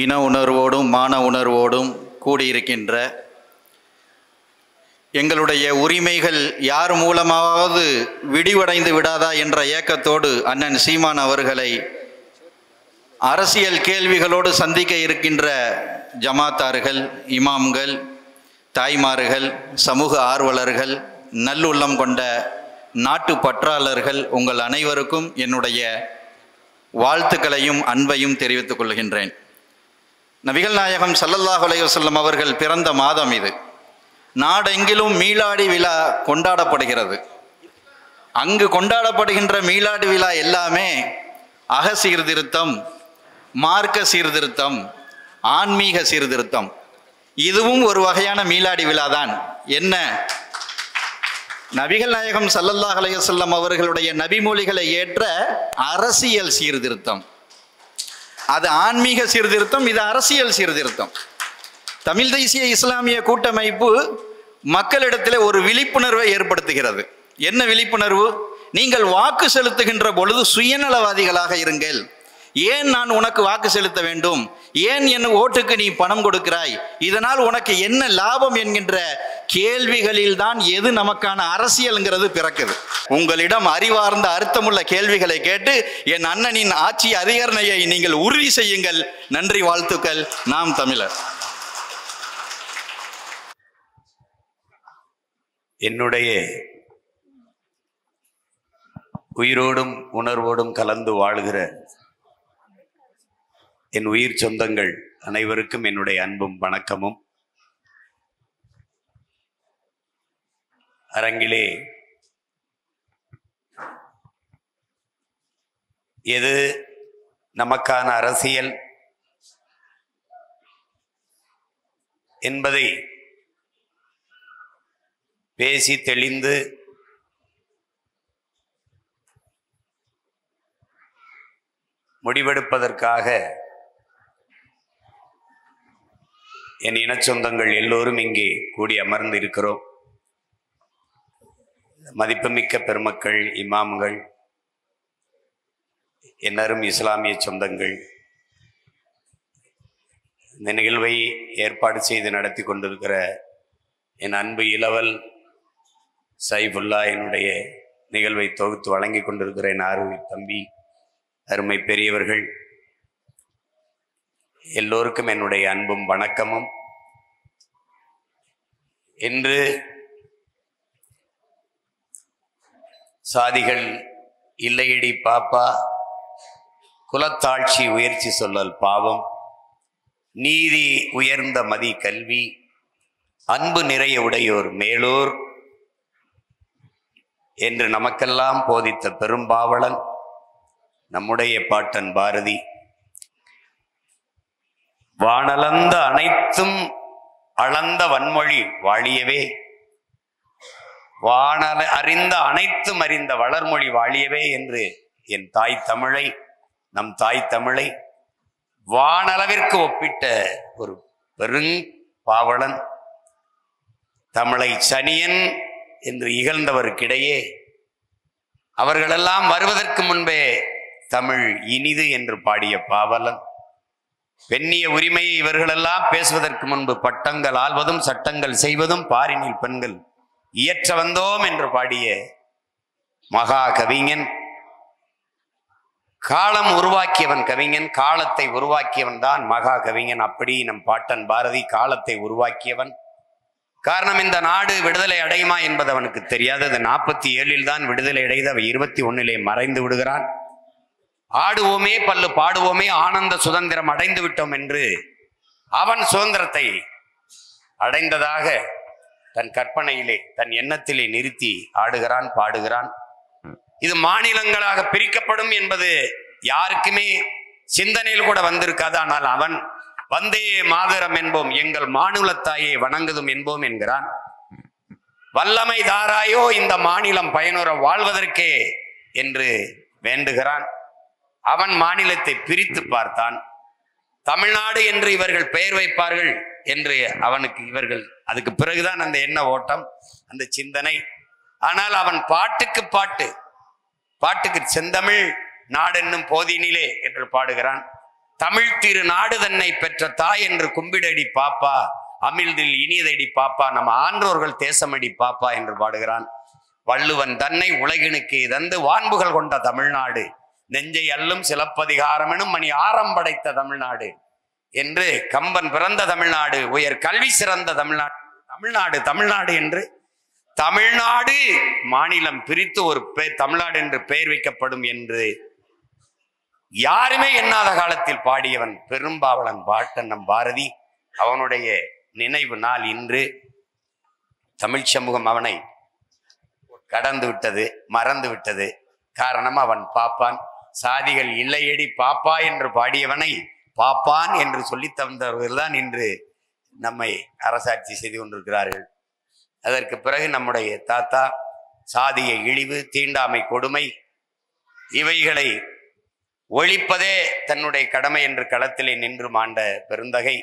இன உணர்வோடும் மான உணர்வோடும் கூடியிருக்கின்ற எங்களுடைய உரிமைகள் யார் மூலமாவது விடிவடைந்து விடாதா என்ற ஏக்கத்தோடு அண்ணன் சீமான் அவர்களை அரசியல் கேள்விகளோடு சந்திக்க இருக்கின்ற ஜமாத்தார்கள், இமாம்கள், தாய்மார்கள், சமூக ஆர்வலர்கள், நல்லுள்ளம் கொண்ட நாட்டு பற்றாளர்கள் உங்கள் அனைவருக்கும் என்னுடைய வாழ்த்துக்களையும் அன்பையும் தெரிவித்துக் கொள்கின்றேன். நபிகள் நாயகம் ஸல்லல்லாஹு அலைஹி வஸல்லம் அவர்கள் பிறந்த மாதம் இது. நாடெங்கிலும் மீலாடி விழா கொண்டாடப்படுகிறது. அங்கு கொண்டாடப்படுகின்ற மீலாடி விழா எல்லாமே அக சீர்திருத்தம், மார்க்க சீர்திருத்தம், ஆன்மீக சீர்திருத்தம். இதுவும் ஒரு வகையான மீலாடி விழா தான். என்ன? நபிகள் நாயகம் ஸல்லல்லாஹு அலைஹி வஸல்லம் அவர்களுடைய நபிமொழிகளை ஏற்ற அரசியல் சீர்திருத்தம். அது ஆன்மீக சீர்திருத்தம், இது அரசியல் சீர்திருத்தம். தமிழ் தேசிய இஸ்லாமிய கூட்டமைப்பு மக்களிடத்தில் ஒரு விழிப்புணர்வை ஏற்படுத்துகிறது. என்ன விழிப்புணர்வு? நீங்கள் வாக்கு செலுத்துகின்ற பொழுது சுயநலவாதிகளாக இருங்கள். ஏன் நான் உனக்கு வாக்கு செலுத்த வேண்டும்? ஏன் என் ஓட்டுக்கு நீ பணம் கொடுக்கிறாய்? இதனால் உனக்கு என்ன லாபம் என்கின்ற கேள்விகளில் தான் எது நமக்கான அரசியல்ங்கிறது பிறக்குது. உங்களிடம் அறிவார்ந்த அர்த்தமுள்ள கேள்விகளை கேட்டு என் அண்ணனின் ஆட்சி அதிகாரணையை நீங்கள் உறுதி செய்யுங்கள். நன்றி, வாழ்த்துக்கள். நாம் தமிழர். என்னுடைய உயிரோடும் உணர்வோடும் கலந்து வாழ்கிற என் உயிர் சொந்தங்கள் அனைவருக்கும் என்னுடைய அன்பும் வணக்கமும். அரங்கிலே எது நமக்கான அரசியல் என்பதை பேசி தெளிந்து முடிவெடுப்பதற்காக என் இனச்சொந்தங்கள் எல்லோரும் இங்கே கூடி அமர்ந்து இருக்கிறோம். மதிப்புமிக்க பெருமக்கள், இமாம்கள், என்னரும் இஸ்லாமிய சொந்தங்கள், இந்த நிகழ்வை ஏற்பாடு செய்து நடத்தி கொண்டிருக்கிற என் அன்பு இளவல் சைஃபுல்லா, என்னுடைய நிகழ்வை தொகுத்து வழங்கி கொண்டிருக்கிற என் ஆர்வி தம்பி, அருமை பெரியவர்கள் எல்லோருக்கும் என்னுடைய அன்பும் வணக்கமும். இன்று சாதிகள் இல்லையடி பாப்பா, குலத்தாட்சி உயர்ச்சி சொல்லல் பாவம், நீதி உயர்ந்த மதி கல்வி, அன்பு நிறைய உடையோர் மேலோர் என்று நமக்கெல்லாம் போதித்த பெரும்பாவலன் நம்முடைய பாட்டன் பாரதி. வானளந்த அனைத்தும் அளந்த வன்மொழி வாழியவே, வானல அறிந்த அனைத்தும் அறிந்த வளர்மொழி வாழியவே என்று என் தாய் தமிழை, நம் தாய் தமிழை வானளவிற்கு ஒப்பிட்ட ஒரு பெரும்பாவலன், தமிழை சனியன் என்று இகழ்ந்தவருக்கிடையே அவர்களெல்லாம் வருவதற்கு முன்பே தமிழ் இனிது என்று பாடிய பாவலன், பெண்ணிய உரிமையை இவர்களெல்லாம் பேசுவதற்கு முன்பு பட்டங்கள் ஆள்வதும் சட்டங்கள் செய்வதும் பாரினில் பெண்கள் இயற்ற வந்தோம் என்று பாடிய மகா கவிஞன், காலம் உருவாக்கியவன் கவிஞன், காலத்தை உருவாக்கியவன் தான் மகா கவிஞன். அப்படி நம் பாட்டன் பாரதி காலத்தை உருவாக்கியவன். காரணம், இந்த நாடு விடுதலை அடையுமா என்பது அவனுக்கு தெரியாது. அது 47 தான் விடுதலை அடைந்து அவன் 21 மறைந்து விடுகிறான். ஆடுவோமே பல்லு பாடுவோமே ஆனந்த சுதந்திரம் அடைந்து விட்டோம் என்று அவன் சுதந்திரத்தை அடைந்ததாக தன் கற்பனையிலே, தன் எண்ணத்திலே நிறுத்தி ஆடுகிறான், பாடுகிறான். இது மாநிலங்களாக பிரிக்கப்படும் என்பது யாருக்குமே சிந்தனையில் கூட வந்திருக்காது. ஆனால் அவன் வந்தே மாதரம் என்போம், எங்கள் மாநிலத்தாயை வணங்குதும் என்போம் என்கிறான். வல்லமை தாராயோ இந்த மாநிலம் பயனுற வாழ்வதற்கே என்று வேண்டுகிறான். அவன் மாநிலத்தை பிரித்து பார்த்தான். தமிழ்நாடு என்று இவர்கள் பெயர் வைப்பார்கள் என்று அவனுக்கு இவர்கள் அதுக்கு பிறகுதான் அந்த எண்ண ஓட்டம், அந்த சிந்தனை. ஆனால் அவன் பாட்டுக்கு செந்தமிழ் நாடென்னும் போதினிலே என்று பாடுகிறான். தமிழ் திரு நாடு தன்னை பெற்ற தாய் என்று கும்பிடடி பாப்பா, அமிழ்தில் இனியதடி பாப்பா, நம்ம ஆன்றோர்கள் தேசமடி பாப்பா என்று பாடுகிறான். வள்ளுவன் தன்னை உலகினுக்கு தந்து வான்புகள் கொண்ட தமிழ்நாடு, நெஞ்சை அல்லும் சிலப்பதிகாரம் எனும் மணி ஆரம் படைத்த தமிழ்நாடு என்று கம்பன் பிறந்த தமிழ்நாடு, உயர் கல்வி சிறந்த தமிழ்நாடு, தமிழ்நாடு தமிழ்நாடு என்று தமிழ்நாடு மாநிலம் பிரித்து ஒரு தமிழ்நாடு என்று பெயர் வைக்கப்படும் என்று யாருமே எண்ணாத காலத்தில் பாடியவன் பெரும்பாவளன் பாட்டன் நம் பாரதி. அவனுடைய நினைவு நாள் இன்று. தமிழ் சமூகம் அவனை கடந்து விட்டது, மறந்து விட்டது. காரணம் அவன் பாப்பான். சாதிகள் இல்லையடி பாப்பா என்று பாடியவனை பாப்பான் என்று சொல்லி தந்தவர்கள் தான் இன்று நம்மை அரசாட்சி செய்து கொண்டிருக்கிறார்கள். அதற்கு பிறகு நம்முடைய தாத்தா சாதிய இழிவு, தீண்டாமை, கொடுமை இவைகளை ஒழிப்பதே தன்னுடைய கடமை என்று களத்திலே நின்று மாண்ட பெருந்தகை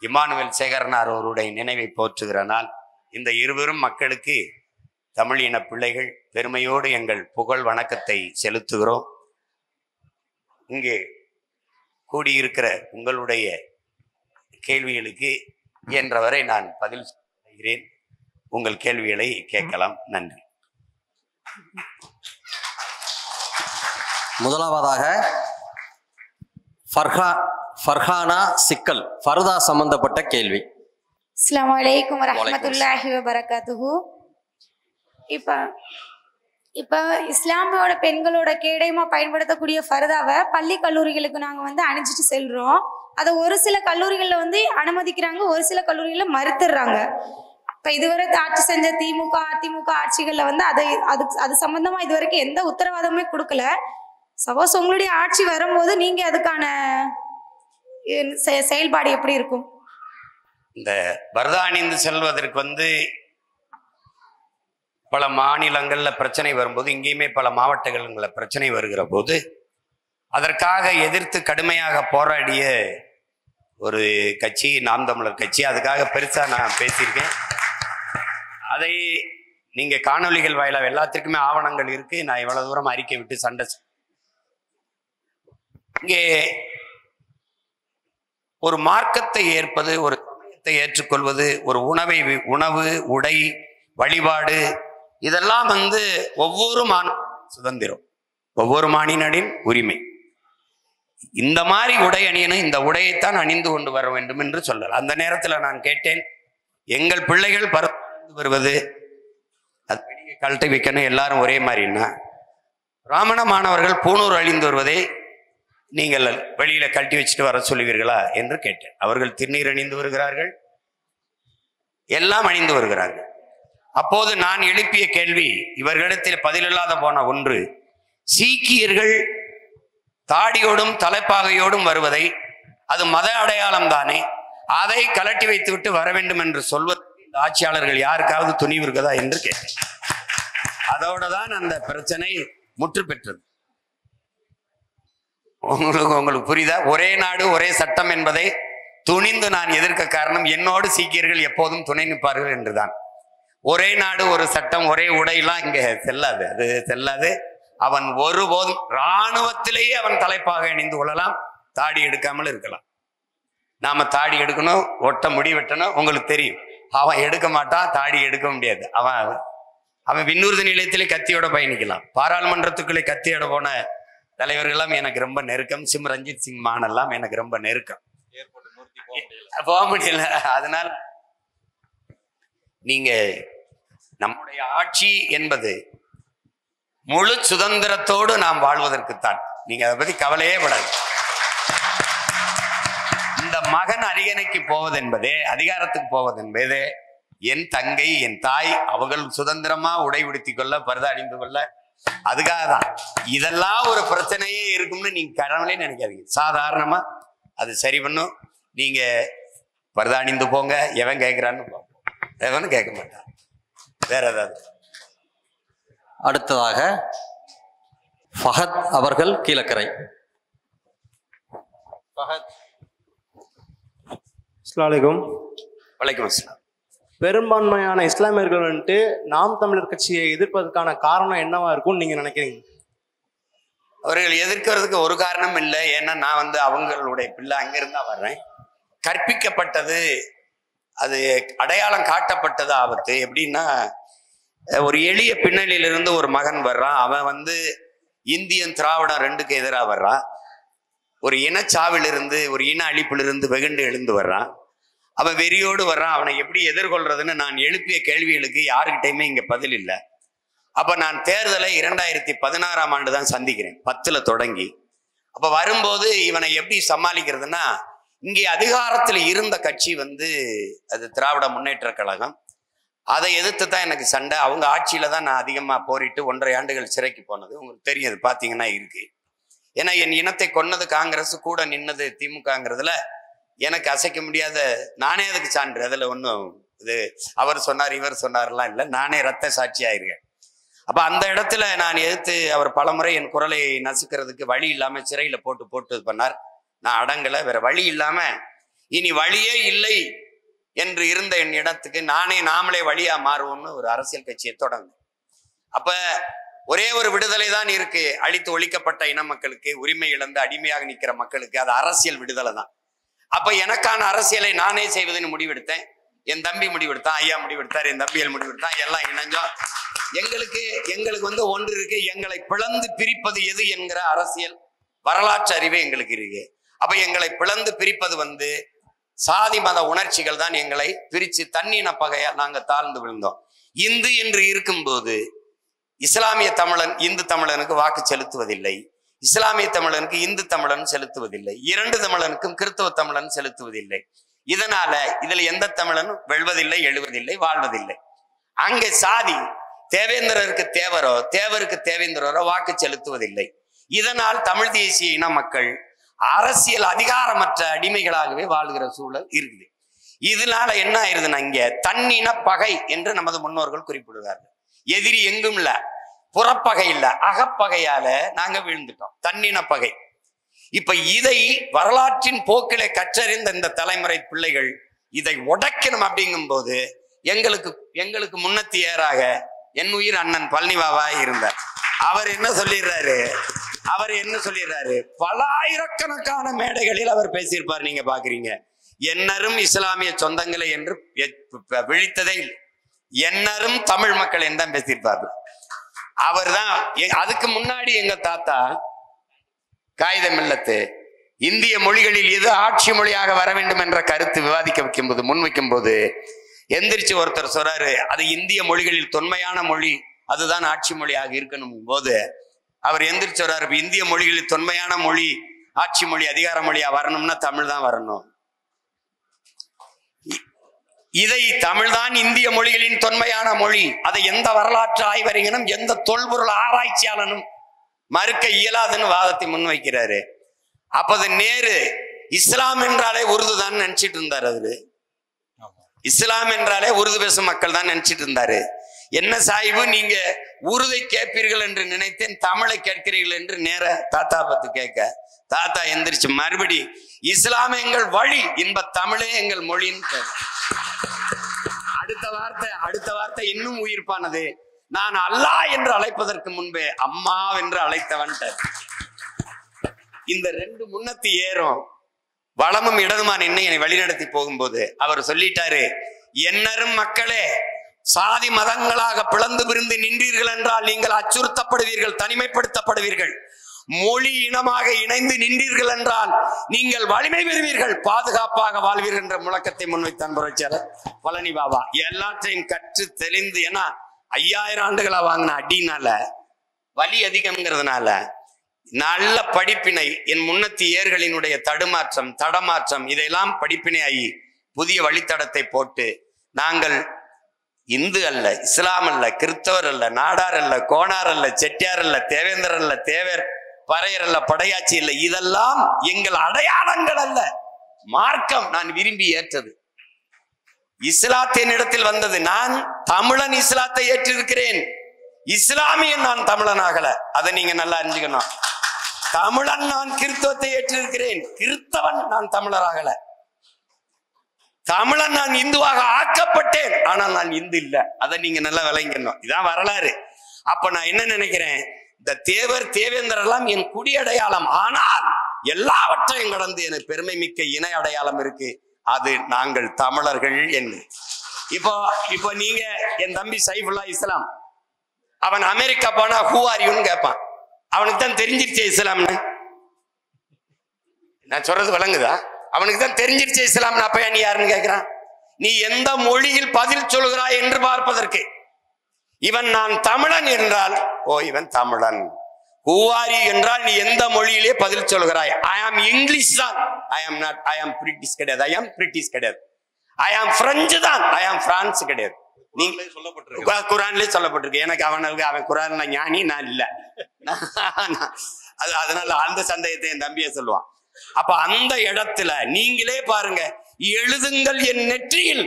இமானுவேல் சேகரனார் அவருடைய நினைவை போற்றுகிற நாள். இந்த இருவரும் மக்களுக்கு தமிழ் இன பிள்ளைகள். பெருமையோடு எங்கள் புகழ் வணக்கத்தை செலுத்துகிறோம். இங்கே கூடியிருக்கிற உங்களுடைய கேள்விகளுக்கு இயன்றவரை நான் பதில் செய்கிறேன். உங்கள் கேள்விகளை கேட்கலாம். நன்றி. முதலாவதாக ஃபர்ஹானா சிக்கல், ஃபர்தா சம்பந்தப்பட்ட கேள்வி. அஸ்ஸலாமு அலைக்கும் வரஹ்மத்துல்லாஹி வபரகாத்துஹு. இப்ப இஸ்லாமியோட பெண்களோட கேடயமா பயன்படுத்தக்கூடிய ஃபர்தாவை பள்ளி கல்லூரிகளுக்கு நாங்க அணிஞ்சிட்டு செல்றோம். அதை ஒரு சில கல்லூரிகள்ல அனுமதிக்கிறாங்க, ஒரு சில கல்லூரிகள்ல மறுத்துடுறாங்க. இப்ப இதுவரை ஆட்சி செஞ்ச திமுக அதிமுக ஆட்சிகள்ல அது சம்பந்தமா இதுவரைக்கும் எந்த உத்தரவாதமே கொடுக்கல. சப்போஸ் உங்களுடைய ஆட்சி வரும்போது நீங்க அதுக்கான செயல்பாடு எப்படி இருக்கும்? இந்த பர்தா அணிந்து செல்வதற்கு பல மாநிலங்கள்ல பிரச்சனை வரும்போது, இங்கேயுமே பல மாவட்டங்கள்ல பிரச்சனை வருகிற போது அதற்காக எதிர்த்து கடுமையாக போராடிய ஒரு கட்சி நாம் தமிழர் கட்சி. அதுக்காக பெருசா நான் பேசியிருக்கேன். அதை நீங்க காணொலிகள் வாயிலாக எல்லாத்திற்குமே ஆவணங்கள் இருக்கு. நான் இவ்வளவு தூரம் அறிக்கை விட்டு சண்டை இங்கே ஒரு மார்க்கத்தை ஏற்பது, ஒரு சமயத்தை ஏற்றுக்கொள்வது, ஒரு உணவு, உடை, வழிபாடு, இதெல்லாம் ஒவ்வொரு சுதந்திரம், ஒவ்வொரு மாநிலனின் உரிமை. இந்த மாதிரி உடை அணியணும், இந்த உடையைத்தான் அணிந்து கொண்டு வர வேண்டும் என்று சொல்லலாம். அந்த நேரத்தில் நான் கேட்டேன், எங்கள் பிள்ளைகள் பறந்து வருவது அது வெளியே கழட்டை வைக்கணும், எல்லாரும் ஒரே மாதிரின்னா பிராமண மாணவர்கள் பூணூர் அழிந்து வருவதை நீங்கள் வெளியில கழட்டி வச்சுட்டு வர சொல்லுவீர்களா என்று கேட்டேன். அவர்கள் திருநீர் அணிந்து வருகிறார்கள், எல்லாம் அணிந்து வருகிறார்கள். அப்போது நான் எழுப்பிய கேள்வி இவர்களிடத்தில் பதிலில்லாத போன ஒன்று, சீக்கியர்கள் தாடியோடும் தலைப்பாகையோடும் வருவதை அது மத அடையாளம் தானே, அதை கலட்டி வைத்து விட்டு வர வேண்டும் என்று சொல்வது ஆட்சியாளர்கள் யாருக்காவது துணிவு இருக்குதா என்று கேட்டேன். அதோட தான் அந்த பிரச்சனை முற்று பெற்றது. உங்களுக்கு புரியுதா? ஒரே நாடு ஒரே சட்டம் என்பதை துணிந்து நான் எதிர்க்க காரணம், என்னோடு சீக்கியர்கள் எப்போதும் துணை நிற்பார்கள் என்றுதான். ஒரே நாடு ஒரு சட்டம் ஒரே உடையெல்லாம் இங்க செல்லாது, அது செல்லாது. அவன் ஒருபோதும் இராணுவத்திலேயே அவன் தலைப்பாக அணிந்து கொள்ளலாம், தாடி எடுக்காமல் இருக்கலாம். நாம தாடி எடுக்கணும், ஒட்ட முடி வெட்டணும், உங்களுக்கு தெரியும். அவன் எடுக்க மாட்டான், தாடி எடுக்க முடியாது. அவன் விண்ணூர்தி நிலையத்திலே கத்தியோட பயணிக்கலாம். பாராளுமன்றத்துக்குள்ளே கத்தியோட போன தலைவர்கள்லாம் எனக்கு ரொம்ப நெருக்கம். ரஞ்சித் சிங் மான் எல்லாம் எனக்கு ரொம்ப நெருக்கம், போக முடியல. அதனால் நீங்க நம்முடைய ஆட்சி என்பது முழு சுதந்திரத்தோடு நாம் வாழ்வதற்குத்தான். நீங்க அதை பத்தி கவலையே விடாது. இந்த மகன் அரியணைக்கு போவது என்பதே, அதிகாரத்துக்கு போவது என்பதே, என் தங்கை என் தாய் அவர்கள் சுதந்திரமா உடை உடுத்திக் கொள்ள, பரத அணிந்து கொள்ள, அதுக்காக தான். இதெல்லாம் ஒரு பிரச்சனையே இருக்கும்னு நீங்க கடவுளே நினைக்காதீங்க. சாதாரணமா அது சரி பண்ணும். நீங்க பரத அணிந்து போங்க, எவன் கேட்கிறான்னு போங்க, எவனும் கேட்க மாட்டான். வேற ஏதாவது? அடுத்ததாக ஃபஹத் அவர்கள், கீழக்கரை. அஸ்ஸலாமு அலைக்கும். வலைக்கும் அஸ்ஸலாம். பெரும்பான்மையான இஸ்லாமியர்கள் நாம் தமிழர் கட்சியை எதிர்ப்பதற்கான காரணம் என்னவா இருக்கும்னு நீங்க நினைக்கிறீங்க? அவர்கள் எதிர்க்கிறதுக்கு ஒரு காரணம் இல்லை. ஏன்னா நான் அவங்களுடைய பிள்ளை, அங்கிருந்தா வர்றேன். கற்பிக்கப்பட்டது, அது அடையாளம் காட்டப்பட்டது ஆபத்து. எப்படின்னா, ஒரு எளிய பின்னணியிலிருந்து ஒரு மகன் வர்றான். அவன் இந்தியன் திராவிடம் ரெண்டுக்கு எதிராக வர்றான். ஒரு இனச்சாவிலிருந்து, ஒரு இன அழிப்பிலிருந்து வெகுண்டு எழுந்து வர்றான். அவன் வெறியோடு வர்றான். அவனை எப்படி எதிர்கொள்றதுன்னு நான் எழுப்பிய கேள்விகளுக்கு யாருக்கிட்டையுமே இங்க பதில் இல்லை. அப்ப நான் தேர்தலை 2016ஆம் ஆண்டு தான் சந்திக்கிறேன், 10ல் தொடங்கி. அப்ப வரும்போது இவனை எப்படி சமாளிக்கிறதுனா, இங்கே அதிகாரத்தில் இருந்த கட்சி அது திராவிட முன்னேற்ற கழகம். அதை எதிர்த்து தான் எனக்கு சண்டை. அவங்க ஆட்சியில தான் நான் அதிகமா போரிட்டு 1.5 ஆண்டுகள் சிறைக்கு போனது உங்களுக்கு தெரியும். அது பாத்தீங்கன்னா இருக்கு. ஏன்னா என் இனத்தை கொன்னது காங்கிரஸ், கூட நின்னது திமுகங்கிறதுல எனக்கு அசைக்க முடியாத, நானே அதுக்கு சான்று. அதுல ஒன்றும் இது அவர் சொன்னார் இவர் சொன்னார்லாம் இல்லை, நானே ரத்த சாட்சியாயிருக்கேன். அப்ப அந்த இடத்துல நான் எதிர்த்து அவர் பலமுறை என் குரலை நசுக்கிறதுக்கு வழி இல்லாம சிறையில போட்டு இது பண்ணார். நான் அடங்கலை. வேற வழி இல்லாம இனி வழியே இல்லை என்று இருந்த என் இடத்துக்கு நாமளே வழியா மாறுவோம்னு ஒரு அரசியல் கட்சியை தொடங்கும். அப்ப ஒரே ஒரு விடுதலை தான் இருக்கு, அழித்து ஒழிக்கப்பட்ட இன மக்களுக்கு, உரிமை இழந்து அடிமையாக நிற்கிற மக்களுக்கு. அது அரசியல் விடுதலை தான். அப்ப எனக்கான அரசியலை நானே செய்வதுன்னு முடிவெடுத்தேன். என் தம்பி முடிவெடுத்தான், ஐயா முடிவெடுத்தார், என் தம்பிகள் முடிவெடுத்தான், எல்லாம் இணைஞ்சோம். எங்களுக்கு ஒன்று இருக்கு, எங்களை பிளந்து பிரிப்பது எது என்கிற அரசியல் வரலாற்று அறிவே எங்களுக்கு இருக்கு. அப்ப எங்களை பிளந்து பிரிப்பது சாதி மத உணர்ச்சிகள் தான் எங்களை பிரிச்சு தன்னின பகையா நாங்க தாழ்ந்து விழுந்தோம். இந்து என்று இருக்கும்போது இஸ்லாமிய தமிழன் இந்து தமிழனுக்கு வாக்கு செலுத்துவதில்லை, இஸ்லாமிய தமிழனுக்கு இந்து தமிழன் செலுத்துவதில்லை, 2 தமிழனுக்கும் கிறிஸ்தவ தமிழன் செலுத்துவதில்லை. இதனால இதுல எந்த தமிழனும் வெல்வதில்லை, எழுவதில்லை, வாழ்வதில்லை. அங்கே சாதி தேவேந்திரருக்கு தேவரோ, தேவருக்கு தேவேந்திரரோ வாக்கு செலுத்துவதில்லை. இதனால் தமிழ் தேசிய இன மக்கள் அரசியல் அதிகாரமற்ற அடிமைகளாகவே வாழ்கிற சூழல் இருக்குது. இதனால என்ன ஆயிருதுன்னா, இங்க தன்னின பகை என்று நமது முன்னோர்கள் குறிப்பிடுவார்கள். எதிரி எங்கும் இல்ல, புறப்பகை இல்ல, அகப்பகையால நாங்க வீழ்ந்துட்டோம், தன்னின பகை. இப்ப இதை வரலாற்றின் போக்கிலே கற்றறிந்த இந்த தலைமுறை பிள்ளைகள் இதை உடைக்கணும். அப்படிங்கும் போது எங்களுக்கு முன்னத்தியராக என் உயிர் அண்ணன் பழனிபாபா இருந்தார். அவர் என்ன சொல்லிடுறாரு, பல ஆயிரக்கணக்கான மேடைகளில் அவர் பேசியிருப்பார். நீங்க பாக்குறீங்க, என்னரும் இஸ்லாமிய சொந்தங்களை என்று விழித்ததே இல்லை, என்னரும் தமிழ் மக்கள் என்றுதான் பேசியிருப்பார். அவர் தான். அதுக்கு முன்னாடி எங்க தாத்தா காகித மில்லத்து இந்திய மொழிகளில் எது ஆட்சி மொழியாக வர வேண்டும் என்ற கருத்து விவாதிக்க முன்வைக்கும் போது எந்திரிச்சு ஒருத்தர் சொல்றாரு, அது இந்திய மொழிகளில் தொன்மையான மொழி, அதுதான் ஆட்சி மொழியாக இருக்கணும் போது அவர் எந்திரிச்சு வர்றாரு, இந்திய மொழிகளில் தொன்மையான மொழி ஆட்சி மொழி அதிகார மொழியா வரணும்னா தமிழ் தான் வரணும். இதை தமிழ்தான் இந்திய மொழிகளின் தொன்மையான மொழி, அதை எந்த வரலாற்று ஆய்வறிஞனும் எந்த தொல்பொருள் ஆராய்ச்சியாளனும் மறுக்க இயலாதுன்னு வாதத்தை முன்வைக்கிறாரு. அப்போது நேரு இஸ்லாம் என்றாலே உருது தான் நினைச்சிட்டு இருந்தாரு. அவரு இஸ்லாம் என்றாலே உருது பேசும் மக்கள் தான் நினைச்சிட்டு இருந்தாரு. என்ன சாஹிபு, நீங்க உருதை கேட்பீர்கள் என்று நினைத்தேன், தமிழை கேட்கிறீர்கள் என்று நேர தாத்தா பத்து கேட்க, தாத்தா எந்திரிச்சு மறுபடி இஸ்லாம் எங்கள் வழி, இன்ப தமிழே எங்கள் மொழின்னு. அடுத்த வார்த்தை இன்னும் உயிர்ப்பானது, நான் அல்லாஹ் என்று அழைப்பதற்கு முன்பே அம்மா என்று அழைத்தவன். இந்த 2 முன்னத்தி ஏறும் வளமும் இடதுமா நின்று என்னை வழிநடத்தி போகும்போது அவர் சொல்லிட்டாரு, என்னரும் மக்களே, சாதி மதங்களாக பிளந்து பிரிந்து நின்றீர்கள் என்றால் நீங்கள் அச்சுறுத்தப்படுவீர்கள், தனிமைப்படுத்தப்படுவீர்கள். மொழி இனமாக இணைந்து நின்றீர்கள் என்றால் நீங்கள் வலிமை பெறுவீர்கள், பாதுகாப்பாக வாழ்வீர்கள் என்ற முழக்கத்தை முன்வைத்தான் புரட்சியாளர் பழனிபாபா. எல்லாற்றையும் கற்று தெளிந்து, ஏன்னா 5000 ஆண்டுகளா வாங்கின அடினால, வலி அதிகம்ங்கிறதுனால நல்ல படிப்பினை, என் முன்னத்தி ஏர்களினுடைய தடமாற்றம் இதையெல்லாம் படிப்பினையாகி புதிய வழித்தடத்தை போட்டு, நாங்கள் இந்து அல்ல, இஸ்லாம் அல்ல, கிறிஸ்தவர் அல்ல, நாடார் அல்ல, கோணார் அல்ல, செட்டியார் அல்ல, தேவேந்தர் அல்ல, தேவர் பறையர் அல்ல, படையாச்சி இல்லை, இதெல்லாம் எங்கள் அடையாளங்கள் அல்ல, மார்க்கம் நான் விரும்பி ஏற்றது. இஸ்லாத்தின் இடத்தில் வந்தது, நான் தமிழன் இஸ்லாத்தை ஏற்றிருக்கிறேன், இஸ்லாமியன் நான் தமிழன் ஆகல. அதை நீங்க நல்லா அறிஞ்சுக்கணும். தமிழன் நான் கிறிஸ்தவத்தை ஏற்றிருக்கிறேன், கிறிஸ்தவன் நான் தமிழராகல. தமிழன் நான் இந்துவாக ஆக்கப்பட்டேன், ஆனால் நான் இந்து இல்ல. அதை நீங்க நல்லா விளங்கணும். இதான் வரலாறு. அப்ப நான் என்ன நினைக்கிறேன், இந்த தேவர் தேவேந்தர் எல்லாம் என் குடி அடையாளம். ஆனால் எல்லாவற்றையும் கடந்து எனக்கு பெருமை மிக்க இணை அடையாளம் இருக்கு, அது நாங்கள் தமிழர்கள் என்று. இப்போ நீங்க என் தம்பி சைஃபுல்லா இஸ்லாம், அவன் அமெரிக்கா போனா ஹூ ஆர் யூன்னு கேட்பான். அவனுக்கு தான் தெரிஞ்சிருச்சே இஸ்லாம்னு. நான் சொல்றது விளங்குதா? அவனுக்கு தான் தெரிஞ்சிருச்சே இஸ்லாம்னு. அப்ப நீ யாருன்னு கேட்கிறான்? நீ எந்த மொழியில் பதில் சொல்கிறாய் என்று பார்ப்பதற்கு. இவன் நான் தமிழன் என்றால் ஓ இவன் தமிழன். ஹூவாரி என்றால் நீ எந்த மொழியிலே பதில் சொல்கிறாய். ஐ ஆம் இங்கிலீஷ் தான், ஐ ஆம் நாட், ஐ ஆம் பிரிட்டிஷ் கிடையாது, ஐ ஆம் பிரிட்டிஷ் கிடையாது, ஐ ஆம் பிரெஞ்சு தான், ஐ ஆம் பிரான்ஸ் கிடையாது. நீங்களே சொல்லப்பட்டிருக்கு, குரான்லயே சொல்லப்பட்டிருக்கு. எனக்கு அவன் குரான் ஞானி, நான் இல்ல. அதனால அந்த சந்தேகத்தை என் தம்பியை சொல்லுவான். அப்ப அந்த இடத்துல நீங்களே பாருங்க, எழுதுங்கள் என் நெற்றியில்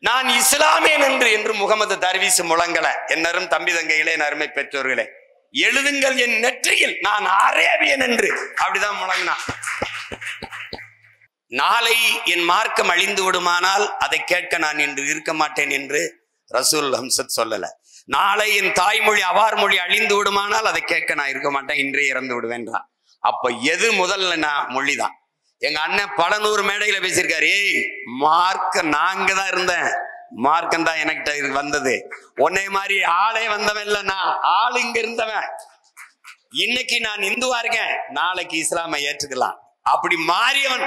நான் இஸ்லாமியன் என்று முகமது தர்வீஸ் முழங்கல. என்னரும் தம்பி தங்கைகளே, அருமை பெற்றோர்களே, எழுதுங்கள் என் நெற்றியில் நான் அரேபியன் என்று அப்படிதான் முழங்கினான். நாளை என் மார்க்கம் அழிந்து விடுமானால் அதை கேட்க நான் இன்று இருக்க மாட்டேன் என்று ரசூல் ஹம்சத் சொல்லல. நாளை என் தாய்மொழி அவார் மொழி அழிந்து விடுமானால் அதை கேட்க நான் இருக்க மாட்டேன், இன்றே இறந்து விடுவேன்றான். அப்ப எது முதல்ல நான் மொழிதான். எங்க அண்ணன் பல 100 மேடையில பேசியிருக்காரு, ஏய் மார்க்க நாங்க தான் இருந்தேன், மார்க்கம் தான் எனக்கு வந்தது, உன்னை மாதிரி ஆளே வந்தவன் இல்ல, நான் ஆள் இங்க இருந்தவன். இன்னைக்கு நான் இந்துவா இருக்கேன், நாளைக்கு இஸ்லாமை ஏற்றுக்கலாம். அப்படி மாறியவன்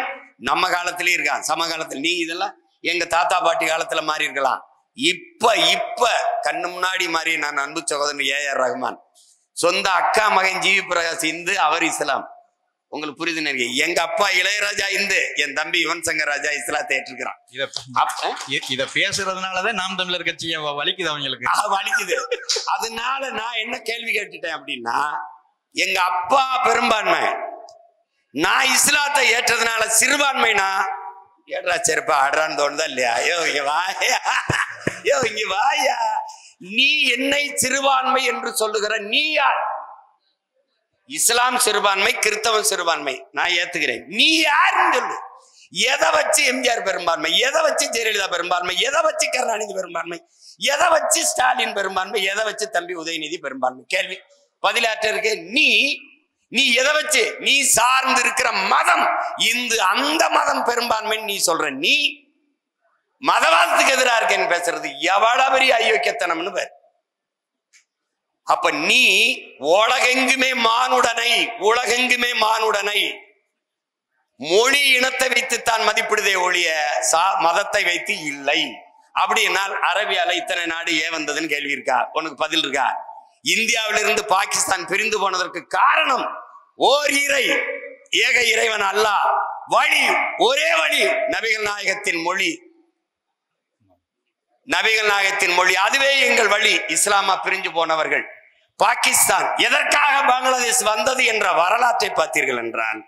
நம்ம காலத்திலே இருக்கான். சமகாலத்தில் நீ இதெல்லாம் எங்க தாத்தா பாட்டி காலத்துல மாறி இருக்கலாம். இப்ப கண்ணு முன்னாடி மாறி நான் அன்பு சகோதரன் ஏஆர் ரஹ்மான், சொந்த அக்கா மகன் ஜிவி பிரகாஷ் இந்து, அவர் இஸ்லாம். உங்களுக்கு புரியுதுன்னு எங்க அப்பா இளையராஜா இந்து, என் தம்பி யுவன் சங்கர் ராஜா இஸ்லாத்தை ஏற்றுக்கிறான். இத பேசுறதுனாலதான் நாம் தமிழர் கட்சி வலிக்குது, அவங்களுக்கு வலிக்குது. அதனால நான் என்ன கேள்வி கேட்டுட்டேன் அப்படின்னா, எங்க அப்பா பெரும்பான்மை, நான் இஸ்லாத்தை ஏற்றதுனால சிறுபான்மைனா ஏற்றா செருப்பா ஆடுறான்னு தோணுதா இல்லையா? இங்க வாயா, நீ என்னை சிறுபான்மை என்று சொல்லுகிற நீ யார்? இஸ்லாம் சிறுபான்மை, கிறிஸ்தவம் சிறுபான்மை, நான் ஏத்துக்கிறேன். நீ யாருன்னு சொல்லு. எதை வச்சு எம்ஜிஆர் பெரும்பான்மை, எதை வச்சு ஜெயலலிதா பெரும்பான்மை, எதை வச்சு கருணாநிதி பெரும்பான்மை, எதை வச்சு ஸ்டாலின் பெரும்பான்மை, எதை வச்சு தம்பி உதயநிதி பெரும்பான்மை? கேள்வி பதிலாற்ற இருக்கு. நீ எதை வச்சு, நீ சார்ந்து இருக்கிற மதம் இந்து, அந்த மதம் பெரும்பான்மை நீ சொல்ற. நீ மதவாதத்துக்கு எதிராக இருக்கேன்னு பேசுறது எவ்வளவு பெரிய அயோக்கியத்தனம்னு பேர். அப்ப நீ உலகெங்குமே மானுடனை மொழி இனத்தை வைத்து தான் மதிப்பிடுதே ஒழிய மதத்தை வைத்து இல்லை. அப்படின்னால் அரபியால இத்தனை நாடு ஏன் வந்ததுன்னு கேள்வி இருக்கா? உனக்கு பதில் இருக்கா? இந்தியாவிலிருந்து பாகிஸ்தான் பிரிந்து போனதற்கு காரணம் ஓர் இறை, ஏக இறைவன் அல்லாஹ், வழி ஒரே வழி, நபிகள் நாயகத்தின் மொழி, அதுவே எங்கள் வழி. இஸ்லாமா பிரிஞ்சு போனவர்கள் பாகிஸ்தான் எதற்காக பங்களாதேஷ் வந்தது என்ற வரலாற்றை பார்த்தீர்கள் என்றால்,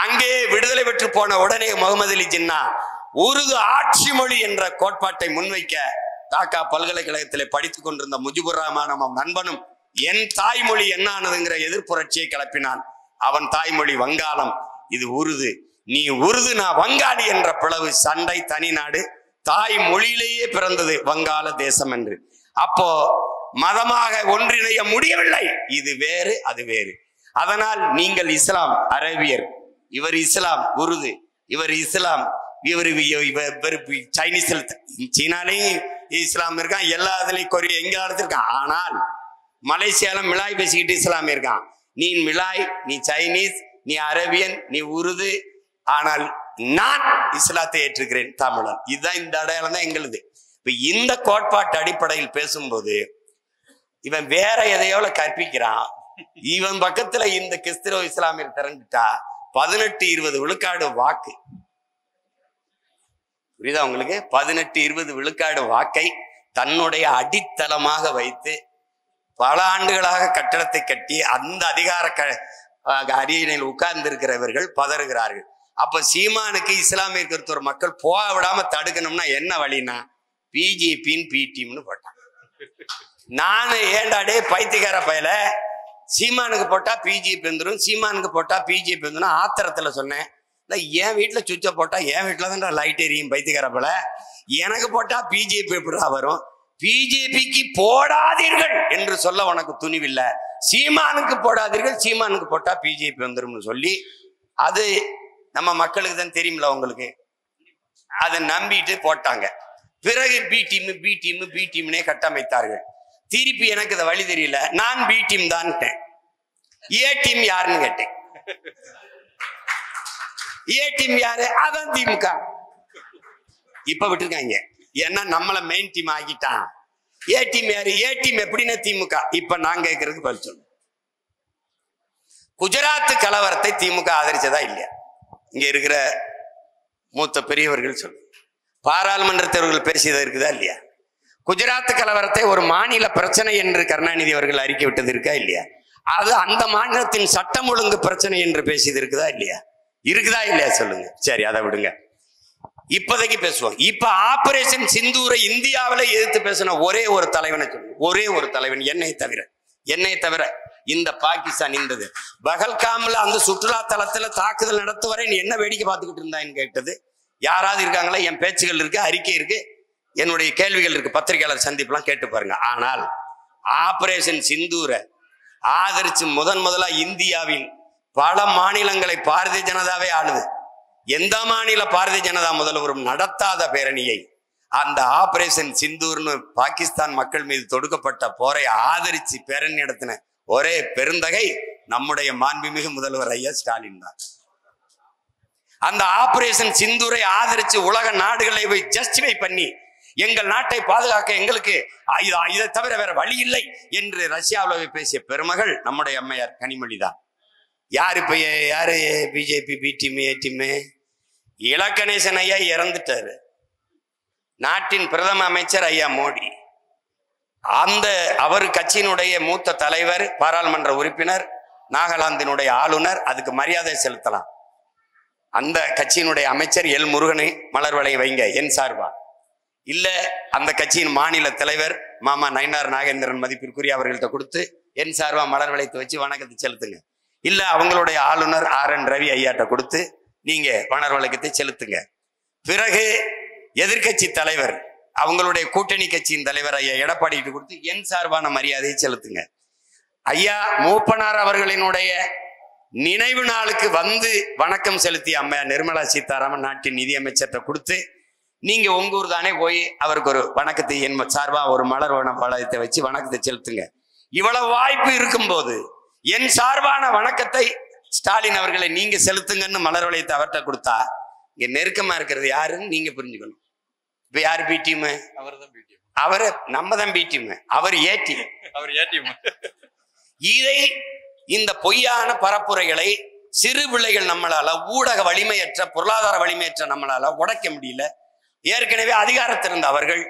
அங்கே விடுதலை பெற்று போன உடனே முகமது அலி ஜின்னா உருது ஆட்சி மொழி என்ற கோட்பாட்டை முன்வைக்க டாக்கா பல்கலைக்கழகத்திலே படித்துக் கொண்டிருந்த முஜிபுர் ரஹ்மான் நண்பனும் என் தாய்மொழி என்ன ஆனதுங்கிற எதிர்ப்புரட்சியை கிளப்பினான். அவன் தாய்மொழி வங்காளம், இது உருது. நீ உருது, நான் வங்காளி என்ற பிளவு, சண்டை, தனி நாடு, தாய் மொழியிலேயே பிறந்தது வங்காள தேசம் என்று. அப்போ மதமாக ஒன்றிணைய முடியவில்லை. இது வேறு, அது வேறு. அதனால் நீங்கள் இஸ்லாம் அரேபியர், இவர் இஸ்லாம் உருது, இவர் இஸ்லாம் சைனீஸில், சீனாலையும் இஸ்லாம் இருக்கான், எல்லா இதுலையும் கொரியா எங்க இருக்கான். ஆனால் மலேசியால மிலாய் பேசிக்கிட்டு இஸ்லாம் இருக்கான். நீ மிலாய், நீ சைனீஸ், நீ அரேபியன், நீ உருது, ஆனால் நான் இஸ்லாத்தை ஏற்றுக்கிறேன், தமிழன். இதுதான், இந்த அடையாளம் தான் எங்களுது. இப்ப இந்த கோட்பாட்டு அடிப்படையில் பேசும்போது இவன் வேற எதையோல கற்பிக்கிறான். இவன் பக்கத்துல இந்த கிறிஸ்தவ இஸ்லாமியர் திரண்டுட்டா 18-20 விழுக்காடு வாக்கு. புரியுதா உங்களுக்கு? 18-20 விழுக்காடு வாக்கை தன்னுடைய அடித்தளமாக வைத்து பல ஆண்டுகளாக கட்டடத்தை கட்டி அந்த அதிகார அரியணையில் உட்கார்ந்து இருக்கிறவர்கள் பதறுகிறார்கள். அப்ப சீமானுக்கு இஸ்லாமிய கிறிஸ்தவ மக்கள் போக விடாம தடுக்கணும்னா என்ன வழினா பிஜேபின்னு பிடிஎம்னு போட்டான். நானு ஏண்டாடே பைத்தியக்கார பயல, சீமானுக்கு போட்டா பிஜேபி வந்துடும், சீமானுக்கு போட்டா பிஜேபி வந்துடும் ஆத்திரத்துல சொன்னேன். என் வீட்டுல சுவிட்ச போட்டா என் வீட்டுல தான் லைட் எரியும் பைத்தியக்கார பயல, எனக்கு போட்டா பிஜேபி எப்படா வரும்? பிஜேபிக்கு போடாதீர்கள் என்று சொல்ல உனக்கு துணிவில்லை, சீமானுக்கு போடாதீர்கள், சீமானுக்கு போட்டா பிஜேபி வந்துரும்னு சொல்லி, அது நம்ம மக்களுக்கு தான் தெரியுமில்ல உங்களுக்கு, அதை நம்பிட்டு போட்டாங்க. பிறகு பி டீம் பி டீம் பி டீம்னே கட்டமைத்தார்கள். திருப்பி எனக்கு இதை வழி தெரியல, நான் பி டீம் தான், ஏ டீம் யாருன்னு கேட்டேன். ஏ டீம் யாரு? அதான் திமுக. இப்ப விட்டுருக்காங்க, ஏன்னா நம்மள மெயின் டீம் ஆகிட்டான். ஏ டீம் யாரு? ஏ டீம் எப்படின்னா திமுக. இப்ப நான் கேட்கறதுக்கு பதில் சொல்லு. குஜராத் கலவரத்தை திமுக ஆதரிச்சதா இல்லையா? இங்க இருக்கிற மூத்த பெரியவர்கள் சொல்லு. பாராளுமன்ற தேர்வுகள் பேசியது இருக்குதா இல்லையா? குஜராத் கலவரத்தை ஒரு மாநில பிரச்சனை என்று கருணாநிதி அவர்கள் அறிக்கை விட்டது இருக்கா இல்லையா? அது அந்த மாநிலத்தின் சட்டம் ஒழுங்கு பிரச்சனை என்று பேசியது இருக்குதா இல்லையா? இருக்குதா இல்லையா சொல்லுங்க. சரி, அதை விடுங்க, இப்போதைக்கு பேசுவோம். இப்ப ஆபரேஷன் சிந்தூரை இந்தியாவில எதிர்த்து பேசின ஒரே ஒரு தலைவனை சொல்லு. ஒரே ஒரு தலைவன், என்னை தவிர இந்த பாகிஸ்தான் இருந்தது. பகல்காம்ல அந்த சுற்றுலா தலத்துல தாக்குதல் நடத்துவரை நீ என்ன வேடிக்கை பார்த்துக்கிட்டு இருந்தான்னு கேட்டது யாராவது இருக்காங்களா? என் பேச்சுகள் இருக்கு, அறிக்கை இருக்கு, என்னுடைய கேள்விகள் இருக்கு, பத்திரிகையாளர் சந்திப்புலாம் கேட்டு பாருங்க. ஆனால் ஆபரேஷன் சிந்தூரை ஆதரிச்சு முதலா இந்தியாவில் பல மாநிலங்களை பாரதிய ஜனதாவே ஆளுது. எந்த மாநில பாரதிய ஜனதா முதல்வரும் நடத்தாத பேரணியை, அந்த ஆபரேஷன் சிந்தூர்னு பாகிஸ்தான் மக்கள் மீது தொடுக்கப்பட்ட போரை ஆதரிச்சு பேரணி நடத்தின ஒரே பெருந்தகை நம்முடைய மாண்புமிகு முதல்வர் ஐயா ஸ்டாலின் தான். அந்த ஆபரேஷன் சிந்தூரை ஆதரிச்சு உலக நாடுகளை போய் ஜஸ்டிஃபை பண்ணி எங்கள் நாட்டை பாதுகாக்க எங்களுக்கு இதை தவிர வேற வழி இல்லை என்று ரஷ்யாவில் பேசிய பெருமகள் நம்முடைய அம்மையார் கனிமொழி தான். யாரு இப்ப யாரு BJP B team A team? இலக்கணேசன் ஐயா இறந்துட்டாரு. நாட்டின் பிரதம அமைச்சர் ஐயா மோடி, அந்த அவர் கட்சியினுடைய மூத்த தலைவர், பாராளுமன்ற உறுப்பினர், நாகாலாந்தினுடைய ஆளுநர், அதுக்கு மரியாதை செலுத்தலாம். அந்த கட்சியினுடைய அமைச்சர் எல் முருகனை மலர் வளைய வைங்க என் சார்பா. இல்ல அந்த கட்சியின் மாநில தலைவர் மாமா நயினார் நாகேந்திரன் மதிப்பிற்குரிய அவர்கள்ட்ட கொடுத்து என் சார்பா மலர் வளையத்தை வச்சு வணக்கத்தை செலுத்துங்க. இல்ல அவங்களுடைய ஆளுநர் RN ரவி ஐயாட்ட கொடுத்து நீங்க மலர் வளையத்தை செலுத்துங்க. பிறகு எதிர்கட்சி தலைவர், அவங்களுடைய கூட்டணி கட்சியின் தலைவர் ஐயா எடப்பாடிட்டு கொடுத்து என் சார்பான மரியாதையை செலுத்துங்க. ஐயா மூப்பனார் அவர்களினுடைய நினைவு நாளுக்கு வந்து வணக்கம் செலுத்திய அம்மா நிர்மலா சீதாராமன் நாட்டின் நிதியமைச்சர்கிட்ட கொடுத்து நீங்க உங்க ஊர் தானே போய் அவருக்கு ஒரு வணக்கத்தை என் சார்பா ஒரு மலர் வளையத்தை வச்சு வணக்கத்தை செலுத்துங்க. இவ்வளவு வாய்ப்பு இருக்கும்போது என் சார்பான வணக்கத்தை ஸ்டாலின் அவர்களை நீங்க செலுத்துங்கன்னு மலர் வளையத்தை அவர்கிட்ட கொடுத்தா இங்க நெருக்கமா இருக்கிறது யாருன்னு நீங்க புரிஞ்சுக்கணும். இப்ப யாரு பி டீம்? அவரு நம்ம தான் பி டீம், அவர் ஏ டீம். இதை இந்த பொய்யான பரப்புரைகளை சிறு பிள்ளைகள் நம்மளால, ஊடக வலிமையற்ற பொருளாதார வலிமையற்ற நம்மளால உடைக்க முடியல. ஏற்கனவே அதிகாரத்திருந்த அவர்கள்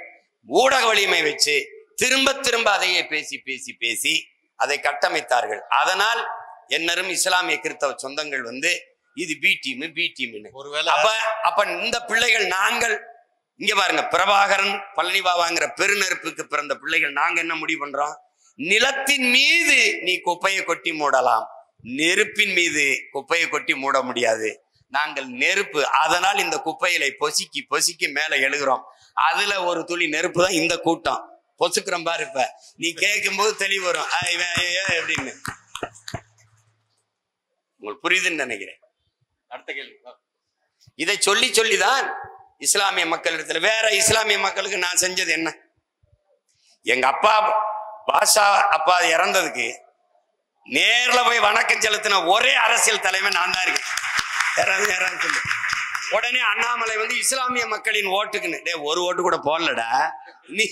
ஊடக வலிமை வச்சு திரும்ப திரும்ப அதையே பேசி பேசி பேசி அதை கட்டமைத்தார்கள். அதனால் என்னரும் இஸ்லாமிய கிறிஸ்தவ சொந்தங்கள் வந்து இது பி டீம் பி டீம்னு. அப்ப இந்த பிள்ளைகள் நாங்கள் இங்க பாருங்க, பிரபாகரன் பழனிபாபாங்கிற பெருநெருப்புக்கு பிறந்த பிள்ளைகள் நாங்க என்ன முடிவு பண்றோம்? நிலத்தின் மீது நீ குப்பையை கொட்டி மூடலாம், நெருப்பின் மீது குப்பையை கொட்டி மூட முடியாது. நாங்கள் நெருப்பு, அதனால் இந்த குப்பைகளை பொசுக்கி பொசுக்கி மேல எழுகிறோம். அதுல ஒரு துளி நெருப்பு தான் இந்த கூட்டம். பொசுக்கிறோம் பாரு. இப்ப நீ கேட்கும் போது தெளிவு வரும் அப்படின்னு. உங்களுக்கு புரியுதுன்னு நினைக்கிறேன். அடுத்த கேள்வி. இதை சொல்லி சொல்லிதான் இஸ்லாமிய மக்களிடத்துல, வேற இஸ்லாமிய மக்களுக்கு நான் செஞ்சது என்ன? எங்க அப்பா பாஷா அப்பா இறந்ததுக்கு நேர்ல போய் வணக்கம் செலுத்தின ஒரே அரசியல் தலைமை நான் தான் இருக்கேன். சொல்லு. உடனே அண்ணாமலை வந்து இஸ்லாமிய மக்களின் ஓட்டுக்குன்னு, ஒரு ஓட்டு கூட போடலடா, நீ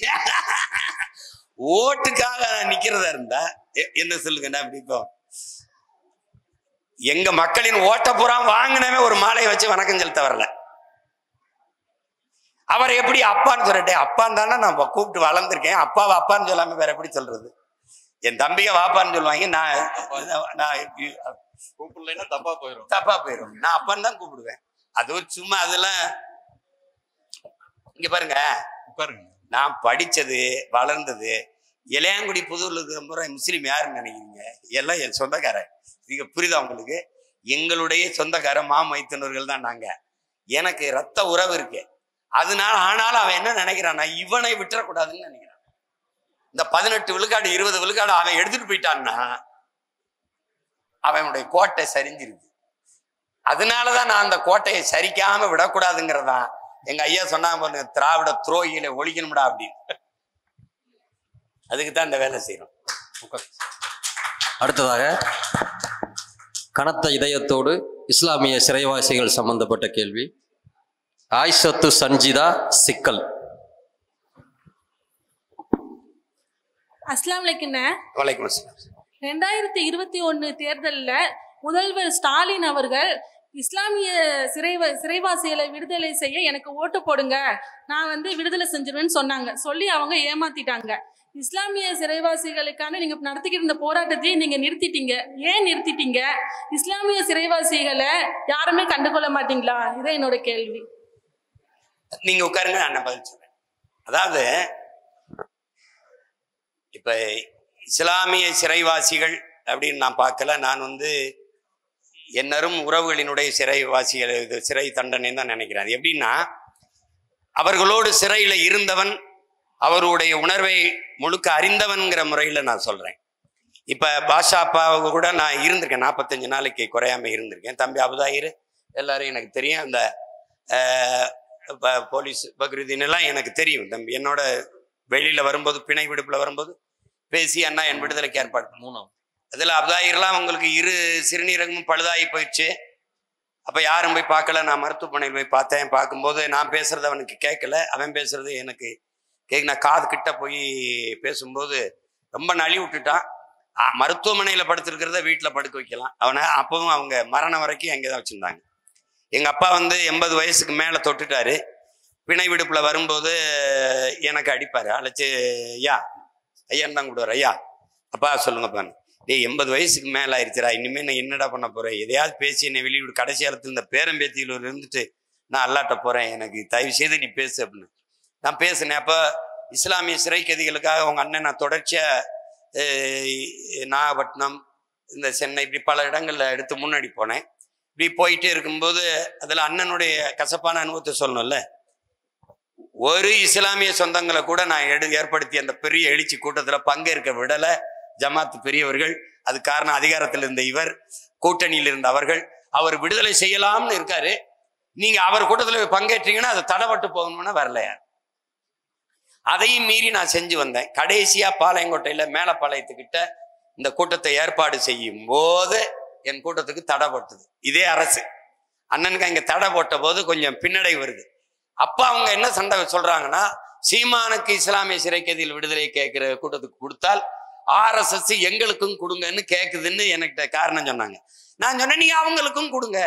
ஓட்டுக்காக நிக்கிறதா இருந்தா என்ன சொல்லுங்கடா? அப்படி இப்போ எங்க மக்களின் ஓட்ட புறம் வாங்கினவே ஒரு மாலையை வச்சு வணக்கம் செலுத்த வரல. அவரை எப்படி அப்பான்னு சொல்லிட்டே, அப்பான்னு தானே நான் கூப்பிட்டு வளர்ந்துருக்கேன், அப்பாவை அப்பான்னு சொல்லாம வேற எப்படி சொல்றது? என் தம்பிய வாப்பான்னு சொல்லுவாங்க, நான் கூப்பிடலைன்னா தப்பா போயிடும். நான் அப்பான்னு தான் கூப்பிடுவேன். அது ஒரு சும்மா அதெல்லாம். இங்க பாருங்க, நான் படிச்சது வளர்ந்தது இளையாங்குடி புதூர்ல இருக்கிற முஸ்லீம் யாருன்னு நினைக்கிறீங்க? எல்லாம் என் சொந்தக்காரன். நீங்க புரியுதா உங்களுக்கு? எங்களுடைய சொந்தக்கார மாமைத்தினர்கள் தான் நாங்க. எனக்கு ரத்த உறவு இருக்கு. அதனால ஆனாலும் அவன் என்ன நினைக்கிறான்னா இவனை விட்டுறக்கூடாதுன்னு நினைக்கிறான். இந்த 18 விழுக்காடு 20 விழுக்காடு அவன் எடுத்துட்டு போயிட்டான்னா அவனுடைய கோட்டை சரிஞ்சிருக்கு. அதனாலதான் நான் அந்த கோட்டையை சரிக்காம விடக்கூடாதுங்கிறதான் எங்க ஐயா சொன்னாங்க, திராவிட துரோகிகளை ஒழிக்கணும்டா அப்படின்னு. அதுக்கு தான் இந்த வேலை செய்யறோம். அடுத்ததாக கனத்த இதயத்தோடு இஸ்லாமிய சிறைவாசிகள் சம்பந்தப்பட்ட கேள்வி. ஆயிஷத்து சஞ்சிதா சிக்கல். அஸ்லாம் வலைக்குண்ணே. வலைக்கும் அஸ்ஸலாம். 2021 தேர்தலில் முதல்வர் ஸ்டாலின் அவர்கள் இஸ்லாமிய சிறைவாசிகளை விடுதலை செய்ய எனக்கு ஓட்டு போடுங்க, நான் வந்து விடுதலை செஞ்சிருவேன்னு சொன்னாங்க. சொல்லி அவங்க ஏமாத்திட்டாங்க. இஸ்லாமிய சிறைவாசிகளுக்கான நீங்க நடத்திக்கிட்டு இருந்த போராட்டத்தையும் நீங்க நிறுத்திட்டீங்க. ஏன் நிறுத்திட்டீங்க? இஸ்லாமிய சிறைவாசிகளை யாருமே கண்டுகொள்ள மாட்டீங்களா? இதான் என்னோட கேள்வி. நீங்க உட்காருங்க, நான் பதில் சொல்றேன். அதாவது இப்ப இஸ்லாமிய சிறைவாசிகள் அப்படின்னு நான் பார்க்கல. நான் வந்து என்னரும் உறவுகளினுடைய சிறைவாசிகள் சிறை தண்டனை தான் நினைக்கிறேன். எப்படின்னா, அவர்களோடு சிறையில இருந்தவன், அவருடைய உணர்வை முழுக்க அறிந்தவன்கிற முறையில நான் சொல்றேன். இப்ப பாஷா அப்பாவுக்கு கூட நான் இருந்திருக்கேன், 45 நாளைக்கு குறையாம இருந்திருக்கேன். தம்பி அபுதாயிர் எல்லாரும் எனக்கு தெரியும். அந்த போலீஸ் பக்ருதீன் எல்லாம் எனக்கு தெரியும். தம்பி என்னோட வெளியில வரும்போது, பிணை விடுப்புல வரும்போது பேசி அண்ணா என் விடுதலைக்கு ஏற்பாடு 3. அதுல அபுதாயிர்லாம் உங்களுக்கு 2 சிறுநீரகமும் பழுதாகி போயிடுச்சு. அப்ப யாரும் போய் பார்க்கல. நான் மருத்துவமனையில் போய் பார்த்தேன். பார்க்கும்போது நான் பேசுறது அவனுக்கு கேட்கல, அவன் பேசுறது எனக்கு நான் காது கிட்ட போய் பேசும்போது ரொம்ப நழி விட்டுட்டான். மருத்துவமனையில படுத்திருக்கிறத வீட்டுல படுக்க வைக்கலாம் அவனை. அப்பவும் அவங்க மரணம் வரைக்கும் அங்கேதான் வச்சிருந்தாங்க. எங்க அப்பா வந்து 80 வயசுக்கு மேல தொட்டுட்டாரு. பிணை விடுப்புல வரும்போது எனக்கு அடிப்பாரு. அழைச்சு ஐயான்னு தான் கூடுவார். ஐயா அப்பா சொல்லுங்கப்பா. டேய் 80 வயசுக்கு மேல ஆயிடுச்சுரா, இனிமே நான் என்னடா பண்ண போறேன்? எதையாவது பேசி என்னை வெளியிடு. கடைசி காலத்துல இந்த பேரம்பேத்தியில் இருந்துட்டு நான் அல்லாட்ட போறேன், எனக்கு தயவு செய்து நீ பேசு அப்படின்னு நான் பேசினேன். அப்ப இஸ்லாமிய சிறை கைதிகளுக்காக அவங்க அண்ணன் நான் தொடர்ச்சியா நாகப்பட்டினம், இந்த சென்னை, இப்படி பல இடங்கள்ல எடுத்து முன்னாடி போனேன். இப்படி போயிட்டே இருக்கும்போது அதுல அண்ணனுடைய கசப்பான அனுபவத்தை சொல்லணும்ல. ஒரு இஸ்லாமிய சொந்தங்களை கூட நான் ஏற்படுத்தி அந்த பெரிய எழுச்சி கூட்டத்துல பங்கேற்க விடல ஜமாத் பெரியவர்கள். அது காரணம் அதிகாரத்தில் இருந்த இவர், கூட்டணியில் இருந்த அவர்கள். அவர் விடுதலை செய்யலாம்னு இருக்காரு. நீங்க அவர் கூட்டத்தில் பங்கேற்றீங்கன்னா அது தடைப்பட்டு போகணும்னா வரலையா? அதையும் மீறி நான் செஞ்சு வந்தேன். கடைசியா பாளையங்கோட்டையில மேலப்பாளையத்துக்கிட்ட இந்த கூட்டத்தை ஏற்பாடு செய்யும் போது என் கூட்டத்துக்கு தடை போட்டது இதே அரசு. அண்ணனுக்கு அங்க தடை போட்ட போது கொஞ்சம் பின்னடை வருது. அப்ப அவங்க என்ன சண்டை சொல்றாங்கன்னா, சீமானுக்கு இஸ்லாமிய சிறை கைதிகள் விடுதலை கேட்கிற கூட்டத்துக்கு கொடுத்தால் RSS எங்களுக்கும் கொடுங்கன்னு கேக்குதுன்னு எனக்கு காரணம் சொன்னாங்க. நான் சொன்னேன், நீங்க அவங்களுக்கும் கொடுங்க.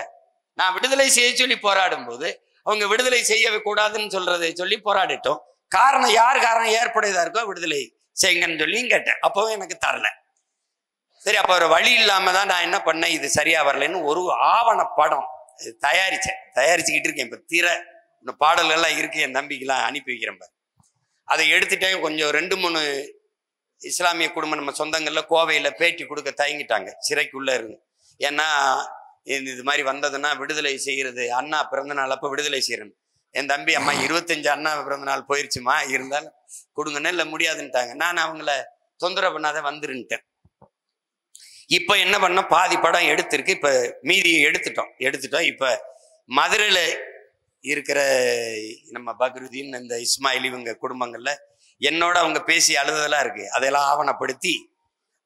நான் விடுதலை செய்ய சொல்லி போராடும் போது அவங்க விடுதலை செய்ய கூடாதுன்னு சொல்றதை சொல்லி போராடிட்டோம். காரணம் யார் காரணம் ஏற்புடையதா இருக்கோ விடுதலை செய்யுங்கன்னு சொல்லியும் கேட்டேன். அப்பவும் எனக்கு தரல. சரி, அப்ப ஒரு வழி இல்லாம தான் நான் என்ன பண்ணேன், இது சரியா வரலன்னு ஒரு ஆவண படம் தயாரிச்சுக்கிட்டு இருக்கேன். இப்ப இந்த பாடல்கள்லாம் இருக்கு, என் நம்பிக்கைலாம் அனுப்பி வைக்கிறேன். அதை எடுத்துட்டேன். கொஞ்சம் 2-3 இஸ்லாமிய குடும்பம் நம்ம சொந்தங்கள்ல கோவையில பேட்டி கொடுக்க தயங்கிட்டாங்க, சிறைக்குள்ள இருந்து. ஏன்னா இது மாதிரி வந்ததுன்னா விடுதலை செய்யறது, அண்ணா பிறந்த நாள் அப்ப விடுதலை செய்யறேன். என் தம்பி அம்மா 25 அண்ணா பிறந்த நாள் போயிருச்சுமா, இருந்தாலும் கொடுங்கன்னு இல்லை முடியாதுன்ட்டாங்க. நான் அவங்கள தொந்தரவு பண்ணாத வந்துருன்ட்டேன். இப்ப என்ன பண்ண, பாதி படம் எடுத்திருக்கு. இப்ப மீதியை எடுத்துட்டோம். இப்ப மதுரையில இருக்கிற நம்ம பக்ருதீன், இந்த இஸ்மாயில், இவங்க குடும்பங்கள்ல என்னோட அவங்க பேசி அழுததெல்லாம் இருக்கு. அதெல்லாம் ஆவணப்படுத்தி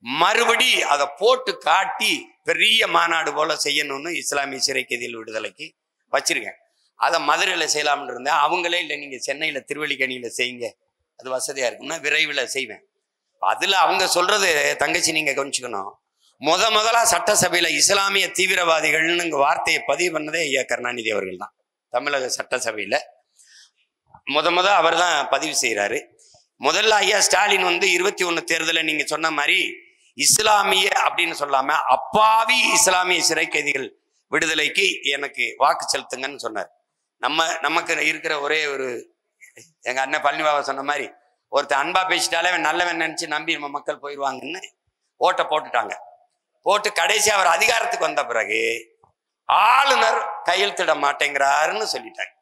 மறுபடி அதை போட்டு காட்டி பெரிய மாநாடு போல செய்யணும்னு இஸ்லாமிய சிறை கைதிகள் விடுதலைக்கு வச்சிருக்கேன். அதை மதுரையில செய்யலாம்னு இருந்தேன். அவங்களே இல்லை, நீங்க சென்னையில திருவல்லிக்கணியில செய்யுங்க, அது வசதியா இருக்குன்னா விரைவில் செய்வேன். அதுல அவங்க சொல்றது தங்கச்சி நீங்க கவனிச்சுக்கணும், முதலா சட்டசபையில இஸ்லாமிய தீவிரவாதிகள்னு வார்த்தையை பதிவு பண்ணதே ஐயா கருணாநிதி அவர்கள் தான். தமிழக சட்டசபையில அவர் தான் பதிவு செய்யறாரு. முதல்ல ஐயா ஸ்டாலின் 21 தேர்தலில் நீங்க சொன்ன மாதிரி இஸ்லாமிய அப்படின்னு சொல்லாம அப்பாவி இஸ்லாமிய சிறை கைதிகள் விடுதலைக்கு எனக்கு வாக்கு செலுத்துங்கன்னு சொன்னார். நமக்கு இருக்கிற ஒரே ஒரு, எங்க அண்ணன் பழனிபாபா சொன்ன மாதிரி, ஒருத்தர் அன்பா பேசிட்டாலே அவன் நல்லவன் நினைச்சு நம்பி நம்ம மக்கள் போயிடுவாங்கன்னு ஓட்டை போட்டுட்டாங்க. போட்டு கடைசி அவர் அதிகாரத்துக்கு வந்த பிறகு ஆளுநர் கையெழுத்திட மாட்டேங்கிறாருன்னு சொல்லிட்டாங்க.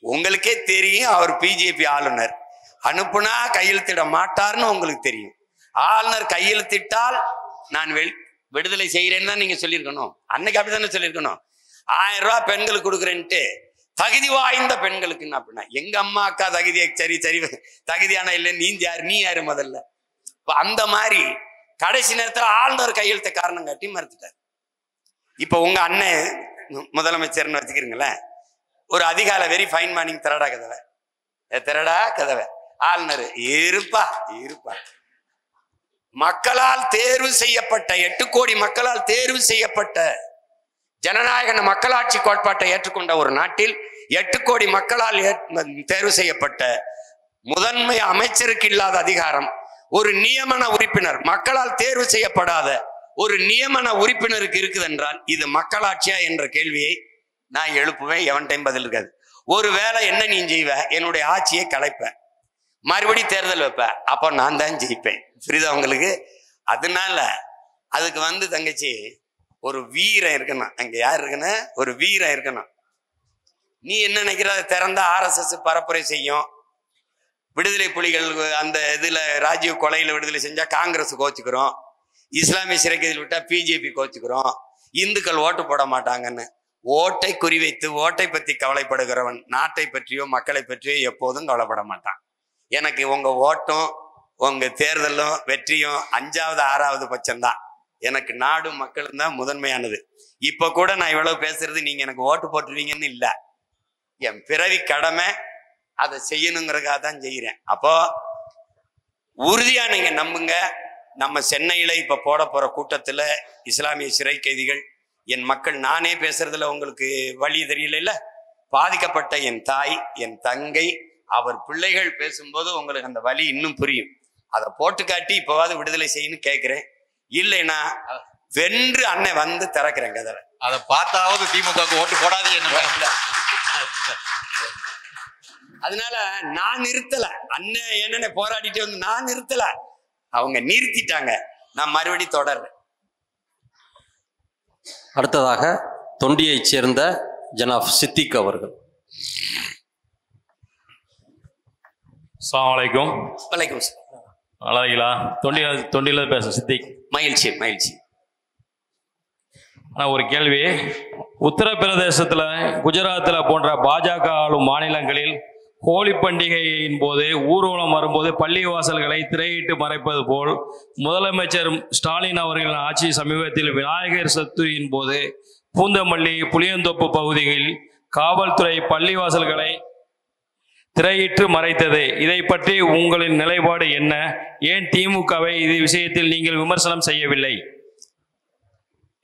உங்களுக்கே தெரியும், அவர் பிஜேபி ஆளுநர். அனுப்புனா கையெழுத்திட மாட்டார்னு உங்களுக்கு தெரியும். ஆளுநர் கையெழுத்திட்டால் நான் விடுதலை செய்கிறேன்னு தான் நீங்க சொல்லியிருக்கணும். அன்னைக்கு அப்படித்தானே சொல்லியிருக்கணும். 1000 ரூபாய் பெண்களுக்கு கொடுக்குறேன்ட்டு தகுதி வாய்ந்த பெண்களுக்குன்னு. அப்படின்னா எங்க அம்மா அக்கா தகுதியை சரி தகுதியான இல்லை, நீ யாரு முதல்ல. அந்த மாதிரி கடைசி நேரத்தில் ஆளுநர் கையெழுத்த காரணம் காட்டி மறுத்துட்டார். இப்ப உங்க அண்ணன் முதலமைச்சர்னு வச்சுக்கிறீங்களேன், ஒரு அதிகாலை வெரி ஃபைன் மார்னிங் திரடா கதவை ஆளுநர் இருப்பா மக்களால் தேர்வு செய்யப்பட்ட 8 கோடி மக்களால் தேர்வு செய்யப்பட்ட ஜனநாயக மக்களாட்சி கோட்பாட்டை ஏற்றுக்கொண்ட ஒரு நாட்டில் 8 கோடி மக்களால் தேர்வு செய்யப்பட்ட முதன்மை அமைச்சருக்கு இல்லாத அதிகாரம் ஒரு நியமன உறுப்பினர், மக்களால் தேர்வு செய்யப்படாத ஒரு நியமன உறுப்பினருக்கு இருக்குது என்றால் இது மக்களாட்சியா என்ற கேள்வியை நான் எழுப்புவேன். எவன் டைம் பதில் இருக்காது. ஒருவேளை என்ன நீ செய்வ, என்னுடைய ஆட்சியை கலைப்பேன், மறுபடி தேர்தல் வைப்பேன், அப்போ நான் தான் ஜெயிப்பேன். புரியுதா உங்களுக்கு? அதனால அதுக்கு தங்கச்சி ஒரு வீரம் இருக்கணும். அங்க யார் இருக்கணும்? ஒரு வீரம் இருக்கணும். நீ என்ன நினைக்கிற? திறந்த RSS பரப்புரை செய்யும். விடுதலை புலிகள் அந்த இதுல ராஜீவ் கொலையில விடுதலை செஞ்சா காங்கிரஸ் கோச்சுக்கிறோம், இஸ்லாமிய சிறைக்கைதில் விட்டா பிஜேபி கோச்சுக்கிறோம், இந்துக்கள் ஓட்டு போட மாட்டாங்கன்னு. ஓட்டை குறிவைத்து ஓட்டை பத்தி கவலைப்படுகிறவன் நாட்டை பற்றியோ மக்களை பற்றியோ எப்போதும் கவலைப்பட மாட்டான். எனக்கு உங்க ஓட்டும் உங்க தேர்தலும் வெற்றியும் 5வது 6வது பட்சம்தான். எனக்கு நாடும் மக்களும் தான் முதன்மையானது. இப்ப கூட நான் இவ்வளவு பேசுறது நீங்க எனக்கு ஓட்டு போட்டுருவீங்கன்னு இல்லை, என் பிறவி கடமை, அதை செய்யணுங்கிறதுக்காக தான் செய்கிறேன். அப்போ உறுதியா நீங்க நம்புங்க. நம்ம சென்னையில இப்ப போட போற கூட்டத்துல இஸ்லாமிய சிறை கைதிகள், என் மக்கள், நானே பேசுறதுல உங்களுக்கு வழி தெரியல, பாதிக்கப்பட்ட என் தாய், என் தங்கை, அவர் பிள்ளைகள் பேசும்போது உங்களுக்கு அந்த வலி இன்னும் புரியும். அதை போட்டு காட்டி இப்பவாது விடுதலை செய்யணும் கேட்கிறேன். இல்லைன்னா வென்று அண்ணன் திறக்கிறேன் கதவை. அதை பார்த்தாவது திமுக ஓட்டு போடாது. அதனால நான் நிறுத்தல. அண்ணன் என்னென்ன போராடிட்டு நான் நிறுத்தல, அவங்க நிறுத்திட்டாங்க. நான் மறுபடி தொடர்றேன். அடுத்ததாக தொண்டியைச் சேர்ந்த ஜனாப் சித்திக் அவர்கள். அஸ்ஸலாமு அலைக்கும். வலைக்கும் சலாம். நல்லா இருக்கீங்களா? தொண்டியில பேச சித்திக். மகிழ்ச்சி. ஆனால் ஒரு கேள்வி. உத்தரப்பிரதேசத்தில், குஜராத்தில் போன்ற பாஜக ஆளும் மாநிலங்களில் ஹோலி பண்டிகையின் போது ஊர்வலம் வரும்போது பள்ளிவாசல்களை திரையிட்டு மறைப்பது போல் முதலமைச்சர் ஸ்டாலின் அவர்களின் ஆட்சி சமீபத்தில் விநாயகர் சதுர்த்தியின் போது பூந்தமல்லி, புளியந்தோப்பு பகுதிகளில் காவல்துறை பள்ளிவாசல்களை திரையிட்டு மறைத்தது. இதை பற்றி உங்களின் நிலைப்பாடு என்ன? ஏன் திமுகவை இது விஷயத்தில் நீங்கள் விமர்சனம் செய்யவில்லை?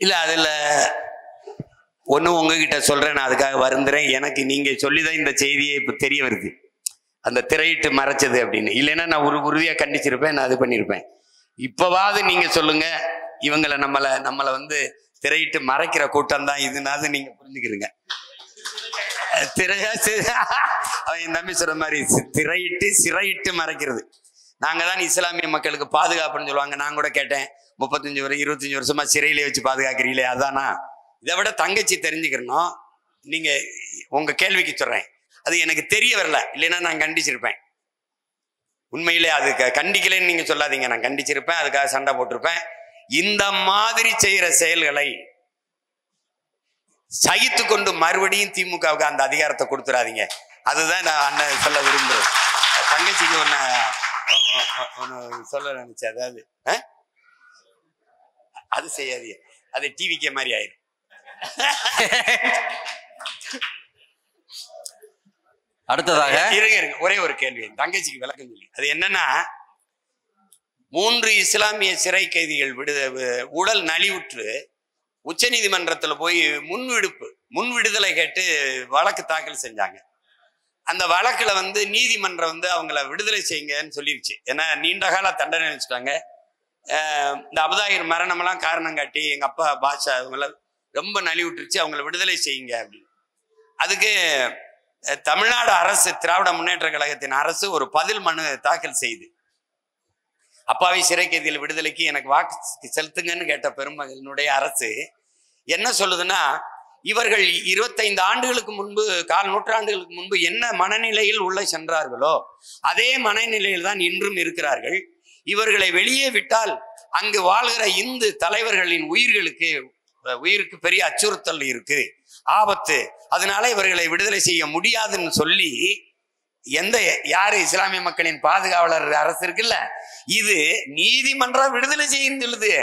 இல்ல, அதுல ஒன்னும் உங்ககிட்ட சொல்றேன், நான் அதுக்காக வருந்துறேன். எனக்கு நீங்க சொல்லிதான் இந்த செய்தியை இப்ப தெரிய வருது, அந்த திரையிட்டு மறைச்சது அப்படின்னு. இல்லைன்னா நான் உறுதியா கண்டிச்சிருப்பேன், நான் அது பண்ணியிருப்பேன். இப்பவாவது நீங்க சொல்லுங்க, இவங்களை நம்மளை திரையிட்டு மறைக்கிற கூட்டம் தான் இதுனாவது நீங்க புரிஞ்சுக்கிறீங்க. அவன் தம்பி சொல்ற மாதிரி திரையிட்டு சிறையிட்டு மறைக்கிறது. நாங்க தான் இஸ்லாமிய மக்களுக்கு பாதுகாப்புன்னு சொல்லுவாங்க. நான் கூட கேட்டேன், 25 வருஷமா சிறையிலே வச்சு பாதுகாக்கிறீங்களே, அதானா? இதை விட தங்கச்சி தெரிஞ்சுக்கிறணும். நீங்க உங்க கேள்விக்கு சொல்றேன், அது எனக்கு தெரிய வரல, இல்லைன்னா நான் கண்டிச்சிருப்பேன். உண்மையிலே அது கண்டிக்கலைன்னு நீங்க சொல்லாதீங்க, நான் கண்டிச்சிருப்பேன், அதுக்காக சண்டை போட்டிருப்பேன். இந்த மாதிரி செய்யற செயல்களை சகித்து கொண்டு மறுபடியும் திமுகவுக்கு அந்த அதிகாரத்தை கொடுத்துடாதீங்க. அதுதான் நான் அண்ணன் சொல்ல விரும்புறேன். தங்கச்சிக்கு ஒன்னு சொல்ல நினைச்சேன். அதாவது அது செய்யாதீங்க, அது டிவிக்கே மாதிரி ஆயிரும். அடுத்ததாக இருங்க ஒரே ஒரு கேள்வி தங்கச்சிக்கு விளக்கம் சொல்லி. அது என்னன்னா, 3 இஸ்லாமிய சிறை கைதிகள் உடல் நலிவுற்று உச்ச நீதிமன்றத்துல போய் முன் விடுதலை கேட்டு வழக்கு தாக்கல் செஞ்சாங்க. அந்த வழக்குல நீதிமன்றம் அவங்கள விடுதலை செய்யுங்கன்னு சொல்லிருச்சு. ஏன்னா நீண்ட கால தண்டனை வச்சுட்டாங்க. இந்த அபுதாயிர் மரணமெல்லாம் காரணம் காட்டி எங்க அப்பா பாஷா அவங்கள ரொம்ப நலிவுற்றுச்சு, அவங்கள விடுதலை செய்யுங்க அப்படின்னு. அதுக்கு தமிழ்நாடு அரசு, திராவிட முன்னேற்ற கழகத்தின் அரசு ஒரு பதில் மனு தாக்கல் செய்து, அப்பாவி சிறை கைதிகள் விடுதலைக்கு எனக்கு வாக்கு செலுத்துங்கன்னு கேட்ட பெருமகனுடைய அரசு என்ன சொல்லுதுன்னா, இவர்கள் 25 ஆண்டுகளுக்கு முன்பு, கால் நூற்றாண்டுகளுக்கு முன்பு என்ன மனநிலையில் உள்ள சென்றார்களோ அதே மனநிலையில் தான் இன்றும் இருக்கிறார்கள். இவர்களை வெளியே விட்டால் அங்கு வாழ்கிற இந்து தலைவர்களின் உயிருக்கு பெரிய அச்சுறுத்தல் இருக்கு, ஆபத்து. அதனால இவர்களை விடுதலை செய்ய முடியாதுன்னு சொல்லி யாரு இஸ்லாமிய மக்களின் பாதுகாவலர் அரசு இருக்குல்ல, இது நீதிமன்றம் விடுதலை செய்யும் சொல்லுது.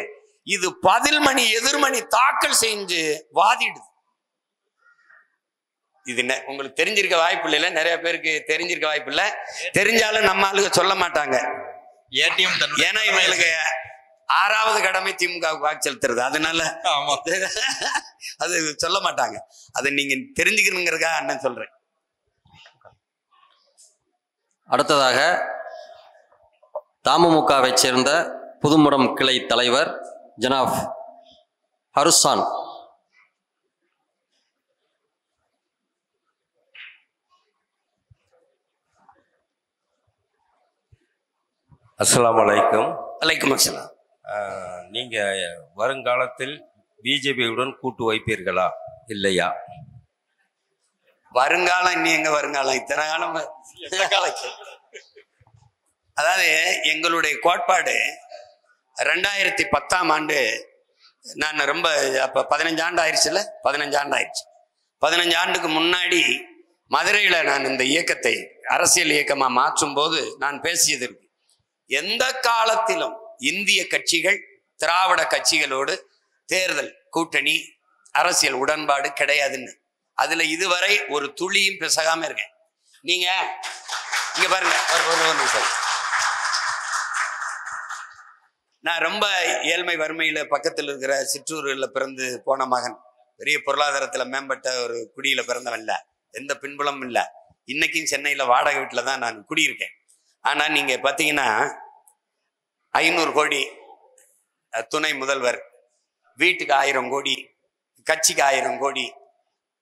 இது பதில் மணி எதிர்மணி தாக்கல் செஞ்சு வாதிடுது. இது உங்களுக்கு தெரிஞ்சிருக்க வாய்ப்பு இல்லை, நிறைய பேருக்கு தெரிஞ்சிருக்க வாய்ப்பு இல்லை. தெரிஞ்சாலும் நம்ம ஆளுங்க சொல்ல மாட்டாங்க. ஏன்னா இவங்களுக்கு 6வது கடமை திமுகவுக்கு வாக்கு செலுத்துறது. அதனால அது சொல்ல மாட்டாங்க. அதை நீங்க தெரிஞ்சுக்கணுங்கிறதுக்காக அண்ணன் சொல்றேன். அடுத்ததாக தமுமுகவை சேர்ந்த புதுமுடம் கிளை தலைவர் ஜனாப் ஹருசான். அஸ்ஸலாமு அலைக்கும். வலைக்கும் அஸ்ஸலாம். நீங்கள் வருங்காலத்தில் பிஜேபியுடன் கூட்டு வைப்பீர்களா இல்லையா? வருங்காலம் இன்னும் எங்க வருங்காலம், இத்தனை காலம். அதாவது எங்களுடைய கோட்பாடு 2010ஆம் ஆண்டு, நான் ரொம்ப அப்போ 15 ஆண்டு ஆயிடுச்சுல்ல, 15 ஆண்டு ஆயிடுச்சு. 15 ஆண்டுக்கு முன்னாடி மதுரையில் நான் இந்த இயக்கத்தை அரசியல் இயக்கமாக மாற்றும் போது நான் பேசியது இருக்கு. எந்த காலத்திலும் இந்திய கட்சிகள் திராவிட கட்சிகளோடு தேர்தல் கூட்டணி அரசியல் உடன்பாடு கிடையாதுன்னு. அதுல இதுவரை ஒரு துளியும் பிசகாம இருக்கேன். நீங்க இங்க பாருங்க, நான் ரொம்ப ஏழ்மை வறுமையில பக்கத்தில் இருக்கிற சிற்றூர்களில் பிறந்து போன மகன். பெரிய பொருளாதாரத்துல மேம்பட்ட ஒரு குடியில பிறந்தவன் இல்ல, எந்த பின்புலமும் இல்லை. இன்னைக்கும் சென்னையில வாடகை வீட்டுல தான் நான் குடியிருக்கேன். ஆனா நீங்க பாத்தீங்கன்னா 500 கோடி துணை முதல்வர், வீட்டுக்கு 1000 கோடி, கட்சிக்கு 1000 கோடி,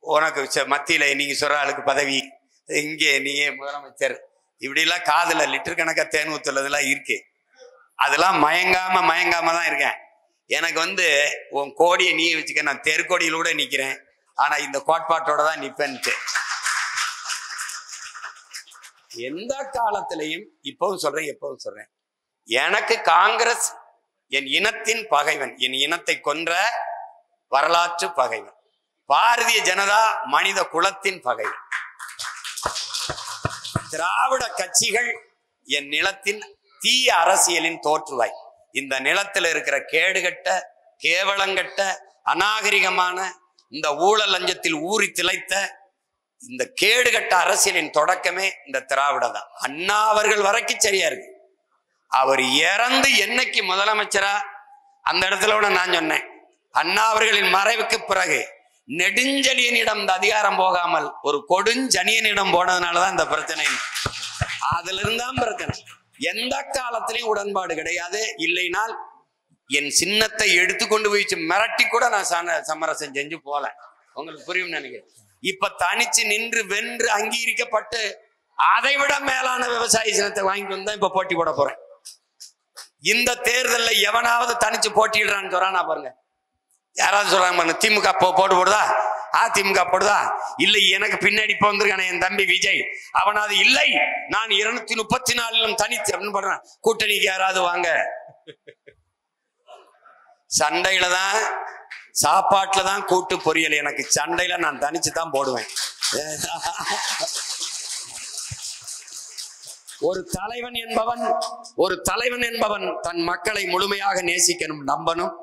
உனக்கு மத்தியில நீங்க சொல்ற ஆளுக்கு பதவி, இங்கே நீயே முதலமைச்சர், இப்படிலாம் காதுல லிட்டர் கணக்கா தேன் ஊத்துறதுலாம் இருக்கு. அதெல்லாம் மயங்காம தான் இருக்கேன். எனக்கு உன் கோடியை நீ வச்சுக்க, நான் தெருக்கோடியில கூட நிக்கிறேன், ஆனா இந்த கோட்பாட்டோட தான் நிப்பேன்ட்டு. எந்த காலத்திலையும் இப்பவும் சொல்றேன், எப்பவும் சொல்றேன், எனக்கு காங்கிரஸ் என் இனத்தின் பகைவன், என் இனத்தை கொன்ற வரலாற்று பகைவன். பாரதிய ஜனதா மனித குலத்தின் பகைவன். திராவிட கட்சிகள் என் நிலத்தின் தீய அரசியலின் தோற்றுவாய். இந்த நிலத்தில் இருக்கிற கேடுகட்ட, கேவலங்கட்ட, அநாகரிகமான, இந்த ஊழல் லஞ்சத்தில் ஊறி திளைத்த இந்த கேடுகட்ட அரசியலின் தொடக்கமே இந்த திராவிட தான். அண்ணா அவர்கள் வரைக்கும் சரியா இருக்கு. அவர் இறந்து என்னைக்கு முதலமைச்சரா அந்த இடத்துல நான் சொன்னேன், அண்ணா அவர்களின் மறைவுக்கு பிறகு நெடுஞ்செழியனிடம் இந்த அதிகாரம் போகாமல் ஒரு கொடுஞ்சனியனிடம் போனதுனாலதான் இந்த பிரச்சனை. அதுல இருந்தான் பிரச்சனை. எந்த காலத்திலையும் உடன்பாடு கிடையாது. இல்லைனால் என் சின்னத்தை எடுத்துக்கொண்டு போயிச்சு மிரட்டி கூட நான் சமரசம் செஞ்சு போல. உங்களுக்கு புரியும் நினைக்கிறேன். இப்ப தனிச்சு நின்று வென்று அங்கீகரிக்கப்பட்டு அதை விட மேலான விவசாய சின்னத்தை வாங்கிட்டு வந்தா இப்ப போட்டி போட போறேன். இந்த தேர்தலில் எவனாவது தனிச்சு போட்டிடுறான்னு சொல்றானா பாருங்க. யாராவது சொல்றாங்க திமுக போடுதா, அதிமுக போடுதா, இல்லை எனக்கு பின்னாடி இப்ப வந்திருக்கான என் தம்பி விஜய், அவனாவது இல்லை நான் 234 தனித்து அப்படின்னு பண்றான். கூட்டணிக்கு யாராவது வாங்க. சண்டையில தான், சாப்பாட்டுல தான் கூட்டு பொரியல். எனக்கு சண்டையில நான் தனிச்சு தான் போடுவேன். ஒரு தலைவன் என்பவன் தன் மக்களை முழுமையாக நேசிக்கணும், நம்பணும்.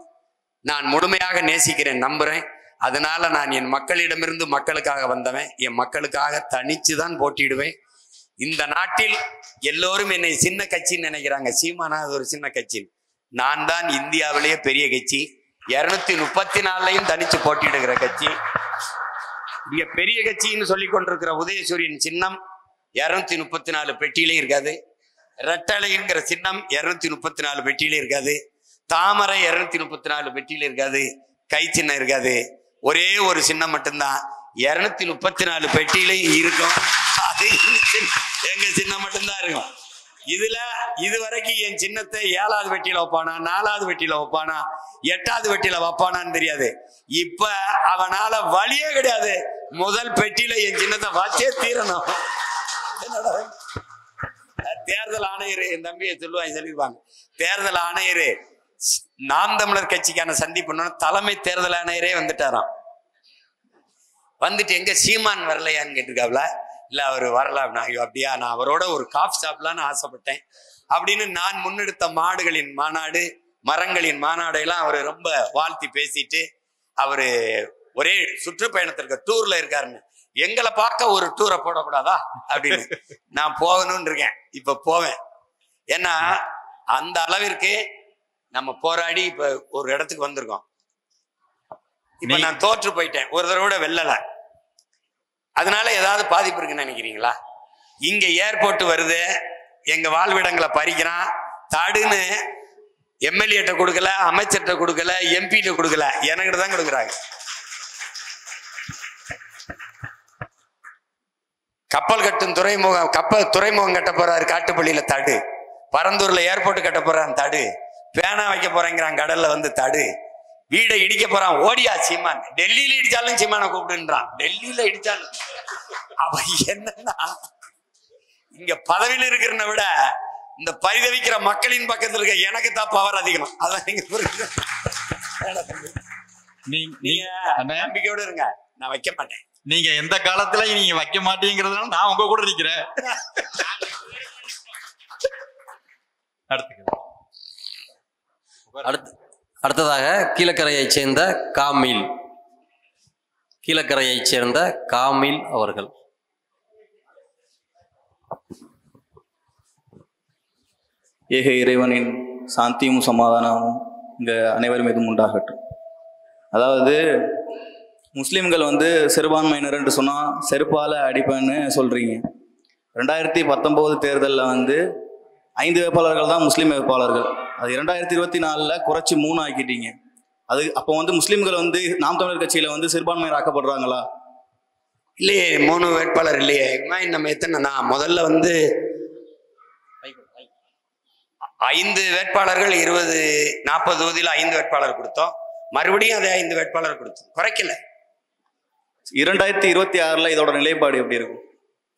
நான் முழுமையாக நேசிக்கிறேன், நம்புறேன். அதனால நான் என் மக்களிடமிருந்து மக்களுக்காக வந்தவன். என் மக்களுக்காக தனிச்சு தான் போட்டிடுவேன். இந்த நாட்டில் எல்லோரும் என்னை சின்ன கட்சின்னு நினைக்கிறாங்க. சீமானா அது ஒரு சின்ன கட்சி. நான் தான் இந்தியாவிலேயே பெரிய கட்சி. 234 தனிச்சு போட்டியிடுகிற கட்சி. இங்க பெரிய கட்சின்னு சொல்லி கொண்டிருக்கிற உதயசூரியன் சின்னம் 234 பெட்டியிலே இருக்காது. ரெட்டலைங்கிற சின்னம் 234 பெட்டியிலே இருக்காது. தாமரை 234 பெட்டியில இருக்காது. கை சின்னம் இருக்காது. ஒரே ஒரு சின்னம் மட்டும்தான் 234 பெட்டியிலையும் இருக்கும். அது எங்க சின்னம் மட்டும்தான் இருக்கும். இதுல இதுவரைக்கும் என் சின்னத்தை 7வது பெட்டியில வைப்பானா, 4வது பெட்டியில வைப்பானா, 8வது பெட்டியில வைப்பானான்னு தெரியாது. இப்ப அவனால வழியே கிடையாது. முதல் பெட்டியில என் சின்னத்தை வச்சே தீரணும். தேர்தல் ஆணையர் என் தம்பியை சொல்லிருப்பாங்க, தேர்தல் ஆணையர் நாம் தமிழர் கட்சிக்கான சந்திப்பு தலைமை தேர்தல் ஆணையரே வந்துட்டாராம். வந்துட்டு எங்க சீமான் வரலையான்னு கேட்டிருக்காப்ல. இல்ல அவர் வரல. அப்படியா, நான் அவரோட ஒரு காஃப் சாப்பிடலான்னு ஆசைப்பட்டேன் அப்படின்னு நான் முன்னெடுத்த மாடுகளின் மாநாடு, மரங்களின் மாநாடு எல்லாம் அவரு ரொம்ப வாழ்த்தி பேசிட்டு அவரு ஒரே சுற்றுப்பயணத்திற்கு டூர்ல இருக்காருன்னு, எங்களை பார்க்க ஒரு டூரை போடக்கூடாதா அப்படின்னு நான் போகணும்னு இருக்கேன். இப்ப போவேன். ஏன்னா அந்த அளவிற்கு நம்ம போராடி இப்ப ஒரு இடத்துக்கு வந்திருக்கோம். இப்ப நான் தோற்று போயிட்டேன், ஒரு தடவை வெல்லல. அதனால ஏதாவது பாதிப்பு இருக்குன்னு நினைக்கிறீங்களா? இங்க ஏர்போர்ட் வருது, எங்க வாழ்விடங்களை பறிக்கிறான், தடுன்னு எம்எல்ஏட்ட கொடுக்கல, அமைச்சர்கிட்ட கொடுக்கல, எம்பிட்ட கொடுக்கல, எனக்கிட்ட தான் கொடுக்குறாங்க. கப்பல் கட்டும் துறைமுகம், துறைமுகம் கட்ட போறாரு காட்டுப்பள்ளியில தடு, பரந்தூர்ல ஏர்போர்ட் கட்ட போறான் தடு, பேனா வைக்க போறேங்கிறான் கடல்ல வந்து தடு, வீடை இடிக்க போறான் ஓடியா சீமான், டெல்லியில இடிச்சாலும் சீமானை கூப்பிடுன்றான், டெல்லியில இடிச்சாலும். அவ என்னன்னா இங்க பதவியில் இருக்கிறத விட இந்த பரிதவிக்கிற மக்களின் பக்கத்தில் இருக்க எனக்கு தான் பவர் அதிகம். அதான் நீங்க புரியுது. நீங்க நம்பிக்கையோட இருங்க, நான் வைக்க மாட்டேன். நீங்க எந்த காலத்துல நீங்க வைக்க மாட்டீங்கிறதுனால நான் உங்க கூட நிக்கிறேன். அடுத்ததாக கீழக்கரையைச் சேர்ந்த காமில், கீழக்கரையைச் சேர்ந்த காமில் அவர்கள். ஏக இறைவனின் சாந்தியும் சமாதானமும் இங்கே அனைவர் மீதும் உண்டாகட்டும். அதாவது முஸ்லீம்கள் வந்து சிறுபான்மையினர் என்று சொன்னால் செருப்பால் அடிப்பேன்னு சொல்கிறீங்க. 2019 தேர்தலில் வந்து 5 வேட்பாளர்கள் தான் முஸ்லீம் வேட்பாளர்கள். அது 2024 குறைச்சி 3 ஆக்கிட்டீங்க. அது அப்போ வந்து முஸ்லீம்கள் வந்து நாம் தமிழர் கட்சியில் வந்து சிறுபான்மையர் ஆக்கப்படுறாங்களா? இல்லையே, 3 வேட்பாளர் இல்லையே. நம்ம எத்தனை, நான் முதல்ல வந்து 5 வேட்பாளர்கள் 40 தொகுதியில் 5 வேட்பாளர் கொடுத்தோம். மறுபடியும் அதே 5 வேட்பாளர் கொடுத்தோம், குறைக்கல. 2026 இதோட நிலைப்பாடு எப்படி இருக்கும்?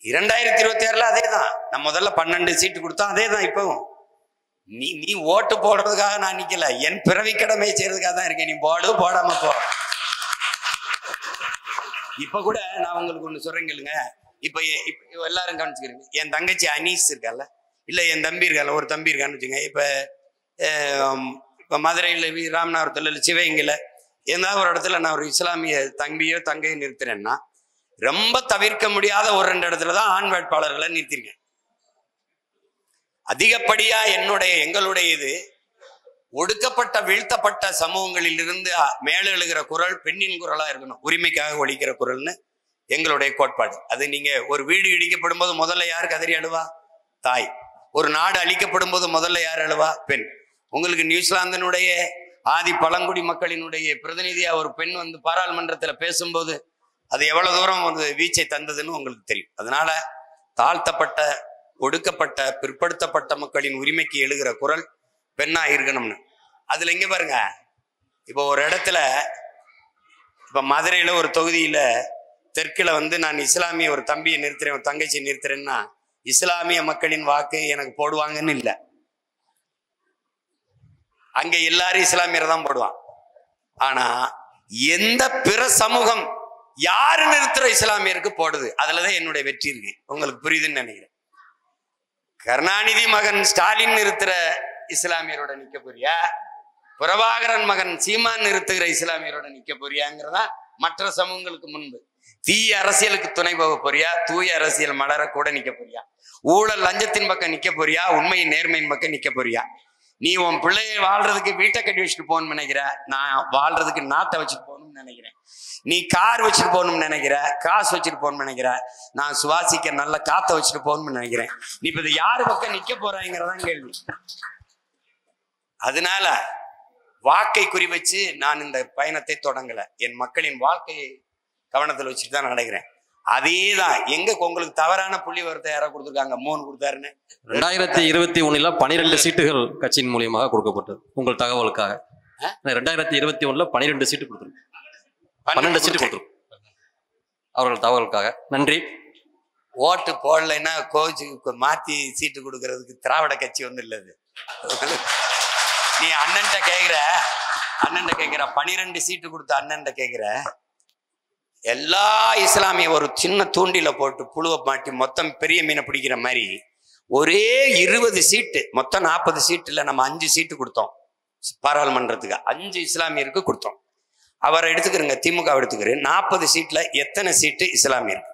2026 அதே தான். நான் முதல்ல 12 சீட்டு கொடுத்தோம், அதே தான் இப்பவும். நீ ஓட்டு போடுறதுக்காக நான் நிக்கல, என் பிறவி கடமை செய்யறதுக்காக தான் இருக்கேன். நீ போடு, போடாம போ. இப்ப கூட நான் உங்களுக்கு ஒண்ணு சொல்றேன் கேளுங்க. இப்ப எல்லாரும் கவனிச்சுக்கிறீங்க, என் தங்கச்சி அனீஸ் இருக்கால, இல்ல என் தம்பி இருக்கால, ஒரு தம்பி இருக்கான்னு வச்சுங்க. இப்ப மதுரையில் ராமநாதபுரத்துல சிவகங்கையில ஏதாவது ஒரு இடத்துல நான் ஒரு இஸ்லாமிய தம்பியோ தங்கையோ நிறுத்துறேன்னா ரொம்ப தவிர்க்க முடியாத ஒரு 2 இடத்துல தான் ஆண் வேட்பாளர்களை நிறுத்திருக்கேன். அதிகப்படியா எங்களுடைய இது ஒடுக்கப்பட்ட வீழ்த்தப்பட்ட சமூகங்களில் இருந்து மேலெழுகிற குரல் பெண்ணின் குரலா இருக்கணும், உரிமைக்காக ஒலிக்கிற குரல்னு எங்களுடைய கோட்பாடு. அது நீங்க ஒரு வீடு இடிக்கப்படும் போது முதல்ல யார் கதறி அழுவா? தாய். ஒரு நாடு அழிக்கப்படும் போது முதல்ல யார் அழுவா? பெண். உங்களுக்கு நியூசிலாந்தினுடைய ஆதி பழங்குடி மக்களினுடைய பிரதிநிதியா ஒரு பெண் வந்து பாராளுமன்றத்துல பேசும்போது அது எவ்வளவு தூரம் வந்து வீச்சை தந்ததுன்னு உங்களுக்கு தெரியும். அதனால தாழ்த்தப்பட்ட ஒடுக்கப்பட்ட பிற்படுத்தப்பட்ட மக்களின் உரிமைக்கு எழுகிற குரல் பெண்ணா இருக்கணும்னு. அதுல இங்க பாருங்க, இப்போ ஒரு இடத்துல, இப்ப மதுரையில ஒரு தொகுதியில தெற்குல வந்து நான் இஸ்லாமிய ஒரு தம்பியை நிறுத்துறேன், ஒரு தங்கச்சியை நிறுத்துறேன்னா இஸ்லாமிய மக்களின் வாக்கு எனக்கு போடுவாங்கன்னு இல்லை. அங்க எல்லாரும் இஸ்லாமியரை தான் போடுவான். ஆனா எந்த பிற சமூகம் யாரு நிறுத்துற இஸ்லாமியருக்கு போடுது, அதுலதான் என்னுடைய வெற்றி இருக்கு. உங்களுக்கு புரியுதுன்னு நினைக்கிறேன். கருணாநிதி மகன் ஸ்டாலின் நிறுத்துற இஸ்லாமியரோட நிக்க போறியா, பிரபாகரன் மகன் சீமான் நிறுத்துகிற இஸ்லாமியரோட நிக்க போறியாங்கிறதா மற்ற சமூகங்களுக்கு முன்பு. தீய அரசியலுக்கு துணை போக போறியா, தூய அரசியல் மலர கூட நிக்க போறியா, ஊழல் லஞ்சத்தின் பக்கம் நிக்க போறியா, உண்மையின் நேர்மையின் பக்கம் நிக்க போறியா? நீ உன் பிள்ளைய வாழ்றதுக்கு வீட்டை கட்டி வச்சுட்டு போகணும்னு நினைக்கிற, நான் வாழ்றதுக்கு நாட்டை வச்சுட்டு போகணும்னு நினைக்கிறேன். நீ கார் வச்சுட்டு போகணும்னு நினைக்கிற, காசு வச்சுட்டு போகணும்னு நினைக்கிற, நான் சுவாசிக்க நல்ல காத்த வச்சுட்டு போகணும்னு நினைக்கிறேன். நீ இப்ப இது யாரு பக்கம் நிக்க போறாங்கிறதான் கேள்வி. அதனால வாக்கை குறி வச்சு நான் இந்த பயணத்தை தொடங்கல, என் மக்களின் வாழ்க்கையை கவனத்தில் வச்சுட்டு தான் நடக்கிறேன். அதேதான். எங்க உங்களுக்கு தவறான புள்ளி வரத்தை யாரா கொடுத்துருக்காங்க, 3 கொடுத்தாருன்னு. 2021 12 சீட்டுகள் கட்சியின் மூலியமாக கொடுக்கப்பட்டது, உங்கள் தகவலுக்காக. 2021 12 சீட்டு கொடுத்துருக்கோம். 12 சீட்டு கொடுத்துருக்கோம். அவர்கள் தகவலுக்காக நன்றி. ஓட்டு போடலைன்னா கோச்சுக்கு மாத்தி சீட்டு கொடுக்கறதுக்கு திராவிட கட்சி ஒன்றும் இல்லது. நீ அண்ணன்ட்ட கேட்குற 12 சீட்டு கொடுத்த அண்ணன்ட்ட கேட்குற. எல்லா இஸ்லாமிய ஒரு சின்ன தூண்டில போட்டு புழுவை மாட்டி மொத்தம் பெரிய மீனை பிடிக்கிற மாதிரி ஒரே 20 சீட்டு, மொத்தம் 40 சீட்டுல நம்ம 5 சீட்டு கொடுத்தோம் பாராளுமன்றத்துக்கு. 5 இஸ்லாமியருக்கு கொடுத்தோம். அவரை எடுத்துக்கிறங்க, திமுக எடுத்துக்கிறேன். 40 சீட்ல எத்தனை சீட்டு இஸ்லாமியருக்கு?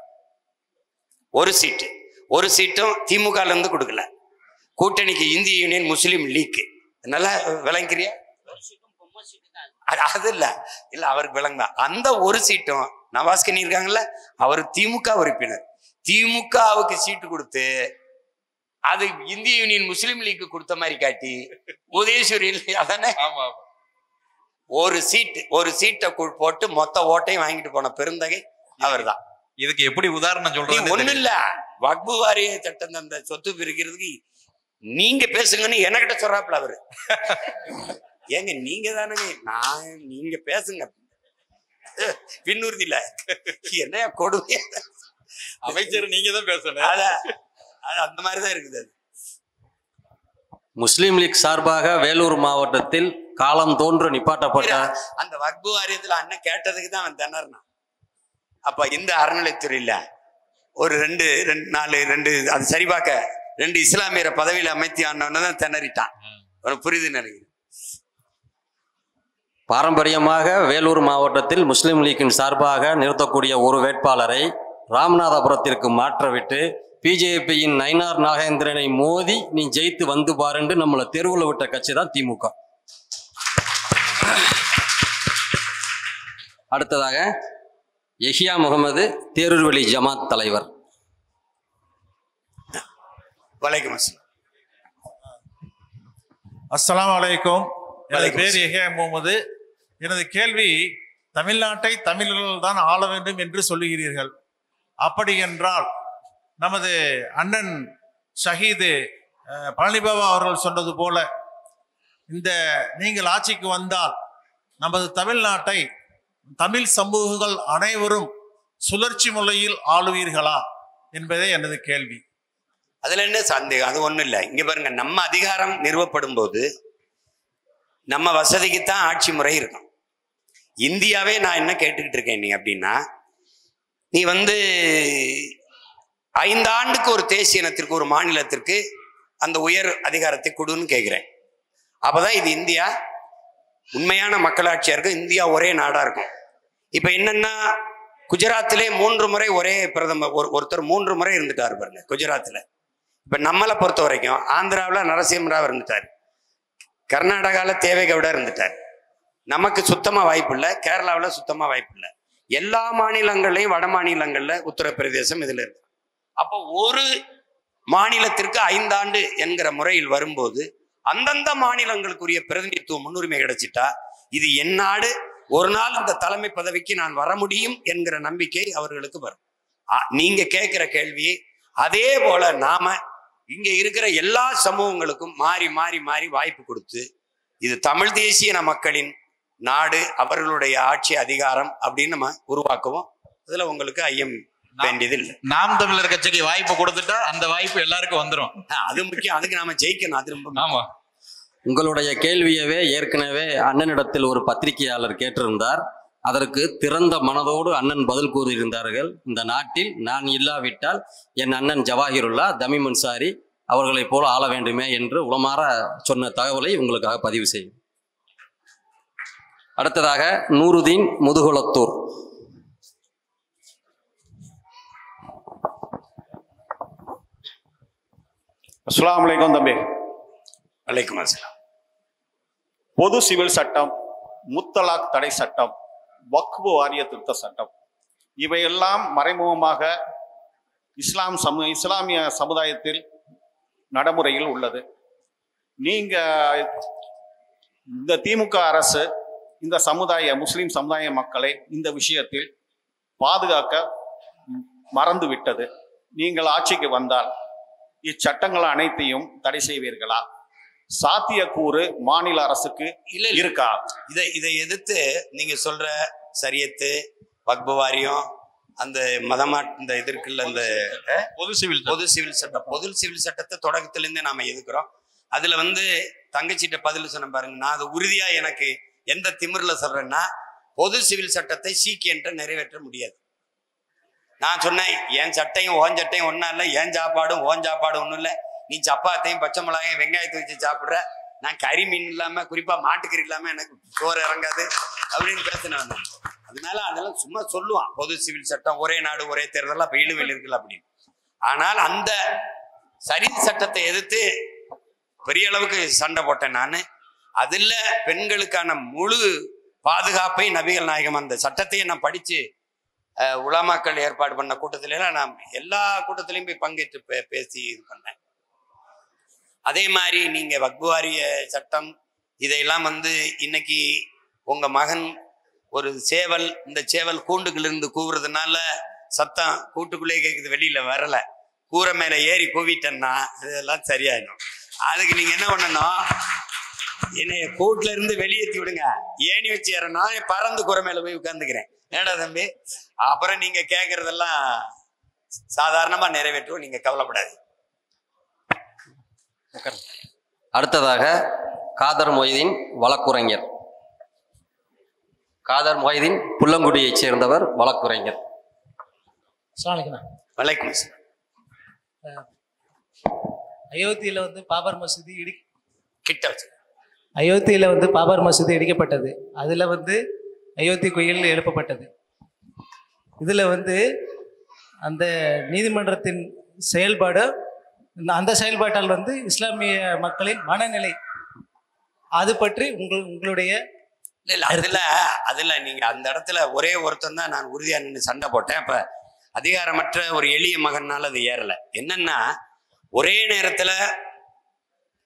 ஒரு சீட்டும் திமுக இருந்து கொடுக்கல. கூட்டணிக்கு இந்திய யூனியன் முஸ்லீம் லீக். நல்லா விளங்கிறியா? அது இல்ல அவருக்கு விளங்குதான். அந்த ஒரு சீட்டும் நவாஸ்கனி இருக்காங்கல்ல, அவர் திமுக உறுப்பினர். திமுகவுக்கு சீட்டு கொடுத்து அது இந்திய யூனியன் முஸ்லீம் லீக் கொடுத்த மாதிரி காட்டி உதயசூரியில் அதானே ஒரு சீட்டை போட்டு மொத்த ஓட்டையும் வாங்கிட்டு போன பெருந்தகை அவர் தான். இதுக்கு எப்படி உதாரணம் சொல்றது? ஒண்ணு இல்ல, வக்பு வாரிய சட்டம் அந்த சொத்து பிரிக்கிறதுக்கு நீங்க பேசுங்கன்னு என்கிட்ட சொல்றாப்புல அவரு. ஏங்க நீங்க தானுங்க, நீங்க பேசுங்க பின்னுறுதியில என்ன கொடுமை. அமைச்சர் நீங்க தான் பேசணும். அந்த மாதிரிதான் இருக்குது. முஸ்லீம் லீக் சார்பாக வேலூர் மாவட்டத்தில் காலம் தோன்று நிப்பாட்டப்பட்ட அந்த வக்பு வாரியத்துல அண்ணன் கேட்டதுக்கு தான் அவன் திணறான். அப்ப இந்த அறநிலைத்துறையில ஒரு 2 அது சரிபார்க்க 2 இஸ்லாமியரை பதவியில அமைத்தி ஆனவனதான் திணறிட்டான். புரியுது நினைக்கிறேன். பாரம்பரியமாக வேலூர் மாவட்டத்தில் முஸ்லீம் லீக்கின் சார்பாக நிறுத்தக்கூடிய ஒரு வேட்பாளரை ராமநாதபுரத்திற்கு மாற்றவிட்டு பிஜேபியின் நயினார் நாகேந்திரனை மோதி நீ ஜெயித்து வந்து பாருன்னு நம்மளை தெருவில் விட்ட கட்சி தான் திமுக. அடுத்ததாக யஹியா முகமது, தேரூர்வெளி ஜமாத் தலைவர். வலைக்கும் அஸ்ஸலாமு அலைக்கும். எனது பேர் யஹியா முகமது. எனது கேள்வி, தமிழ்நாட்டை தமிழர்கள் தான் ஆள வேண்டும் என்று சொல்லுகிறீர்கள். அப்படி என்றால் நமது அண்ணன் ஷஹீது பழனிபாபா அவர்கள் சொன்னது போல நீங்கள் ஆட்சிக்கு வந்தால் நமது தமிழ்நாட்டை தமிழ் சமூகங்கள் அனைவரும் சுழற்சி முறையில் ஆளுவீர்களா என்பதே எனது கேள்வி. அதுல என்ன சந்தேகம்? அது ஒண்ணும் இல்லை. இங்க பாருங்க, நம்ம அதிகாரம் நிறுவப்படும் போது நம்ம வசதிக்குத்தான் ஆட்சி முறை இருக்கும். இந்தியாவே நான் என்ன கேட்டுக்கிட்டு இருக்கேன் நீ அப்படின்னா, நீ 5 ஆண்டுக்கு ஒரு தேசிய இனத்திற்கு ஒரு மாநிலத்திற்கு அந்த உயர் அதிகாரத்தை கொடுன்னு கேட்கிறேன். அப்பதான் இது இந்தியா உண்மையான மக்களாட்சியா இருக்கும். இந்தியா ஒரே நாடா இருக்கும். இப்ப என்னன்னா, குஜராத்திலே 3 முறை ஒரே பிரதமர் ஒருத்தர் 3 முறை இருந்துட்டாரு பாருங்க குஜராத்ல. இப்ப நம்மளை பொறுத்த வரைக்கும் ஆந்திராவில் நரசிம்மராவ் இருந்துட்டாரு, கர்நாடகாவில் தேவேகவுடா இருந்துட்டார். நமக்கு சுத்தமா வாய்ப்பு இல்லை, கேரளாவில் சுத்தமா வாய்ப்பு இல்லை. எல்லா மாநிலங்கள்லையும் வட மாநிலங்கள்ல உத்தரப்பிரதேசம் இதுல இருக்கு. அப்போ ஒரு மாநிலத்திற்கு 5 ஆண்டு என்கிற முறையில் வரும்போது அந்தந்த மாநிலங்களுக்குரிய பிரதிநிதித்துவம் முன்னுரிமை கிடைச்சிட்டா இது என் நாடு, ஒரு நாள் இந்த தலைமை பதவிக்கு நான் வர முடியும் என்கிற நம்பிக்கை அவர்களுக்கு வரும். நீங்க கேட்கிற கேள்வியை அதே போல நாம இங்க இருக்கிற எல்லா சமூகங்களுக்கும் மாறி மாறி மாறி வாய்ப்பு கொடுத்து இது தமிழ் தேசிய மக்களின் நாடு, அவர்களுடைய ஆட்சி அதிகாரம் அப்படின்னு நம்ம உருவாக்குவோம். அதுல உங்களுக்கு ஐயம் வேண்டியது இல்லை. நாம் தமிழர் கட்சிக்கு வாய்ப்பு கொடுத்துட்டா அந்த வாய்ப்பு எல்லாருக்கும் வந்துடும். அது முக்கியம். அதுக்கு நாம ஜெயிக்கணும். அது ரொம்ப ஆமா. உங்களுடைய கேள்வியவே ஏற்கனவே அண்ணனிடத்தில் ஒரு பத்திரிகையாளர் கேட்டிருந்தார். அதற்கு திறந்த மனதோடு அண்ணன் பதில் கூறியிருந்தார்கள். இந்த நாட்டில் நான் இல்லாவிட்டால் என் அண்ணன் ஜவாஹிருல்லா, தமிம் அன்சாரி அவர்களைப் போல ஆள வேண்டுமே என்று உளமாற சொன்ன தகவலை உங்களுக்காக பதிவு செய்யும். அடுத்ததாக நூருதீன், முதுகுளத்தூர். அஸ்ஸலாமு அலைக்கும் தம்பி. வலைக்கும் அஸ்ஸலாம். பொது சிவில் சட்டம், முத்தலாக் தடை சட்டம், வக்ஃபு வாரிய திருத்த சட்டம், இவையெல்லாம் மறைமுகமாக இஸ்லாமிய சமுதாயத்தில் நடைமுறையில் உள்ளது. நீங்க இந்த திமுக அரசு இந்த முஸ்லிம் சமுதாய மக்களை இந்த விஷயத்தில் பாதுகாக்க மறந்து விட்டது. நீங்கள் ஆட்சிக்கு வந்தால் இச்சட்டங்கள் அனைத்தையும் தடை செய்வீர்களா? சாத்தியக்கூறு மாநில அரசுக்கு இருக்கா? இதை எதிர்த்து நீங்க சொல்ற சரியத்து, வக்பு வாரியம், அந்த இந்த இது இருக்குல்ல, இந்த பொது சிவில் சட்டத்தை தொடக்கத்திலிருந்தே நாம எதுக்குறோம். அதுல தங்கச்சிட்ட பதில் சொன்ன பாருங்க. நான் அது உறுதியா எனக்கு எந்த திமிர்ல சொல்றேன்னா, பொது சிவில் சட்டத்தை சீக்கியன்ற நிறைவேற்ற முடியாது. நான் சொன்னேன், என் சட்டையும் ஓன் சட்டையும் ஒன்னா இல்லை, என் சாப்பாடும் ஓன் சாப்பாடும் ஒன்றும் இல்லை. நீ சப்பாத்தையும் பச்சை மிளகாயும் வெங்காயத்தை வச்சு சாப்பிட்ற, நான் கறி மீன் இல்லாம, குறிப்பா மாட்டுக்கறி இல்லாம எனக்கு சோறு இறங்காது அப்படின்னு பேசினேன். அதனால அதெல்லாம் சும்மா சொல்லுவான், பொது சிவில் சட்டம், ஒரே நாடு ஒரே தேர்தல், அப்ப இழுவில் இருக்குல்ல அப்படின்னு. ஆனால் அந்த சரி சட்டத்தை எதிர்த்து பெரிய அளவுக்கு சண்டை போட்டேன் நான். அதுல பெண்களுக்கான முழு பாதுகாப்பை நபிகள் நாயகம் அந்த சட்டத்தையே நான் படிச்சு உலமாக்கள் ஏற்பாடு பண்ண கூட்டத்தில நான் எல்லா கூட்டத்திலையும் போய் பங்கேற்று பேசி இது பண்ணேன். அதே மாதிரி நீங்க வக்பு வாரிய சட்டம் இதையெல்லாம் இன்னைக்கு உங்க மகன் ஒரு சேவல், இந்த சேவல் கூண்டுக்குள்ள கூவுறதுனால சத்தம் கூட்டுக்குள்ளே கேட்குது, வெளியில வரல, கூரை மேல ஏறி கூவிட்டேன்னா இதெல்லாம் சரியாயிடும். அதுக்கு நீங்க என்ன பண்ணணும், என்னைய கூட்டுல இருந்து வெளியேற்றி விடுங்க, ஏணி வச்சு ஏறனா பறந்து கூரை மேல போய் உட்கார்ந்துக்கிறேன். ஏடா தம்பி, அப்புறம் நீங்க கேட்கறதெல்லாம் சாதாரணமா நிறைவேற்றுவோம், நீங்க கவலைப்படாது. அடுத்ததாக காதர் மொய்தீன் வழக்குரைஞர். காதர் மொய்தீன் புல்லங்குடியைச் சேர்ந்தவர், வழக்குரைஞர். வலைக்கும். அயோத்தியில பாபர் மசூதி அயோத்தியில பாபர் மசூதி இடிக்கப்பட்டது. அதுல அயோத்தி கோயில் எழுப்பப்பட்டது. இதுல அந்த நீதிமன்றத்தின் செயல்பாடு, அந்த செயல்பாட்டால் இஸ்லாமிய மக்களின் மனநிலை அது பற்றி உங்களுடைய அதுல நீங்க அந்த இடத்துல ஒரே ஒருத்தன் தான் நான் உறுதியா நின்று சண்டை போட்டேன். அப்ப அதிகாரமற்ற ஒரு எளிய மகனால அது ஏறல. என்னன்னா, ஒரே நேரத்துல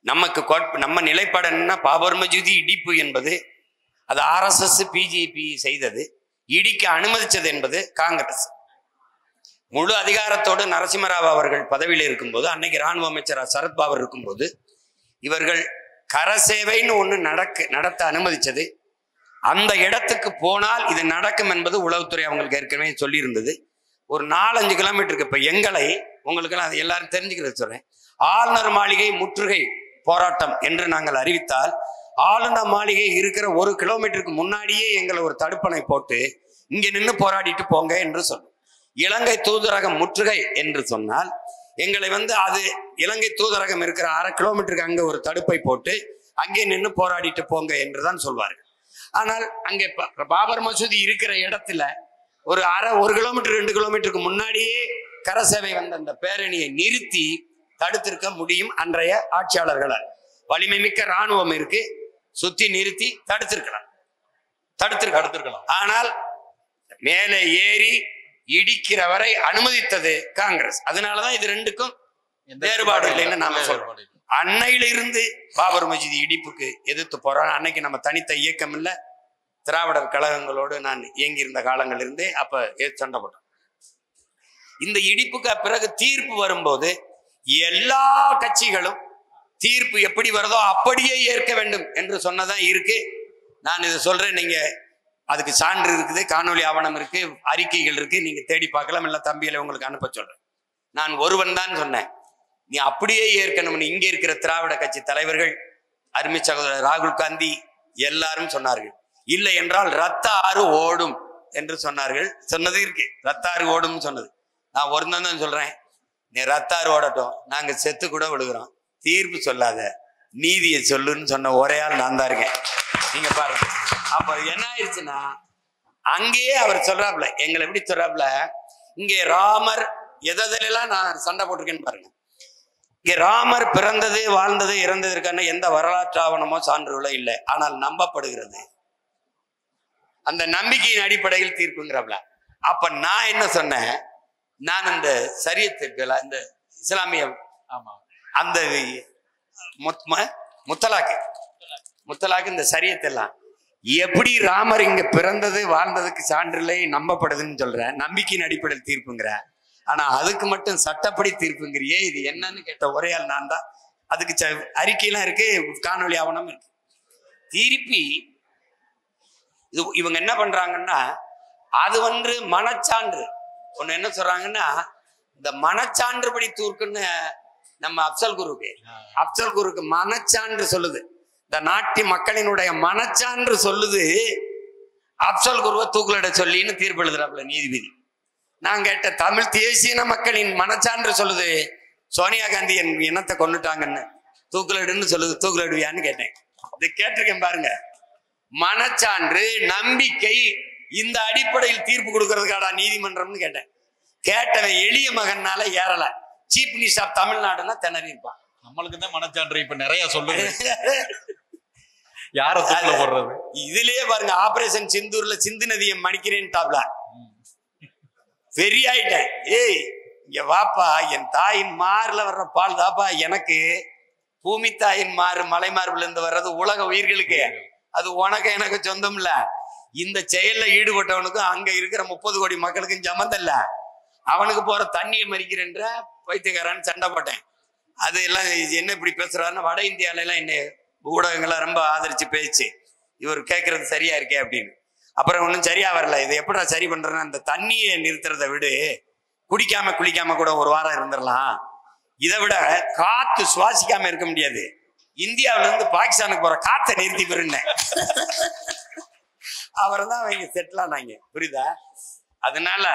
நம்ம நிலைப்பாடு என்னன்னா, பாபர் மசூதி இடிப்பு என்பது அது RSS பிஜேபி செய்தது, இடிக்க அனுமதிச்சது என்பது காங்கிரஸ். முழு அதிகாரத்தோடு நரசிம்மராவ் அவர்கள் பதவியில் இருக்கும்போது, அன்னைக்கு ராணுவ அமைச்சர் சரத்பவார் இருக்கும்போது, இவர்கள் கரசேவைன்னு ஒண்ணு நடத்த அனுமதிச்சது. அந்த இடத்துக்கு போனால் இது நடக்கும் என்பது உளவுத்துறை அவங்களுக்கு ஏற்கனவே சொல்லியிருந்தது. ஒரு 4-5 கிலோமீட்டருக்கு இப்ப எங்களை உங்களுக்கெல்லாம் அது எல்லாரும் தெரிஞ்சுக்கிறது சொல்றேன். ஆளுநர் மாளிகை முற்றுகை போராட்டம் என்று நாங்கள் அறிவித்தால், ஆளுநர் மாளிகை இருக்கிற 1 கிலோமீட்டருக்கு முன்னாடியே எங்களை ஒரு தடுப்பணை போட்டு இங்க நின்று போராடிட்டு போங்க என்று சொல்லும். இலங்கை தூதரகம் முற்றுகை என்று சொன்னால் எங்களை அது இலங்கை தூதரகம் இருக்கிற 1/2 கிலோமீட்டருக்கு அங்க ஒரு தடுப்பை போட்டு அங்கே நின்று போராடிட்டு போங்க என்றுதான் சொல்வார்கள். ஆனால் அங்கே பாபர் மசூதி இருக்கிற இடத்துல ஒரு 1 கிலோமீட்டர் 2 கிலோமீட்டருக்கு முன்னாடியே கரசேவை அந்த பேரணியை நிறுத்தி தடுத்திருக்க முடியும். அன்றைய ஆட்சியாளர்களால் வலிமை மிக்க இராணுவம் இருக்கு, சுத்தி நிறுத்தி தடுத்திருக்கலாம். ஆனால் மேலே ஏறி இடிக்கிற வரை அனுமதித்தது காங்கிரஸ். அதனாலதான் இது ரெண்டுக்கும் வேறுபாடு இல்லைன்னு நாம சொல்றோம். அன்னையிலிருந்து பாபர் மசூதி இடிப்புக்கு எதிர்த்து போறோம். அன்னைக்கு நம்ம தனித்த இயக்கம் இல்ல, திராவிடர் கழகங்களோடு நான் இயங்கி இருந்த காலங்கள் இருந்தே அப்ப சண்டை போட்டோம். இந்த இடிப்புக்கு பிறகு தீர்ப்பு வரும்போது எல்லா கட்சிகளும் தீர்ப்பு எப்படி வருதோ அப்படியே ஏற்க வேண்டும் என்று சொன்னதான் இருக்கு. நான் இதை சொல்றேன், நீங்க அதுக்கு சான்று இருக்குது, காணொலி ஆவணம் இருக்கு, அறிக்கைகள் இருக்கு, நீங்க தேடி பார்க்கலாம். இல்ல தம்பியில உங்களுக்கு அனுப்ப சொல்றேன். நான் ஒருவன் தான் சொன்னேன், நீ அப்படியே ஏற்கணும்னு இங்க இருக்கிற திராவிட கட்சி தலைவர்கள், அருமை சகோதரர் ராகுல் காந்தி எல்லாரும் சொன்னார்கள். இல்லை என்றால் ரத்த ஆறு ஓடும் என்று சொன்னார்கள். சொன்னது இருக்கு, ரத்த ஆறு ஓடும் சொன்னது. நான் ஒருத்தன் தான் சொல்றேன், நீ ரத்த ஆறு ஓடட்டும், நாங்க செத்து கூட விழுகிறோம், தீர்ப்பு சொல்லாத, நீதியை சொல்லுன்னு சொன்ன ஒரே ஆள் நான் தான் இருக்கேன். நீங்க பாருங்க. அப்ப என்ன ஆயிடுச்சுன்னா, அங்கேயே அவர் சொல்றாப்ல, எங்களை எப்படி சொல்றாப்ல, இங்கே ராமர் எதெல்லாம் நான் சண்டை போட்டிருக்கேன்னு பாருங்க. இங்கே ராமர் பிறந்தது, வாழ்ந்தது, இறந்ததற்கான எந்த வரலாற்று ஆவணமோ சான்றுகளோ இல்லை, ஆனால் நம்பப்படுகிறது. அந்த நம்பிக்கையின் அடிப்படையில் தீர்ப்புங்கிறப்பல. அப்ப நான் என்ன சொன்னேன், நான் இந்த சரியத்துக்கள், இந்த இஸ்லாமிய அந்த முத்தலாக்கு இந்த சரியத்தெல்லாம் எப்படி ராமர் இங்க பிறந்தது வாழ்ந்ததுக்கு சான்றில்லை நம்பப்படுதுன்னு சொல்றேன், நம்பிக்கையின் அடிப்படையில் தீர்ப்புங்கிற. ஆனா அதுக்கு மட்டும் சட்டப்படி தீர்ப்புங்கிறியே, இது என்னன்னு கேட்ட ஒரே ஆள் நான் தான். அதுக்கு அறிக்கையெல்லாம் இருக்கு, காணொலி ஆவணம் இருக்கு. திருப்பி இவங்க என்ன பண்றாங்கன்னா, அது மனச்சான்று ஒண்ணு என்ன சொல்றாங்கன்னா, இந்த மனச்சான்றுபடி தூர்க்குன்னு நம்ம அப்சல் குருக்கு மனச்சான்று சொல்லுது. இந்த நாட்டு மக்களினுடைய மனச்சான்று சொல்லுது அப்சல் குருவை தூக்கிலிட சொல்லின்னு தீர்ப்பு எழுதுறாப்புல நீதிபதி. நான் கேட்ட தமிழ் தேசிய மக்களின் மனச்சான்று சொல்லுது சோனியா காந்தி என் இனத்தை கொண்டுட்டாங்கன்னு, தூக்கிலிடுன்னு சொல்லுது, தூக்கிலிடுவியான்னு கேட்டேன். இதை கேட்டிருக்கேன் பாருங்க. மனச்சான்று நம்பிக்கை இந்த அடிப்படையில் தீர்ப்பு கொடுக்கறதுக்காடா நீதிமன்றம்னு கேட்டேன். கேட்டவன் எளிய மகனால ஏறல. சீஃப் மினிஸ்டர் ஆஃப் தமிழ்நாடுன்னா திணறி இருப்பான். நம்மளுக்கு தான் மனச்சான்று இப்ப நிறைய சொல்லுது. யார போடுறது இதுலயே பாருங்க, ஆபரேஷன் சிந்தூர்ல சிந்து நதியை மணிக்கிறேன் டாப்ல வெறியாயிட்டேன். ஏய் இங்க வாப்பா, என் தாயின் மாறுல வர்ற பால் தாப்பா எனக்கு, பூமி தாயின் மாறு மலை மார்புல இருந்து வர்றது உலக உயிர்களுக்கு, அது உனக்கு எனக்கு சொந்தம் இல்ல. இந்த செயல்ல ஈடுபட்டவனுக்கும் அங்க இருக்கிற 30 கோடி மக்களுக்கும் சம்மந்தம் இல்ல. அவனுக்கு போற தண்ணியை மறிக்கிறேன்ற பைத்தியக்காரான்னு சண்டை போட்டேன். அது எல்லாம் என்ன இப்படி பேசுறாருன்னா, வட இந்தியால எல்லாம் என்ன ஊடகங்கள்லாம் ரொம்ப ஆதரிச்சு பேச்சு, இவர் கேட்கறது சரியா இருக்கே அப்படின்னு. அப்புறம் ஒன்றும் சரியா வரல. இதை எப்படா சரி பண்றேன்னா, அந்த தண்ணியை நிறுத்துறதை விடு, குடிக்காம குளிக்காம கூட ஒரு வாரம் இருந்துடலாம். இதை விட காத்து சுவாசிக்காம இருக்க முடியாது. இந்தியாவில இருந்து பாகிஸ்தானுக்கு போற காத்தை நிறுத்தி பெருந்தேன். அவரை தான் அவங்க செட்டில் ஆனாங்க. புரியுதா? அதனால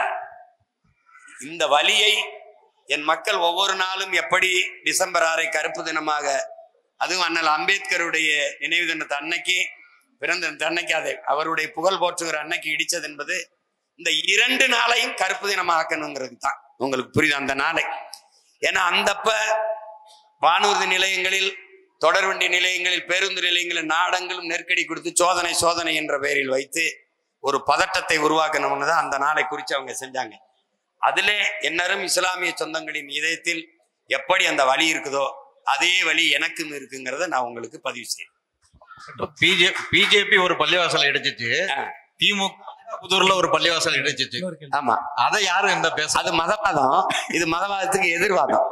இந்த வலியை என் மக்கள் ஒவ்வொரு நாளும் எப்படி டிசம்பர் 6 கருப்பு தினமாக, அதுவும் அண்ணல் அம்பேத்கருடைய நினைவு தினத்தை அன்னைக்கு, பிறந்த அன்னைக்கு, அதை அவருடைய புகழ் போற்றுகிற அன்னைக்கு இடிச்சது என்பது இந்த 2 நாளையும் கருப்பு தினமாக்கணுங்கிறது தான். உங்களுக்கு புரியுது அந்த நாளை? ஏன்னா அந்தப்ப வானூர்தி நிலையங்களில், தொடர்வண்டி நிலையங்களில், பேருந்து நிலையங்களில் நாடங்களும் நெருக்கடி கொடுத்து சோதனை என்ற பெயரில் வைத்து ஒரு பதட்டத்தை உருவாக்கணும்னு தான் அந்த நாளை குறித்து அவங்க செஞ்சாங்க. அதிலே என்னரும் இஸ்லாமிய சொந்தங்களின் இதயத்தில் எப்படி அந்த வலி இருக்குதோ அதே வலி எனக்கும் இருக்குங்கிறத நான் உங்களுக்கு பதிவு செய்யறேன். பிஜேபி ஒரு பள்ளிவாசல் இடிச்சிச்சு, திமுக புதூர்ல ஒரு பள்ளிவாசல் இடிச்சிச்சு. ஆமா, அதை யாரும் இந்த பேச, அது மதவாதம், இது மதவாதத்துக்கு எதிர்வாதம்.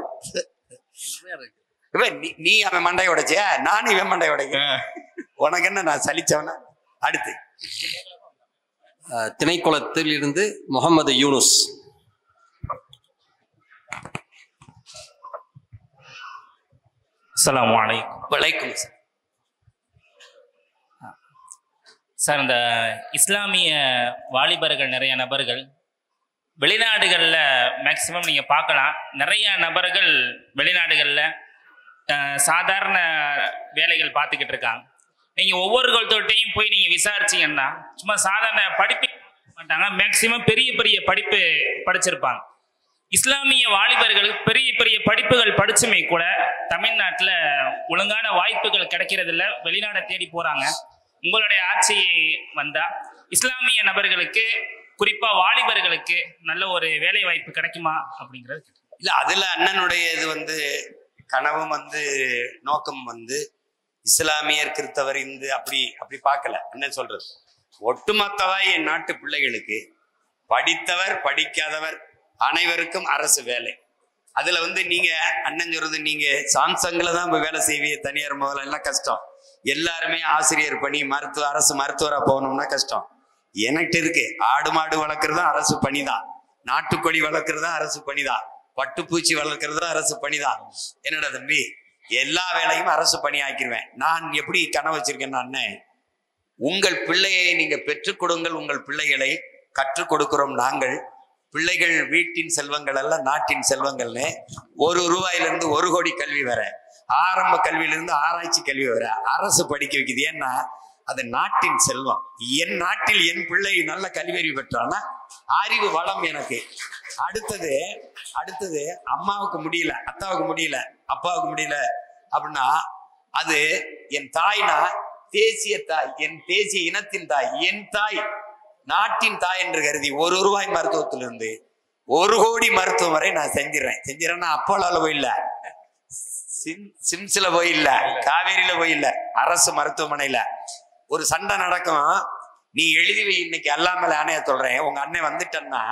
நீ அவன் மண்டை உடைச்சிய, நானும் இவன் மண்டை உடைக்க, உனக்கு என்ன நான் சலிச்சவன? அடுத்து திணைக்குளத்தில் இருந்து முகமது யூனுஸ். அஸ்ஸலாமு அலைக்கும். வலைக்கும் சார், இந்த இஸ்லாமிய வாலிபர்கள் நிறைய நபர்கள் வெளிநாடுகளில் மேக்சிமம் நீங்கள் பார்க்கலாம், நிறைய நபர்கள் வெளிநாடுகளில் சாதாரண வேலைகள் பார்த்துக்கிட்டு இருக்காங்க. நீங்கள் ஒவ்வொரு தொட்டையும் போய் நீங்கள் விசாரிச்சிங்கன்னா சும்மா சாதாரண படிப்பு மாட்டாங்க, மேக்சிமம் பெரிய பெரிய படிப்பு படிச்சிருப்பாங்க. இஸ்லாமிய வாலிபர்களுக்கு பெரிய பெரிய படிப்புகள் படிச்சுமே கூட தமிழ்நாட்டில் ஒழுங்கான வாய்ப்புகள் கிடைக்கிறதில்ல, வெளிநாடை தேடி போகிறாங்க. உங்களுடைய ஆட்சி வந்தா இஸ்லாமிய நபர்களுக்கு, குறிப்பா வாலிபர்களுக்கு நல்ல ஒரு வேலை வாய்ப்பு கிடைக்குமா அப்படிங்கிறது? இல்ல, அதுல அண்ணனுடைய இது கனவும் நோக்கம் இஸ்லாமியர் கிறிஸ்தவர் அப்படி பார்க்கல. அண்ணன் சொல்றது ஒட்டுமொத்தவா என் நாட்டு பிள்ளைகளுக்கு படித்தவர் படிக்காதவர் அனைவருக்கும் அரசு வேலை. அதுல நீங்க அண்ணன் சொல்றது, நீங்க சாம்சங்ல தான் வேலை செய்வீங்க, தனியார் முதல்ல எல்லாம் கஷ்டம். எல்லாருமே ஆசிரியர் பணி, அரசு மருத்துவரா போகணும்னா கஷ்டம். எனக்கு இருக்கு, ஆடு மாடு வளர்க்கறது அரசு பணிதான், நாட்டுக்கொடி வளர்க்கறது அரசு பணிதான், பட்டுப்பூச்சி வளர்க்கறது அரசு பணிதான். என்னடா தம்பி, எல்லா வேலையும் அரசு பணி ஆக்கிடுவேன். நான் எப்படி கனவு வச்சிருக்கேன்னா, அண்ணன் உங்கள் பிள்ளையை நீங்க பெற்றுக் கொடுங்கள், உங்கள் பிள்ளைகளை கற்றுக் கொடுக்கிறோம் நாங்கள். பிள்ளைகள் வீட்டின் செல்வங்கள் அல்ல, நாட்டின் செல்வங்கள்னு 1 ரூபாயிலிருந்து 1 கோடி கல்வி வர, ஆரம்ப கல்வியிலிருந்து ஆராய்ச்சி கல்வி வர அரசு படிக்க வைக்குது. ஏன்னா அது நாட்டின் செல்வம். என் நாட்டில் என் பிள்ளை நல்ல கல்வியறிவு பெற்றான்னா அறிவு வளம் எனக்கு. அடுத்தது அம்மாவுக்கு முடியல, அத்தாவுக்கு முடியல, அப்பாவுக்கு முடியல அப்படின்னா அது என் தாய்னா தேசிய தாய், என் தேசிய இனத்தின் தாய், என் தாய் நாட்டின் தாய் என்று கருதி 1 ரூபாய் மருத்துவத்திலிருந்து 1 கோடி மருத்துவம் வரை நான் செஞ்சிடறேன்னா அப்போலால போயில்ல, சிம்ஸ்ல போயில்ல, காவேரியில போயில்ல, அரசு மருத்துவமனையில ஒரு சண்டை நடக்கும். நீ எழுதி வை, இன்னைக்கு அல்லாமல் ஆணைய சொல்றேன், உங்க அண்ணன் வந்துட்டன்னா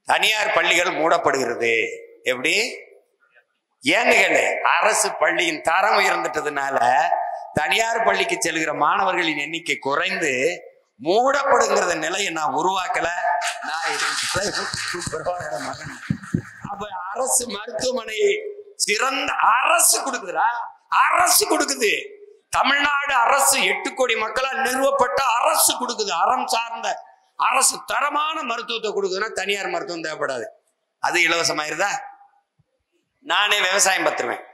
தனியார் பள்ளிகள் மூடப்படுகிறது. எப்படி? ஏன்னு கேளு, அரசு பள்ளியின் தரம் உயர்ந்துட்டதுனால தனியார் பள்ளிக்கு செல்கிற மாணவர்களின் எண்ணிக்கை குறைந்து மூடப்படுங்கிற நிலையை நான் உருவாக்கல. அப்ப அரசு மருத்துவமனை சிறந்த அரசு கொடுக்குதுடா, அரசு கொடுக்குது. தமிழ்நாடு அரசு 8 கோடி மக்களால் நிறுவப்பட்ட அரசு கொடுக்குது. அறம் சார்ந்த அரசு தரமான மருத்துவத்தை கொடுக்குதுன்னா தனியார் மருத்துவம் தேவைப்படாது. அது இலவசமாயிருதா? நானே விவசாயம் பத்துருவேன்.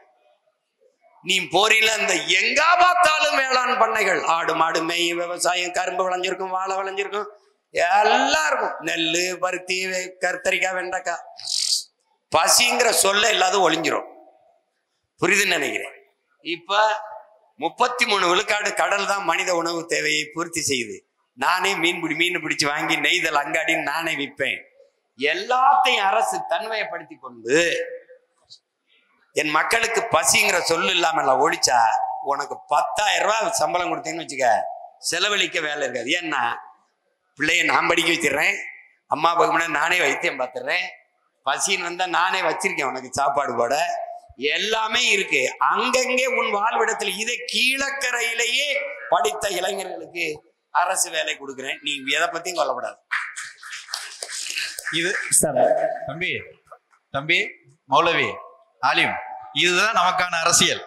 நீ போறீல அந்த எங்க பார்த்தாலும் வேளாண் பண்ணைகள், ஆடு மாடு மேய் விவசாயம், கரும்பு விளைஞ்சிருக்கும், வாழை விளைஞ்சிருக்கும், எல்லாம் இருக்கும். நெல்லு, பருத்தி, கத்தரிக்காய், வெண்டைக்காய். பசிங்கிற சொல்ல இல்லாத ஒளிஞ்சிரும். புரியுதுன்னு நினைக்கிறேன். இப்ப 33 விழுக்காடு கடல் தான் மனித உணவு தேவையை பூர்த்தி செய்யுது. நானே மீன் பிடிச்சு வாங்கி நெய்தல் அங்காடின்னு நானே விற்பேன். எல்லாத்தையும் அரசு தன்மையப்படுத்தி கொண்டு என் மக்களுக்கு பசிங்கிற சொல்லு இல்லாம ஒழிச்சா உனக்கு 10,000 ரூபாய் சம்பளம் கொடுத்தீங்கன்னு வச்சுக்க, செலவழிக்க வேலை இருக்காது. ஏன்னா பிள்ளைய நான் படிக்க வச்சிடுறேன், அம்மா அப்பாவுக்கு நானே வைத்தியம் பார்த்துடுறேன், பசின்னு வந்தா நானே வச்சிருக்கேன் உனக்கு சாப்பாடு போட, எல்லாமே இருக்கு. அங்கங்கே உன் வாழ்விடத்தில் இதை கீழக்கரையிலேயே படித்த இளைஞர்களுக்கு அரசு வேலை கொடுக்குறேன். நீ எதை பத்தியும் கொல்லப்படாது. இது தம்பி தம்பி மௌலவி ஆலிம், இதுதான் நமக்கான அரசியல்.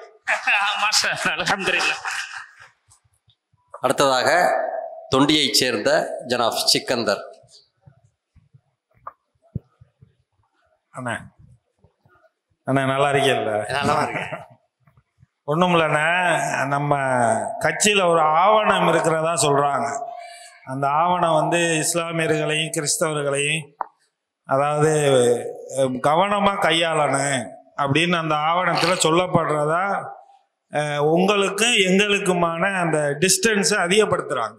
அடுத்ததாக தொண்டியைச் சேர்ந்த ஜனாப் சிக்கந்தர். அண்ணா அண்ணா நல்லா இருக்கீல்ல? நல்லா இருக்கு. ஒன்றும் இல்லைண்ணா, நம்ம கட்சியில் ஒரு ஆவணம் இருக்கிறதா சொல்கிறாங்க. அந்த ஆவணம் வந்து இஸ்லாமியர்களையும் கிறிஸ்தவர்களையும் அதாவது கவனமாக கையாளணும் அப்படின்னு அந்த ஆவணத்தில் சொல்லப்படுறதா உங்களுக்கும் எங்களுக்குமான அந்த டிஸ்டன்ஸை அதிகப்படுத்துகிறாங்க.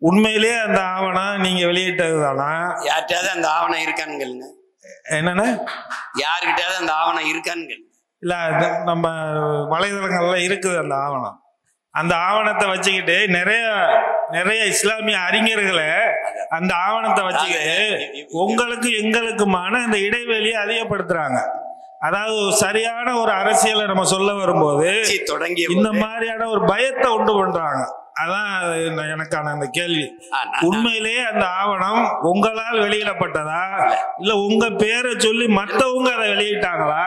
உண்மையிலே அந்த ஆவணம் நீங்கள் வெளியிட்டது தானா? யார்கிட்டயாவது அந்த ஆவணம் இருக்கான்னு கேளுங்க. என்னண்ணே? யாருக்கிட்டயாவது அந்த ஆவணம் இருக்கான்னு கேளுங்க. இல்லை, நம்ம வலைதளங்கள்ல இருக்குது அந்த ஆவணம். அந்த ஆவணத்தை வச்சுக்கிட்டு நிறைய இஸ்லாமிய அறிஞர்களை அந்த ஆவணத்தை வச்சுக்கிட்டு உங்களுக்கு எங்களுக்குமான அந்த இடைவெளியை அதிகப்படுத்துறாங்க. அதாவது சரியான ஒரு அரசியலை நம்ம சொல்ல வரும்போது இந்த மாதிரியான ஒரு பயத்தை உண்டு பண்றாங்க. அதான் எனக்கான அந்த கேள்வி. உண்மையிலேயே அந்த ஆவணம் உங்களால் வெளியிடப்பட்டதா, இல்ல உங்க பேரை சொல்லி மற்றவங்க அதை வெளியிட்டாங்களா,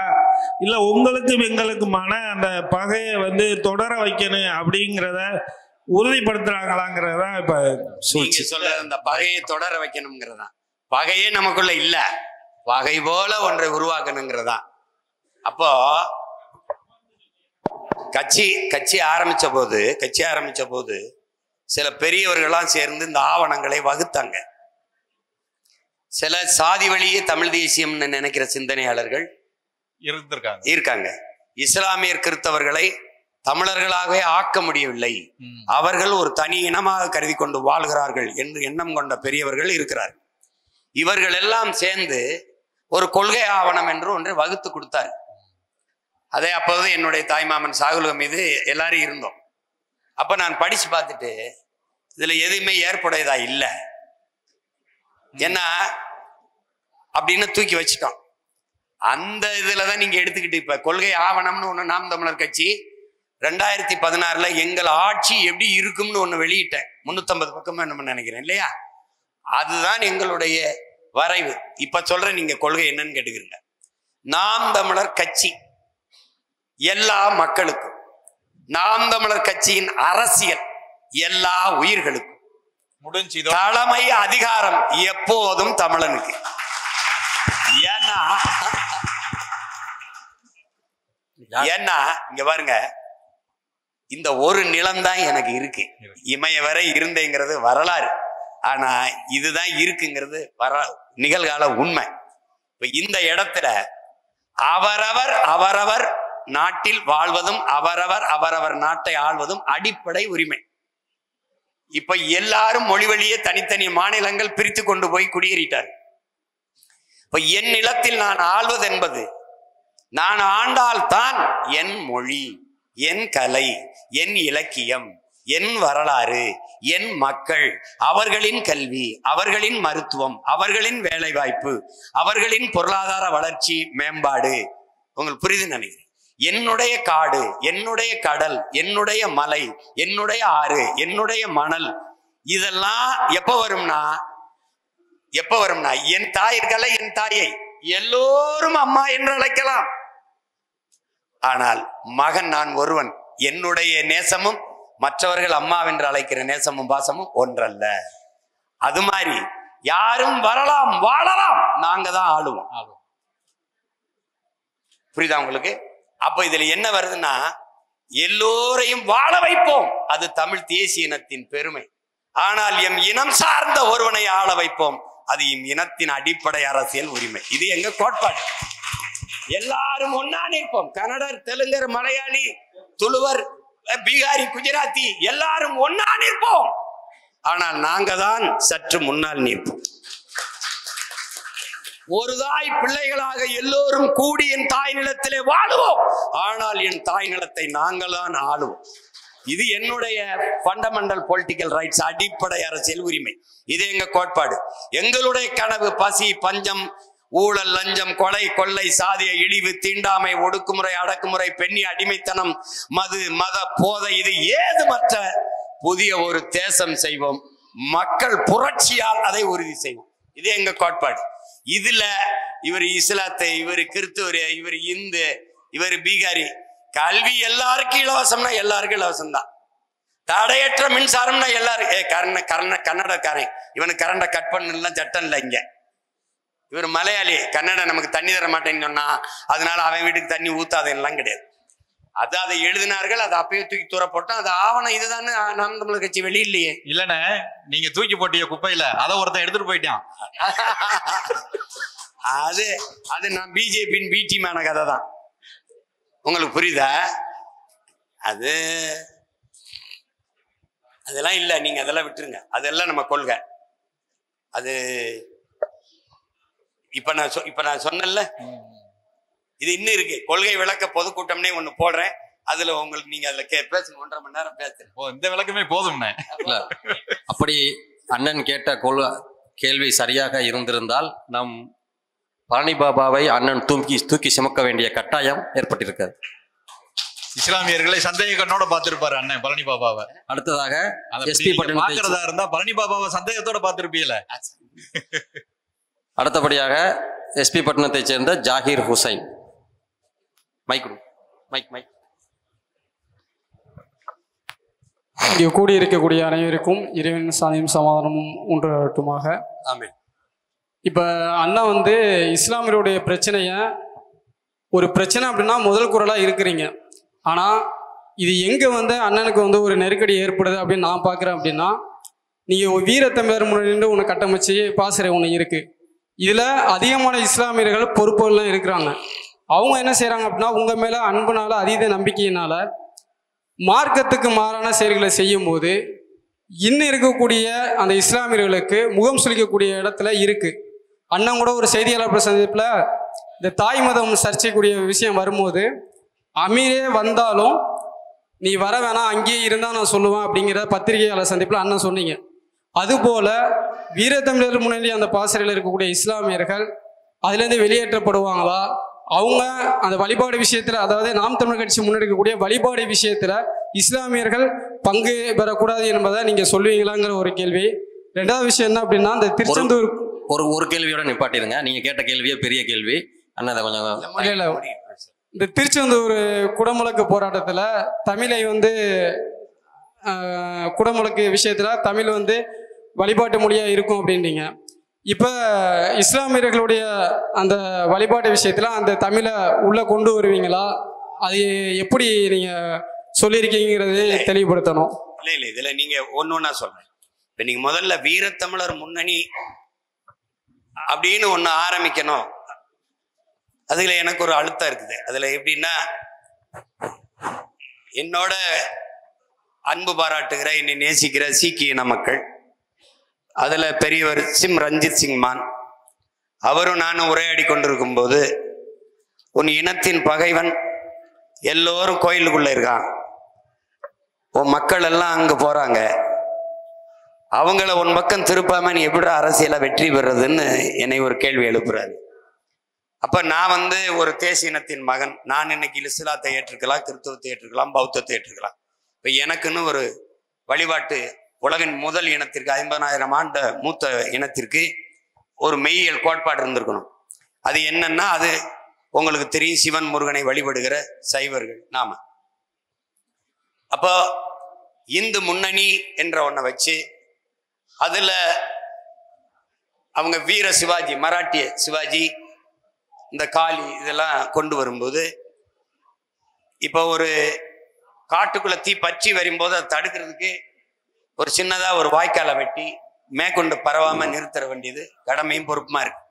இல்ல உங்களுக்கும் எங்களுக்குமான அந்த பகையை வந்து தொடர வைக்கணும் அப்படிங்கிறத உறுதிப்படுத்துறாங்களாங்கிறதா இப்ப சொல்ற அந்த பகையை தொடர வைக்கணுங்கிறதா. பகையே நமக்குள்ள இல்ல, பகை போல ஒன்றை உருவாக்கணுங்கிறதா. அப்போ கட்சி ஆரம்பிச்ச போது சில பெரியவர்களாம் சேர்ந்து இந்த ஆவணங்களை வகுத்தாங்க. சில சாதி வழியே தமிழ் தேசியம்னு நினைக்கிற சிந்தனையாளர்கள் இருக்காங்க. இஸ்லாமியர் கிறிஸ்தவர்களை தமிழர்களாகவே ஆக்க முடியவில்லை, அவர்கள் ஒரு தனி இனமாக கருதி கொண்டு வாழ்கிறார்கள் என்று எண்ணம் கொண்ட பெரியவர்கள் இருக்கிறார்கள். இவர்கள் எல்லாம் சேர்ந்து ஒரு கொள்கை ஆவணம் என்று ஒன்றை வகுத்து கொடுத்தார். அதே அப்போது என்னுடைய தாய்மாமன் சாகுல் மீது எல்லாரும் இருந்தோம். அப்ப நான் படிச்சு பார்த்துட்டு இதுல எதுவுமே ஏற்புடையதா இல்லை என்ன அப்படின்னு தூக்கி வச்சுட்டோம். அந்த இதுலதான் நீங்க எடுத்துக்கிட்டு இப்ப கொள்கை ஆவணம்னு ஒண்ணு நாம் தமிழர் கட்சி 2016 எங்கள் ஆட்சி எப்படி இருக்கும்னு ஒண்ணு வெளியிட்டேன். 350 பக்கமா நம்ம நினைக்கிறேன் இல்லையா? அதுதான் எங்களுடைய வரைவு. இப்ப சொல்றேன், நீங்க கொள்கை என்னன்னு கேட்டுக்கிறீங்க. நாம் தமிழர் கட்சி எல்லா மக்களுக்கும், நாம் தமிழர் கட்சியின் அரசியல் எல்லா உயிர்களுக்கும், தலைமை அதிகாரம் எப்போதும் தமிழனுக்கு. ஏன்னா இங்க பாருங்க, இந்த ஒரு நிலம்தான் எனக்கு இருக்கு, இமய வரை இருந்தேங்கிறது வரலாறு. ஆனா இதுதான் இருக்குங்கிறது நிகழ்கால உண்மை. இப்ப இந்த இடத்துல அவரவர் நாட்டில் வாழ்வதும் அவரவர் நாட்டை ஆள்வதும் அடிப்படை உரிமை. இப்ப எல்லாரும் மொழி வழியே தனித்தனி மாநிலங்கள் பிரித்து கொண்டு போய் குடியேறிட்டார். இப்ப என் நிலத்தில் நான் ஆள்வது என்பது, நான் ஆண்டால்தான் என் மொழி, என் கலை, என் இலக்கியம், என் வரலாறு, என் மக்கள், அவர்களின் கல்வி, அவர்களின் மருத்துவம், அவர்களின் வேலைவாய்ப்பு, அவர்களின் பொருளாதார வளர்ச்சி மேம்பாடு, உங்களுக்கு புரியுதுன்னு நினைக்கிறேன். என்னுடைய காடு, என்னுடைய கடல், என்னுடைய மலை, என்னுடைய ஆறு, என்னுடைய மணல், இதெல்லாம் எப்ப வரும்னா என் தாய் இருக்கல, என் தாயை எல்லோரும் அம்மா என்று அழைக்கலாம். ஆனால் மகன் நான் ஒருவன், என்னுடைய நேசமும் மற்றவர்கள் அம்மாவென்று அழைக்கிற நேசமும் பாசமும் ஒன்றல்ல. அது மாதிரி யாரும் வரலாம் வாழலாம், நாங்க தான் ஆளுவோம். புரியுதா உங்களுக்கு? அப்ப இதுல என்ன வருதுன்னா, எல்லோரையும் வாழ வைப்போம், அது தமிழ் தேசிய இனத்தின் பெருமை. ஆனால் எம் இனம் சார்ந்த ஒருவனை ஆள வைப்போம், அது எம் இனத்தின் அடிப்படை அரசியல் உரிமை. இது எங்க கோட்பாடு. எல்லாரும் ஒன்னா நிற்போம். கன்னடர், தெலுங்கர், மலையாளி, துளுவர், பீகாரி, குஜராத்தி எல்லாரும் ஒன்னா நிற்போம். ஆனால் நாங்க தான் சற்று முன்னால் நிற்போம். ஒரு தாய் பிள்ளைகளாக எல்லோரும் கூடி என் தாய் நிலத்திலே வாழுவோம். ஆனால் என் தாய் நிலத்தை நாங்கள் தான் ஆளுவோம். இது என்னுடைய ஃபண்டமெண்டல் பொலிட்டிக்கல் ரைட்ஸ், அடிப்படை அரசியல் உரிமை. இது எங்க கோட்பாடு. எங்களுடைய கனவு பசி, பஞ்சம், ஊழல், லஞ்சம், கொலை, கொள்ளை, சாதிய இழிவு, தீண்டாமை, ஒடுக்குமுறை, அடக்குமுறை, பெண்ணி அடிமைத்தனம், மது, மத போதை, இது ஏதுமற்ற புதிய ஒரு தேசம் செய்வோம். மக்கள் புரட்சியால் அதை உறுதி செய்வோம். இது எங்க கோட்பாடு. இதுல இவர் இஸ்லாத்தை, இவர் கிறிஸ்துவர், இவர் இந்து, இவர் பீகாரி, கல்வி எல்லாருக்கும் இலவசம்னா எல்லாருக்கும் இலவசம் தான். தடையற்ற மின்சாரம்னா எல்லாரும் கன்னடக்காரன், இவனுக்கு கரண்டை கட் பண்ணலாம் சட்டம் இல்லை. இங்க இவர் மலையாளி, கன்னட நமக்கு தண்ணி தர மாட்டேன்னு சொன்னா அதனால அவன் வீட்டுக்கு தண்ணி ஊத்தாதெல்லாம் கிடையாது. அது அதை எழுதினார்கள், அதை அப்பயே தூக்கி தூர போட்டோம். அது ஆவணம் இதுதானே நாம் தமிழர் கட்சி வெளியிலையே. இல்லண்ணே, நீங்க தூக்கி போட்டிய குப்பையில அதை ஒருத்தன் எடுத்துட்டு போயிட்டான். அது நான் பிஜேபியின் பிடிமான கதை தான். உங்களுக்கு புரியுதா? அதெல்லாம் இல்லை, நீங்க அதெல்லாம் விட்டுருங்க. அதெல்லாம் நம்ம கொள்கை. அது இப்ப நான் சொன்னேன்ல, இது இன்னும் இருக்கு. கொள்கை விளக்க பொதுக்கூட்டம்னே ஒண்ணு போடுறேன். அதுல உங்களுக்கு நீங்க அதுல பேசுங்க. 1.5 மணி நேரம் பேசுறேன். இந்த விளக்கமே போதும். அப்படி அண்ணன் கேட்ட கேள்வி சரியாக இருந்திருந்தால் நம் பழனி பாபாவை அண்ணன் தூக்கி சுமக்க வேண்டிய கட்டாயம் ஏற்பட்டிருக்காது. இஸ்லாமியர்களை சந்தேக கண்ணோட பார்த்திருப்பாரு அண்ணன் பழனி பாபாவை. அடுத்ததாக எஸ்பி பார்க்கறதா இருந்தா பழனி பாபாவை சந்தேகத்தோட பார்த்திருப்பீல. அடுத்தபடியாக எஸ்பி பட்டணத்தைச் சேர்ந்த ஜாகிர் ஹுசைன். மைக். இங்கே கூடியிருக்கக்கூடிய அனைவருக்கும் இறைவன் சாந்தியும் சமாதானமும் உண்டாகட்டுமாக. ஆமென். இப்போ அண்ணா இஸ்லாமியருடைய பிரச்சனையை ஒரு பிரச்சனை அப்படின்னா முதல் குரலாக இருக்கிறீங்க. ஆனால் இது எங்கே அண்ணனுக்கு ஒரு நெருக்கடி ஏற்படுது அப்படின்னு நான் பார்க்குறேன். அப்படின்னா நீங்கள் வீரத்தமிழர் முன்னாடி ஒன்று கட்டமைச்சு பாசறை ஒன்று இருக்குது. இதில் அதிகமான இஸ்லாமியர்கள் பொறுப்புகள்லாம் இருக்கிறாங்க. அவங்க என்ன செய்கிறாங்க அப்படின்னா உங்கள் மேலே அன்புனால, அதீத நம்பிக்கையினால் மார்க்கத்துக்கு மாறான செயல்களை செய்யும்போது இன்னும் இருக்கக்கூடிய அந்த இஸ்லாமியர்களுக்கு முகம் சுளிக்கக்கூடிய இடத்துல இருக்குது. அண்ணன் கூட ஒரு செய்தியாளர் சந்திப்பில் இந்த தாய் மதம் சர்ச்சைக்கூடிய விஷயம் வரும்போது, அமீரே வந்தாலும் நீ வர வேணாம், அங்கேயே இருந்தால் நான் சொல்லுவேன் அப்படிங்கிற பத்திரிகையாளர் சந்திப்பில் அண்ணன் சொன்னீங்க. அதுபோல் வீரத்தமிழர் முன்னாடி அந்த பாசறையில் இருக்கக்கூடிய இஸ்லாமியர்கள் அதுலேருந்து வெளியேற்றப்படுவாங்களா? அவங்க அந்த வழிபாடு விஷயத்தில், அதாவது நாம் தமிழர் கட்சி முன்னெடுக்கக்கூடிய வழிபாடு விஷயத்தில் இஸ்லாமியர்கள் பங்கு பெறக்கூடாது என்பதை நீங்கள் சொல்லுவீங்களாங்கிற ஒரு கேள்வி. ரெண்டாவது விஷயம் என்ன அப்படின்னா, இந்த திருச்செந்தூர் ஒரு கேள்வியோட நிப்பாட்டிருங்க. நீங்கள் கேட்ட கேள்வியே பெரிய கேள்வி. அண்ணா கொஞ்சம் இல்லை, இந்த திருச்செந்தூர் குடமுழக்கு போராட்டத்தில் தமிழை குடமுழக்கு விஷயத்தில் தமிழ் வழிபாட்டு மொழியாக இருக்கும் அப்படின்றீங்க. இப்போ இஸ்லாமியர்களுடைய அந்த வழிபாட்டு விஷயத்தில் அந்த தமிழை உள்ளே கொண்டு வருவீங்களா? அது எப்படி நீங்கள் சொல்லியிருக்கீங்கிறது தெளிவுபடுத்தணும். இல்லை, இதில் நீங்கள் ஒன்று சொல்கிறேன். இப்போ நீங்கள் முதல்ல வீரத்தமிழர் முன்னணி அப்படின்னு ஒன்று ஆரம்பிக்கணும். அதில் எனக்கு ஒரு அழுத்தம் இருக்குது. அதில் எப்படின்னா, என்னோட அன்பு பாராட்டுகிற, என்னை நேசிக்கிற சீக்கிய இன மக்கள், அதில் பெரியவர் ரஞ்சித் சிங் மான் அவரும் நானும் உரையாடி கொண்டிருக்கும் போது, உன் இனத்தின் பகைவன் எல்லோரும் கோயிலுக்குள்ள இருக்கான், உன் மக்கள் எல்லாம் அங்கே போறாங்க, அவங்கள உன் பக்கம் திருப்பாம நீ எப்படி அரசியலை வெற்றி பெறதுன்னு என்னை ஒரு கேள்வி எழுப்புறாரு. அப்ப நான் வந்து ஒரு தேசிய இனத்தின் மகன். நான் இன்னைக்கு இஸ்லாத்தை ஏற்றுக்கலாம், கிறிஸ்தவத்தை ஏற்றுக்கலாம், பௌத்தத்தை ஏற்றுக்கலாம். இப்ப எனக்குன்னு ஒரு வழிபாட்டு உலகின் முதல் இனத்திற்கு 50,000 ஆண்டு மூத்த இனத்திற்கு ஒரு மெய்யியல் கோட்பாடு இருந்திருக்கணும். அது என்னன்னா, அது உங்களுக்கு தெரியும், சிவன் முருகனை வழிபடுகிற சைவர்கள் நாம. அப்போ இந்து முன்னணி என்ற ஒன்றை வச்சு அதுல அவங்க வீர சிவாஜி, மராட்டிய சிவாஜி, இந்த காளி இதெல்லாம் கொண்டு வரும்போது, இப்போ ஒரு காட்டுக்குள்ள தீ பற்றி வரும்போது அதை தடுக்கிறதுக்கு ஒரு சின்னதா ஒரு வாய்க்காலை வெட்டி மேற்கொண்டு பரவாம நிறுத்த வேண்டியது கடமையும் பொறுப்புமா இருக்கு.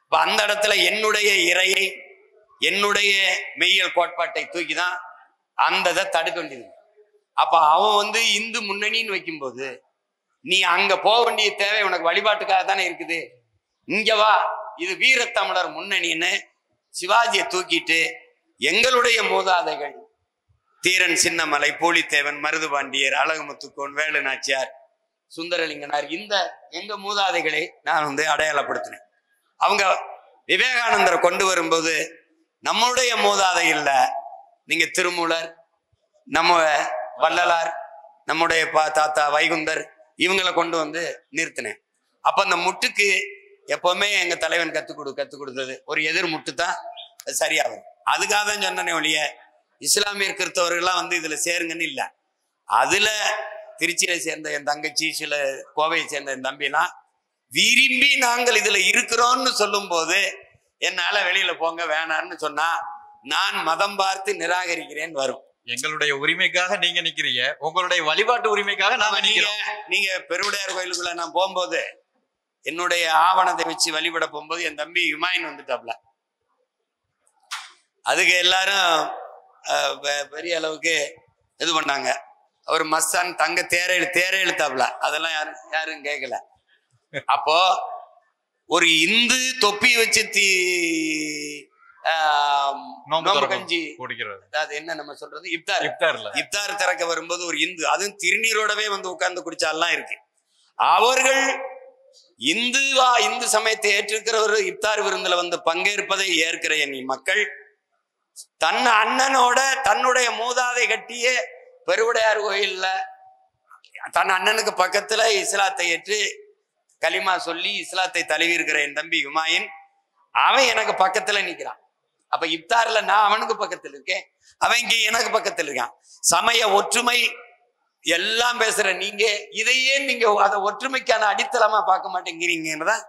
இப்ப அந்த இடத்துல என்னுடைய இறையை, என்னுடைய மெய்யியல் கோட்பாட்டை தூக்கி தான் அந்த இதை தடுக்க வேண்டியது. அப்ப அவன் வந்து இந்து முன்னணின்னு வைக்கும்போது, நீ அங்க போக வேண்டிய தேவை உனக்கு வழிபாட்டுக்காக தானே இருக்குது. இங்க வா, இது வீரத்தமிழர் முன்னணின்னு சிவாஜியை தூக்கிட்டு எங்களுடைய மூதாதைகள் தீரன் சின்னமலை, பூலித்தேவன், மருதுபாண்டியர், அழகுமுத்துக்கோன், வேலு நாச்சியார், சுந்தரலிங்கனார், இந்த எங்க மூதாதைகளை நான் வந்து அடையாளப்படுத்தினேன். அவங்க விவேகானந்தரை கொண்டு வரும்போது நம்முடைய மூதாதை இல்லை, நீங்க திருமூலர், நம்ம வள்ளலார், நம்முடைய தாத்தா வைகுந்தர், இவங்களை கொண்டு வந்து நிறுத்தினேன். அப்ப அந்த முட்டுக்கு எப்பவுமே எங்க தலைவன் கத்துக் கொடுத்தது ஒரு எதிர் முட்டு தான் சரியாகும். அதுக்காக தான் சொன்னனே ஒழிய இஸ்லாமியர் கிறிஸ்தவர்கள்லாம் வந்து இதுல சேருங்கன்னு இல்லை. அதுல திருச்சியை சேர்ந்த என் தங்கச்சி, சில கோவையை சேர்ந்த என் தம்பிலாம் விரும்பி நாங்கள் இதுல இருக்கிறோம்னு சொல்லும் போது என்னால வெளியில போங்க வேணான்னு சொன்னா நான் மதம் பார்த்து நிராகரிக்கிறேன் வரும். எங்களுடைய உரிமைக்காக நீங்க நிக்கிறீங்க, உங்களுடைய வழிபாட்டு உரிமைக்காக நாங்க நிக்கிறோம். நீங்க பெருவுடையார் கோயிலுக்குள்ள நான் போகும்போது என்னுடைய ஆவணத்தை வச்சு வழிபட போகும்போது என் தம்பி ஹுமாயூன் வந்துட்டாப்ல. அதுக்கு எல்லாரும் பெரிய அளவுக்கு இது பண்ணாங்க. அவர் மஸ்தான் தங்க தேரை இழுத்தாப்ல. அதெல்லாம் யாரும் கேட்கல. அப்போ ஒரு இந்து தொப்பி வச்சு நோம்பு கஞ்சி குடிக்கிறது, அது என்ன நம்ம சொல்றது, இப்தார் திறக்க வரும்போது ஒரு இந்து, அதுவும் திருநீரோடவே வந்து உட்கார்ந்து குடிச்சாலாம் இருக்கு. அவர்கள் இந்து சமயத்தை ஏற்றிருக்கிறவர் இப்தார் விருந்துல வந்து பங்கேற்பதை ஏற்கிற என் மக்கள் தன் அண்ணனோட தன்னுடைய மூதாதை கட்டிய பெருவுடையார் கோயில்ல தன் அண்ணனுக்கு பக்கத்துல இஸ்லாத்தை ஏற்று கலிமா சொல்லி இஸ்லாத்தை தழுவி இருக்கிற என் தம்பி ஹுமாயூன், அவன் எனக்கு பக்கத்துல நிக்கிறான். அப்ப இப்தார்ல நான் அவனுக்கு பக்கத்துல இருக்கேன், அவன் இங்க எனக்கு பக்கத்துல இருக்கான். சமய ஒற்றுமை எல்லாம் பேசுற நீங்க இதையே நீங்க அதை ஒற்றுமைக்கான அடித்தளமா பார்க்க மாட்டேங்கிறீங்கன்னுதான்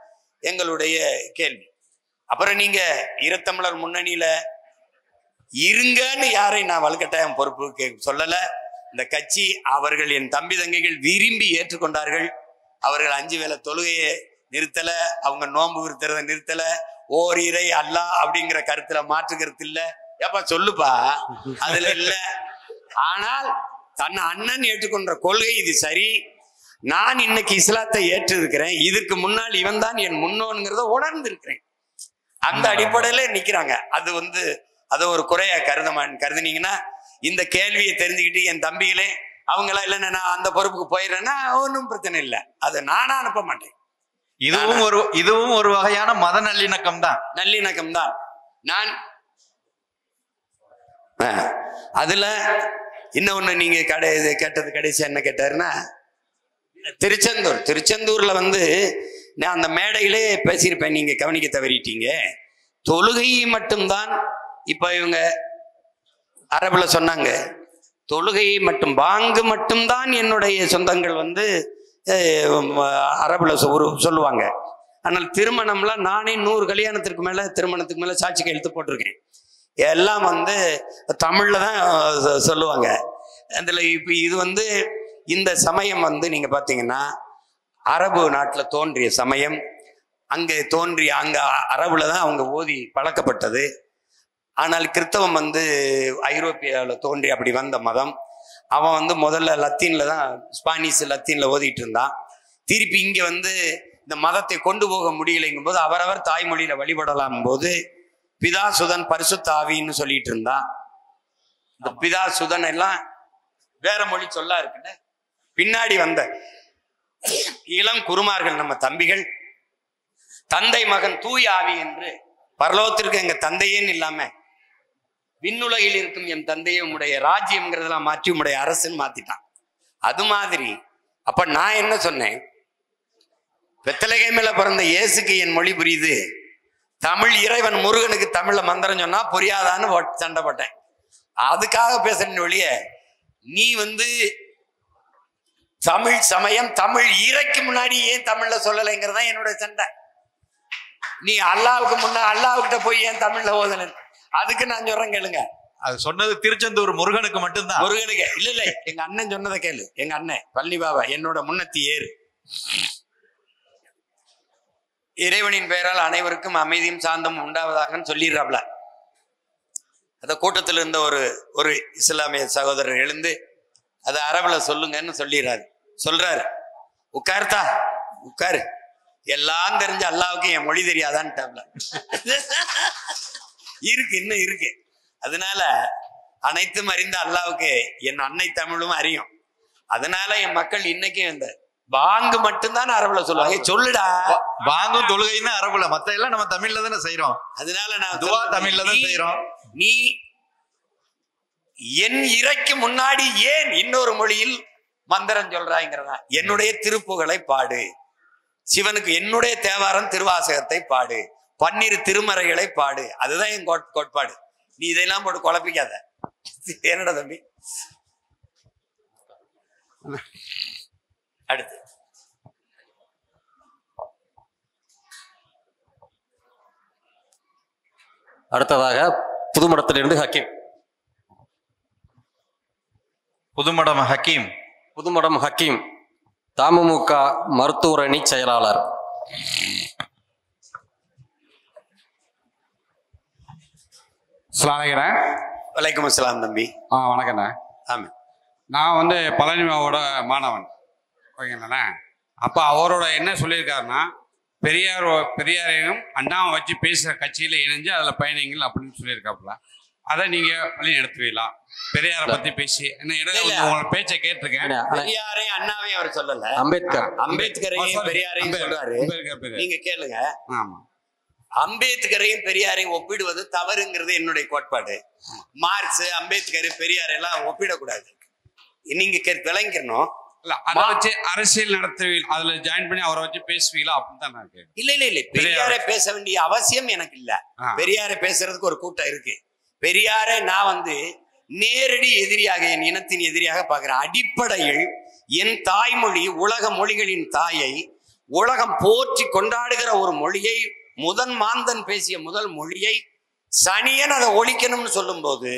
எங்களுடைய கேள்வி. அப்புறம் நீங்க ஈரத்தமிழர் முன்னணியில இருங்கன்னு யாரை நான் வலுக்கட்டாயம் பொறுப்பு சொல்லல. இந்த கட்சி அவர்கள் என் தம்பி தங்கைகள் விரும்பி ஏற்றுக்கொண்டார்கள். அவர்கள் 5 வேளை தொழுகையை நிறுத்தல, அவங்க நோன்பு விருத்துறதை நிறுத்தல, ஓர் இறை அல்லா அப்படிங்கிற கருத்துல மாற்று கருத்து இல்ல. ஏப்பா சொல்லுப்பா, அதுல இல்ல. ஆனால் தன் அண்ணன் ஏற்றுக்கொண்ட கொள்கை இது சரி, நான் இன்னைக்கு இஸ்லாத்தை ஏற்று இருக்கிறேன், இதுக்கு முன்னால் இவன் தான் என் முன்னோன்கிறத உணர்ந்து இருக்கிறேன். அந்த அடிப்படையில நிக்கிறாங்க. அது வந்து அதை ஒரு குறையா கருதுனீங்கன்னா இந்த கேள்வியை தெரிஞ்சுக்கிட்டு என் தம்பிகளே அவங்களா இல்லைன்னா நான் அந்த பொறுப்புக்கு போயிடுறேன்னா ஒன்றும் பிரச்சனை இல்லை. அதை நானா அனுப்ப மாட்டேன். இதுவும் ஒரு வகையான மத நல்லிணக்கம் தான். நல்லிணக்கம் தான். நான் அதுல இன்னொன்னு நீங்க கேட்டது கடைசியா என்ன கேட்டாருன்னா, திருச்செந்தூர்ல வந்து நான் அந்த மேடையிலே பேசியிருப்பேன், நீங்க கவனிக்க தவறிட்டீங்க. தொழுகை மட்டும்தான் இப்ப இவங்க அரபுல சொன்னாங்க, தொழுகை மட்டும் பாங்கு மட்டும்தான் என்னுடைய சொந்தங்கள் வந்து அரபுல சொல்லுவாங்க. ஆனால் திருமணம்லாம் நானே 100 கல்யாணத்திற்கு மேல திருமணத்துக்கு மேல சாட்சி கையெழுத்து போட்டிருக்கேன். எல்லாம் வந்து தமிழ்ல தான் சொல்லுவாங்க. அதுல இப்ப இது வந்து இந்த சமயம் வந்து நீங்க பாத்தீங்கன்னா அரபு நாட்டுல தோன்றிய சமயம், அங்க தோன்றிய அங்க அரபுல தான் அவங்க ஓதி பழக்கப்பட்டது. ஆனால் கிறிஸ்தவம் வந்து ஐரோப்பியாவில் தோன்றி அப்படி வந்த மதம். அவன் வந்து முதல்ல லத்தீன்ல தான், ஸ்பானிஷ் லத்தீன்ல ஓதிட்டு இருந்தான். திருப்பி இங்க வந்து இந்த மதத்தை கொண்டு போக முடியலைங்கும் போது அவரவர் தாய்மொழியில வழிபடலாம் போது பிதா சுதன் பரிசுத்த ஆவின்னு சொல்லிட்டு இருந்தான். இந்த பிதா சுதன் எல்லாம் வேற மொழி சொல்லா இருக்குன்னு பின்னாடி வந்த இளம் குருமார்கள் நம்ம தம்பிகள் தந்தை மகன் தூய் ஆவி என்று பரலோகத்திற்கு எங்க தந்தையேன்னு இல்லாம விண்ணுலகில் இருக்கும் என் தந்தையை உடைய ராஜ்யம்ங்கிறதெல்லாம் மாற்றி உடைய அரசுன்னு மாத்திட்டான். அது மாதிரி அப்ப நான் என்ன சொன்னேன், பெத்தலகேமில பிறந்த இயேசுக்கு என் மொழி புரியுது, தமிழ் இறைவன் முருகனுக்கு தமிழ்ல மந்திரம் சொன்னா புரியாதான்னு சண்டை போட்டேன். அதுக்காக பேசுறேன் ஒழிய நீ தமிழ் சமயம் தமிழ் இறைக்கு முன்னாடி ஏன் தமிழ்ல சொல்லலைங்கிறதா என்னோட சண்டை. நீ அல்லாவுக்கு அல்லாவுக்கிட்ட போய் ஏன் தமிழ்ல ஓதல, அதுக்கு நான் சொல்றேன் கேளுங்க. அது சொன்னது திருச்செந்தூர் முருகனுக்கு மட்டும்தான். முருகனுக்கு இல்ல எங்க அண்ணன் சொன்னதை கேளு. எங்க அண்ணன் பள்ளி பாபா என்னோட முன்னத்தி ஏறு. இறைவனின் பெயரால் அனைவருக்கும் அமைதியும் சாந்தமும் உண்டாவதாகன்னு சொல்லிடுறாப்ல. அந்த கூட்டத்தில் இருந்த ஒரு இஸ்லாமிய சகோதரர் எழுந்து அதை அரபுல சொல்லுங்கன்னு சொல்றாரு. உட்கார்த்தா உட்காரு, எல்லாம் தெரிஞ்ச அல்லாவுக்கு என் மொழி தெரியாதான்ட்டாப்ல. இருக்கு இன்னும் இருக்கு. அதனால அனைத்தும் அறிந்த அல்லாவுக்கு என் அன்னை தமிழும் அறியும். அதனால என் மக்கள் இன்னைக்கு இந்த பாங்கு மட்டும்தான் அரபுல சொல்லுவாங்க. சொல்லுடா, பாங்கும் தொழுகைன்னு அரபுல, மத்த எல்லாம் நம்ம தமிழ்ல தானே செய்யறோம். அதனால நான் துவா தமிழ்ல தான் செய்யறோம். நீ என் இறைக்கு முன்னாடி ஏன் இன்னொரு மொழியில் மந்திரம் சொல்றாங்கிறதா. என்னுடைய திருப்புகளை பாடு, சிவனுக்கு என்னுடைய தேவாரம் திருவாசகத்தை பாடு, 12 திருமறைகளை பாடு. அதுதான் என் கோட்பாடு. நீ இதெல்லாம் போட்டு குழப்பிக்காத. என்னடா தம்பி. அடுத்து அடுத்ததாக புதுமடத்திலிருந்து ஹக்கீம். புதுமடம் ஹக்கீம். புதுமடம் ஹக்கீம் தமுமுக மருத்துவர் அணி செயலாளர். வலைக்கம் அஸ்ஸலாம் தம்பி. வணக்கண்ணே. ஆமா, நான் பழனிமாவோட மாணவன், ஓகேங்கண்ணா. அப்போ அவரோட என்ன சொல்லியிருக்காருன்னா, பெரியாரையும் அண்ணாவை வச்சு பேசுகிற கட்சியில் இணைஞ்சு அதில் பயணிங்கள் அப்படின்னு சொல்லியிருக்காப்புல. அதை நீங்க வழி நடத்துவீங்களா? பெரியாரை பத்தி பேசி உங்களோட பேச்சை கேட்டிருக்கேன். பெரியாரையும் அண்ணாவையும் அவர் சொல்லல, அம்பேத்கரையும் பெரியாரையும் சொல்றாரு. நீங்க கேளுங்க. அம்பேத்கரையும் பெரியாரையும் ஒப்பிடுவது தவறுங்கிறது என்னுடைய கோட்பாடு. மார்க்ஸ், அம்பேத்கர், பெரியார் எல்லாம் ஒப்பிடக்கூடாது. நீங்க விளங்கிக்கணும். அதை வச்சு அரசியல் நடத்துவீங்க, அதுல ஜாயின் பண்ணி அவரை வச்சு பேசுவீங்களா அப்படின்னு தான் நான் கேட்கிறேன். இல்ல பெரியாரை பேச வேண்டிய அவசியம் எனக்கு இல்ல. பெரியாரை பேசுறதுக்கு ஒரு கூட்டம் இருக்கு. பெரியாரை நான் நேரடி எதிரியாக, என் இனத்தின் எதிரியாக பார்க்கிறேன். அடிப்படையில் என் தாய்மொழி உலக மொழிகளின் தாயை, உலகம் போற்றி கொண்டாடுகிற ஒரு மொழியை, முதன் மாந்தன் பேசிய முதல் மொழியை சனியன் அதை ஒழிக்கணும்னு சொல்லும் போது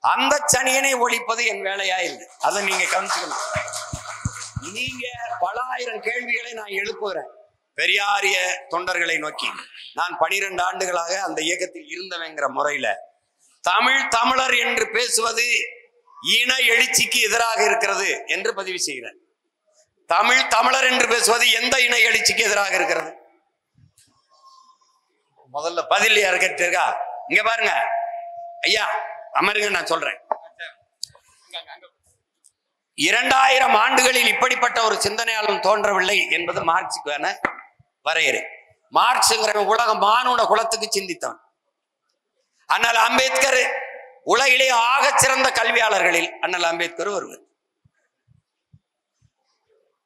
அந்த சனியனை ஒழிப்பது என் வேலையா இல்லை. அதை நீங்க கவனிச்சுக்கணும். நீங்க பல ஆயிரம் கேள்விகளை நான் எழுப்புகிறேன் பெரியாரிய தொண்டர்களை நோக்கி. நான் 12 ஆண்டுகளாக அந்த இயக்கத்தில் இருந்தவங்கிற முறையில தமிழர் என்று பேசுவது இன எழுச்சிக்கு எதிராக இருக்கிறது என்று பதிவு செய்கிறேன். தமிழர் என்று பேசுவது எந்த இன எழுச்சிக்கு எதிராக இருக்கிறது? முதல்ல பதில் யாரு கேட்டிருக்கா? இங்க பாருங்க ஐயா, அமருங்க, நான் சொல்றேன். 2000 ஆண்டுகளில் இப்படிப்பட்ட ஒரு சிந்தனையாளன் தோன்றவில்லை என்பது மார்க்சுக்கான வரையறை. மார்க்ஸ்ங்கிற உலக மானுட குலத்துக்கு சிந்தித்தான். அண்ணல் அம்பேத்கர் உலகிலே ஆக சிறந்த கல்வியாளர்களில் அண்ணல் அம்பேத்கர் ஒருவர்.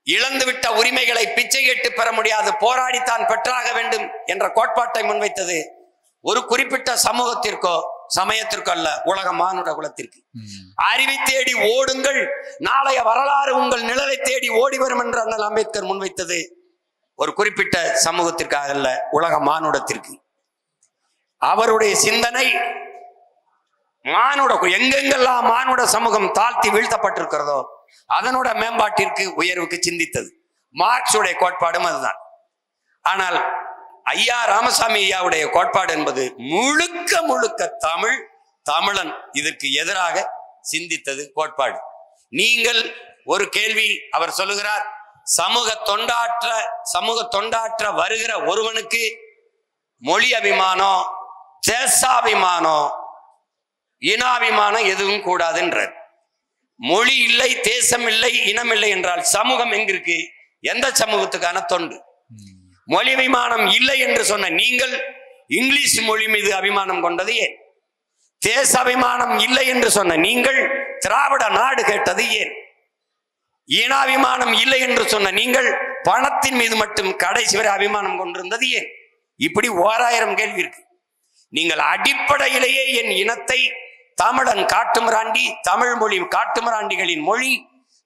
இழந்துவிட்ட உரிமைகளை பிச்சை கேட்டு பெற முடியாது, போராடித்தான் பெற்றாக வேண்டும் என்ற கோட்பாட்டை முன்வைத்தது ஒரு குறிப்பிட்ட சமூகத்திற்கோ சமயத்திற்கோ அல்ல, உலக மானுட குலத்திற்கு. அறிவை தேடி ஓடுங்கள், நாளைய வரலாறு உங்கள் நிழலை தேடி ஓடி வரும் என்று அண்ணல் அம்பேத்கர் முன்வைத்தது ஒரு குறிப்பிட்ட சமூகத்திற்காக அல்ல, உலக மானுடத்திற்கு. அவருடைய சிந்தனை மானுட, எங்கெங்கெல்லாம் மானுட சமூகம் தாழ்த்தி வீழ்த்தப்பட்டிருக்கிறதோ அதனோட மேம்பாட்டிற்கு, உயர்வுக்கு சிந்தித்தது. மார்க்சுடைய கோட்பாடும் அதுதான். ஆனால் ஐயா ராமசாமி ஐயாவுடைய கோட்பாடு என்பது முழுக்க முழுக்க தமிழன் இதற்கு எதிராக சிந்தித்தது கோட்பாடு. நீங்கள் ஒரு கேள்வி அவர் சொல்லுகிறார், சமூக தொண்டாற்ற வருகிற ஒருவனுக்கு மொழி அபிமானம், தேசாபிமானம், இனாபிமானம் எதுவும் கூடாதுன்றார். மொழி இல்லை, தேசம் இல்லை, இனம் இல்லை என்றால் சமூகம் எங்கிருக்கு? எந்த சமூகத்துக்கான தொண்டு? மொழி அபிமானம் இல்லை என்று சொன்ன நீங்கள் இங்கிலீஷ் மொழி மீது அபிமானம் கொண்டது ஏன்? தேச அபிமானம் இல்லை என்று சொன்ன நீங்கள் திராவிட நாடு கேட்டது ஏன்? ஈனாபிமானம் இல்லை என்று சொன்ன நீங்கள் பணத்தின் மீது மட்டும் கடைசி வரை அபிமானம் கொண்டிருந்தது ஏன்? இப்படி 1000 கேள்வி இருக்கு. நீங்கள் அடிப்படையிலேயே என் இனத்தை தமிழன் காட்டுமிராண்டி, தமிழ் மொழி காட்டுமிராண்டிகளின் மொழி,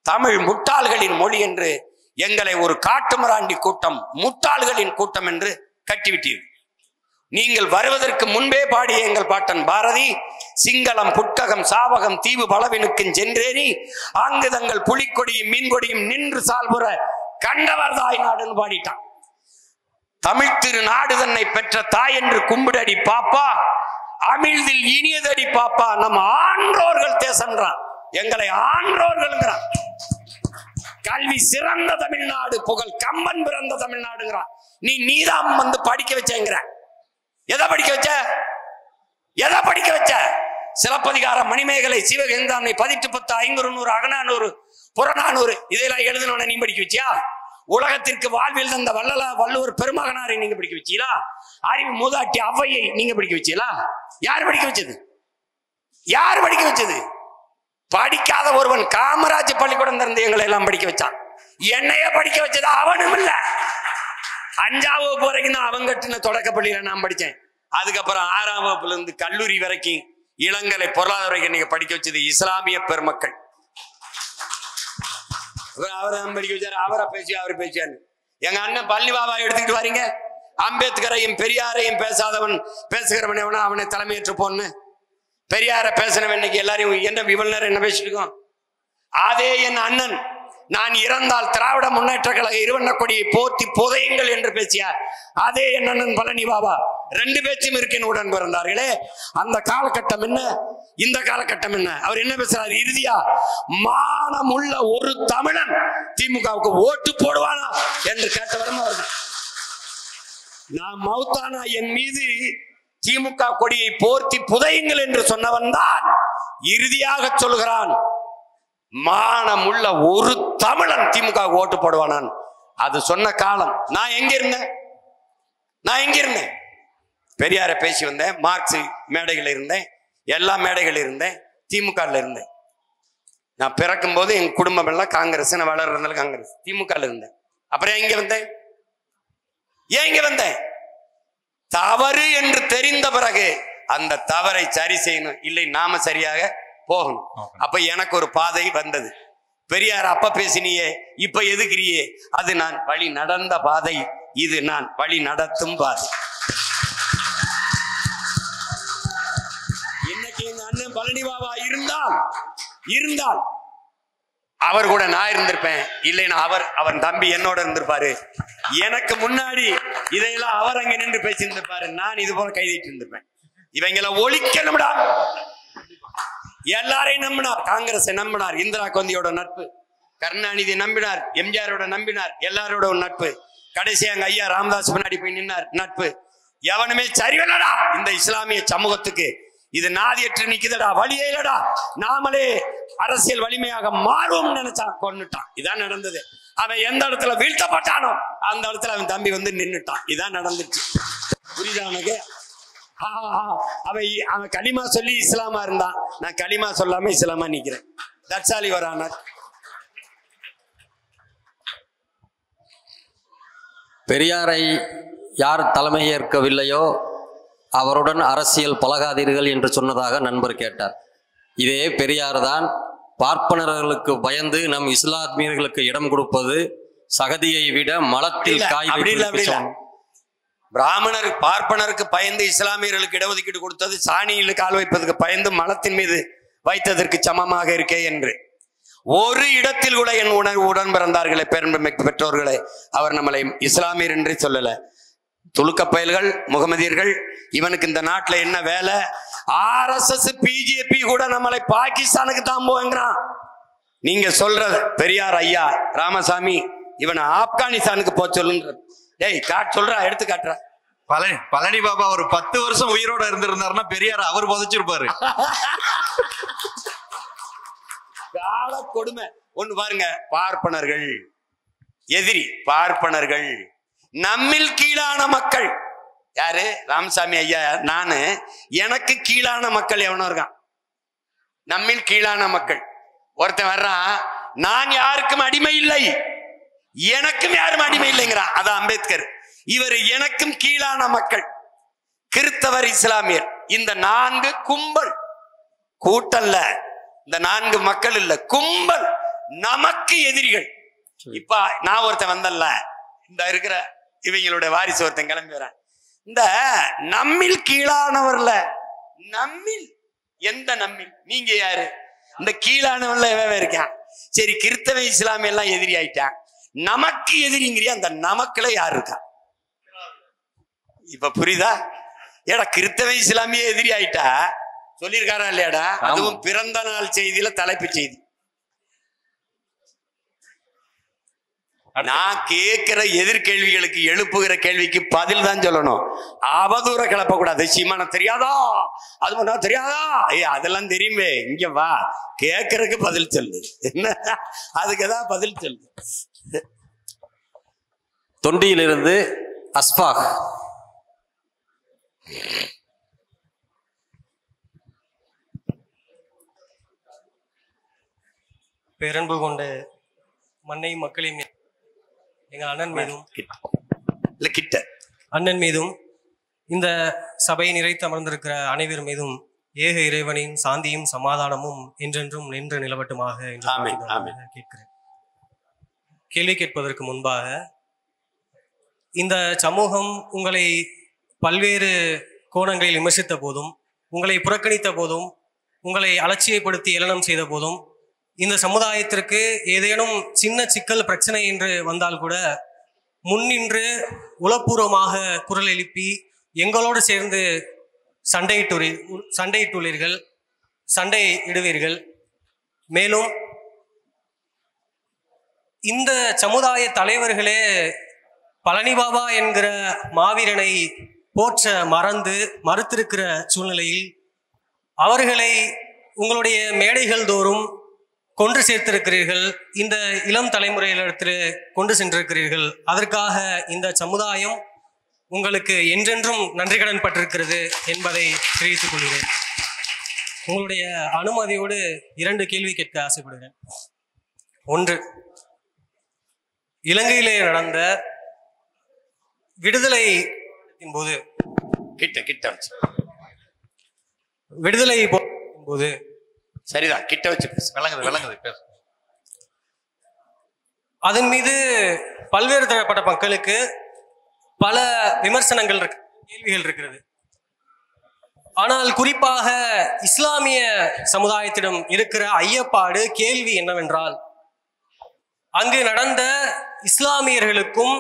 தமிழ் முட்டாள்களின் மொழி என்று எங்களை ஒரு காட்டுமிராண்டி கூட்டம், முட்டாள்களின் கூட்டம் என்று கட்டிவிட்டீர்கள். நீங்கள் வருவதற்கு முன்பே பாடிய எங்கள் பாட்டன் பாரதி, சிங்களம் புட்ககம் சாவகம் தீவு பலவினுக்கும் சென்றேறி அங்கு தங்கள் புலிக்கொடியும் மீன்கொடியும் நின்று சால்புற கண்டவர் தாய் நாடுன்னு பாடிட்டான். தமிழ் திரு நாடு தன்னை பெற்ற தாய் என்று கும்பிடடி பாப்பா, அமிழ்தில் இனியதடி பாப்பா, நம்ம ஆன்றோர்கள் தேசன்றான், எங்களை ஆன்றோர்கள்ங்கிறான். கல்வி சிறந்த தமிழ்நாடு, புகழ் கம்பன் பிறந்த தமிழ்நாடுங்கிறான். நீதான் வந்து படிக்க வச்சேங்கிற. எதை படிக்க வச்ச? எதை படிக்க வச்ச? சிலப்பதிகாரம், மணிமேகலை, சிவகங்கானை, 18 500 அகநானூறு புறநானூறு இதெல்லாம் எழுதணும்னு நீ படிக்க வச்சியா? உலகத்திற்கு வாழ்வில் தந்த வள்ளுவர் பெருமகனாரை நீங்க படிக்க வச்சீங்களா? அறிவு மூதாட்டி அவ்வையை நீங்க படிக்க வச்சீங்களா? யார் படிக்க வச்சது? யார் படிக்க வச்சது? படிக்காத ஒருவன் காமராஜ் பள்ளிக்கூடம் திறந்து எங்களை எல்லாம் படிக்க வச்சான். என்னைய படிக்க வச்சது அவனும் இல்ல. 5ஆம் வகுப்பு வரைக்கும் தான் அவன் கட்டின தொடக்க பள்ளியில நான் படிச்சேன். அதுக்கப்புறம் 6ஆம் வகுப்புல இருந்து கல்லூரி வரைக்கும் இளங்கலை பொருளாதார நீங்க படிக்க வச்சது இஸ்லாமிய பெருமக்கள். அவரை படிக்க வச்சாரு, அவரை பேசி அவரை பேசியாரு. எங்க அண்ணன் பள்ளி பாபா எடுத்துக்கிட்டு வாரீங்க. அம்பேத்கரையும் பெரியாரையும் பேசாதவன் பேசுகிறவன் எவனா அவனை தலைமையேற்று போன்னு பெரியார பேசினவன் இன்னைக்கு எல்லாரையும் என்ன இவ்வளவு நேரம் என்ன பேசிட்டு இருக்கோம்? அதே என் அண்ணன் நான் இறந்தால் திராவிட முன்னேற்ற கழக இருவண்ண கொடியை போற்றி புதையுங்கள் என்று பேசியார். அதே என் அண்ணன் பழனி பாபா 2 பேச்சும் இருக்கேன் உடன் பிறந்தார்களே. அந்த காலகட்டம் என்ன, இந்த காலகட்டம் என்ன? அவர் என்ன பேசுறாரு? இறுதியா மானம் உள்ள ஒரு தமிழன் திமுகவுக்கு ஓட்டு போடுவானா என்று கேட்டவரும் அவர்கள். நான் மௌத்தானா என் மீது திமுக கொடியை போர்த்தி புதையுங்கள் என்று சொன்னவன் தான் இறுதியாக சொல்கிறான் மானம் உள்ள ஒரு தமிழன் திமுக ஓட்டு போடுவானான். அது சொன்ன காலம் நான் எங்க இருந்தேன்? நான் எங்க இருந்தேன்? பெரியார பேசி வந்தேன், மார்க்ஸ் மேடைகள் இருந்தேன், எல்லா மேடைகள் இருந்தேன், திமுக இருந்தேன். நான் பிறக்கும் போது எங்க குடும்பம் எல்லாம் காங்கிரஸ், நான் வளர்றதுனால காங்கிரஸ், திமுக இருந்தேன். அப்புறம் எங்க வந்தேன்? ஏன் இங்க வந்தேன்? தவறு என்று தெரிந்த பிறகு அந்த தவறை சரி செய்யணும், இல்லை நாம சரியாக போகணும். அப்ப எனக்கு ஒரு பாதை வந்தது. பெரியார் அப்ப பேசினியே, இப்ப எதுக்குறியே? அது நான் வழி நடந்த பாதை, இது நான் வழி நடத்தும் பாதை. இன்னைக்கு எங்க அண்ணன் பழனி பாபா இருந்தால் அவர் கூட நான் இருந்திருப்பேன், இல்லைன்னா அவன் தம்பி என்னோட இருந்திருப்பாரு. எனக்கு முன்னாடி இதையெல்லாம் அவர் அங்க நின்று பேசியிருந்திருப்பாரு, நான் இது போல கைதிட்டு இருந்திருப்பேன். இவங்களை ஒழிக்கணும்டா. எல்லாரையும் நம்பினார், காங்கிரஸ் நம்பினார், இந்திரா காந்தியோட நட்பு, கருணாநிதி நம்பினார், எம்ஜிஆரோட நம்பினார், எல்லாரோட நட்பு. கடைசி அங்க ஐயா ராமதாஸ் முன்னாடி போய் நின்னார், நட்பு. எவனுமே சரிவல்லடா இந்த இஸ்லாமிய சமூகத்துக்கு, இது நாதியற்று நிக்குதடா, வழியே இல்லடா, நாமளே அரசியல் வலிமையாக மாறுவோம் நினைச்சா கொன்னுட்டான். இதான் நடந்தது. அவன் எந்த இடத்துல வீழ்த்தப்பட்டானோ அந்த இடத்துல அவன் தம்பி வந்து நின்னுட்டான். இதான் நடந்துச்சு. புரியுதா உனக்கு? அவன் களிமா சொல்லி இஸ்லாமா இருந்தான், நான் களிமா சொல்லாம இஸ்லாமா நிக்கிறேன். That's all your honour. பெரியாரை யார் தலைமை ஏற்கவில்லையோ அவருடன் அரசியல் பழகாதீர்கள் என்று சொன்னதாக நண்பர் கேட்டார். இதே பெரியார் தான் பார்ப்பனர்களுக்கு பயந்து நம் இஸ்லாமியர்களுக்கு இடம் கொடுப்பது சகதியை விட மலத்தில் காய். பிராமணர் பார்ப்பனருக்கு பயந்து இஸ்லாமியர்களுக்கு இடஒதுக்கீடு கொடுத்தது சாணியில் கால் வைப்பதற்கு பயந்து மலத்தின் மீது வைத்ததற்கு சமமாக இருக்கே என்று ஒரு இடத்தில் கூட என் உடன் பிறந்தார்களே, பெற்றோர்களே, அவர் நம்மளை இஸ்லாமியர் என்று சொல்லல. துலுக்க பயல்கள், முகமதியர்கள், இவனுக்கு இந்த நாட்டுல என்ன வேலை? RSS பிஜேபி கூட நம்மளை பாகிஸ்தானுக்கு தான் போங்கிறான். நீங்க சொல்ற பெரியார் ஐயா ராமசாமி இவனை ஆப்கானிஸ்தானுக்கு போ சொல்லுங்க. டேய் சொல்றா, எடுத்து காட்டுறா. பழனி பாபா ஒரு 10 வருஷம் உயிரோட இருந்திருந்தாருன்னா பெரியார் அவர் புதைச்சிருப்பாரு. கால கொடுமை ஒண்ணு பாருங்க. பார்ப்பனர்கள் எதிரி, பார்ப்பனர்கள் நம்மில் கீழான மக்கள், யாரு? ராமசாமி ஐயா. நானு எனக்கு கீழான மக்கள் எவனோ இருக்கான், நம்மில் கீழான மக்கள். ஒருத்தன் வர்றான், நான் யாருக்கும் அடிமை இல்லை, எனக்கும் யாரும் அடிமை இல்லைங்கிறான். அதான் அம்பேத்கர். இவர் எனக்கும் கீழான மக்கள், கிறிஸ்தவர், இஸ்லாமியர், இந்த 4 கும்பல், கூட்டல்ல, இந்த 4 மக்கள் இல்ல, கும்பல் நமக்கு எதிரிகள். இப்ப நான் ஒருத்தன் வந்தல்ல, இந்த இருக்கிற இவங்களுடைய வாரிசு ஒருத்தன் கிளம்பி வர, இந்த நம்மில் கீழானவர்ல, நம்மில் எந்த நம்மில்? நீங்க யாரு? இந்த கீழானவர்ல எவன் இருக்கான்? சரி, கிறிஸ்தவ இஸ்லாமிய எல்லாம் எதிரி ஆயிட்டான், நமக்கு எதிரிங்கிறியா? அந்த நமக்குல யார் இருக்கா? இப்ப புரியுதா? ஏடா, கிறிஸ்தவ இஸ்லாமிய எதிரி ஆயிட்டா சொல்லியிருக்காரா இல்லையாடா? அதுவும் பிறந்த நாள் செய்தியில தலைப்பு செய்தி. நான் கேட்கிற எதிர்கேள்விகளுக்கு, எழுப்புகிற கேள்விக்கு பதில் தான் சொல்லணும். அவதூற கிளப்ப கூடாது. சீமான தெரியாதா, அது பண்ணா தெரியாதா, அதெல்லாம் தெரியுமே, இங்க வா, கேட்கறதுக்கு பதில் சொல்லு. என்ன அதுக்குதான் பதில் சொல்லு. தொண்டியிலிருந்து அஸ்பாக். பேரன்பு கொண்ட மண்ணை மக்களின் எங்கள் அண்ணன் மீதும் அண்ணன் மீதும் இந்த சபை நிறைத்து அமர்ந்திருக்கிற அனைவர் மீதும் ஏக இறைவனின் சாந்தியும் சமாதானமும் என்றென்றும் நின்று நிலவட்டுமாக என்று கேட்கிறேன். கேள்வி கேட்பதற்கு முன்பாக, இந்த சமூகம் உங்களை பல்வேறு கோணங்களில் விமர்சித்த போதும், உங்களை புறக்கணித்த போதும், உங்களை அலட்சியப்படுத்தி ஏளனம் செய்த போதும், இந்த சமுதாயத்திற்கு ஏதேனும் சின்ன சிக்கல் பிரச்சனை என்று வந்தால் கூட முன்னின்று உளப்பூர்வமாக குரல் எழுப்பி எங்களோடு சேர்ந்து சண்டையிட்டுள்ளீர்கள், சண்டையிடுவீர்கள். மேலும் இந்த சமுதாய தலைவர்களே பழனி பாபா என்கிற மாவீரனை போற்ற மறுத்திருக்கிற சூழ்நிலையில் அவர்களை உங்களுடைய மேடைகள் தோறும் கொண்டு சேர்த்திருக்கிறீர்கள், இந்த இளம் தலைமுறையிலிடத்தில் கொண்டு சென்றிருக்கிறீர்கள். அதற்காக இந்த சமுதாயம் உங்களுக்கு என்றென்றும் நன்றி கடன் பட்டிருக்கிறது என்பதை தெரிவித்துக் கொள்கிறேன். உங்களுடைய அனுமதியோடு 2 கேள்வி கேட்க ஆசைப்படுகிறேன். ஒன்று, இலங்கையிலே நடந்த விடுதலை போது விடுதலை போது சரிதான், கிட்ட வச்சு விளங்குது. அதன் மீது பல்வேறு தரப்பட்ட மக்களுக்கு பல விமர்சனங்கள் கேள்விகள் இருக்கிறது. ஆனால் குறிப்பாக இஸ்லாமிய சமுதாயத்திடம் இருக்கிற ஐயப்பாடு, கேள்வி என்னவென்றால், அங்கு நடந்த இஸ்லாமியர்களுக்கும்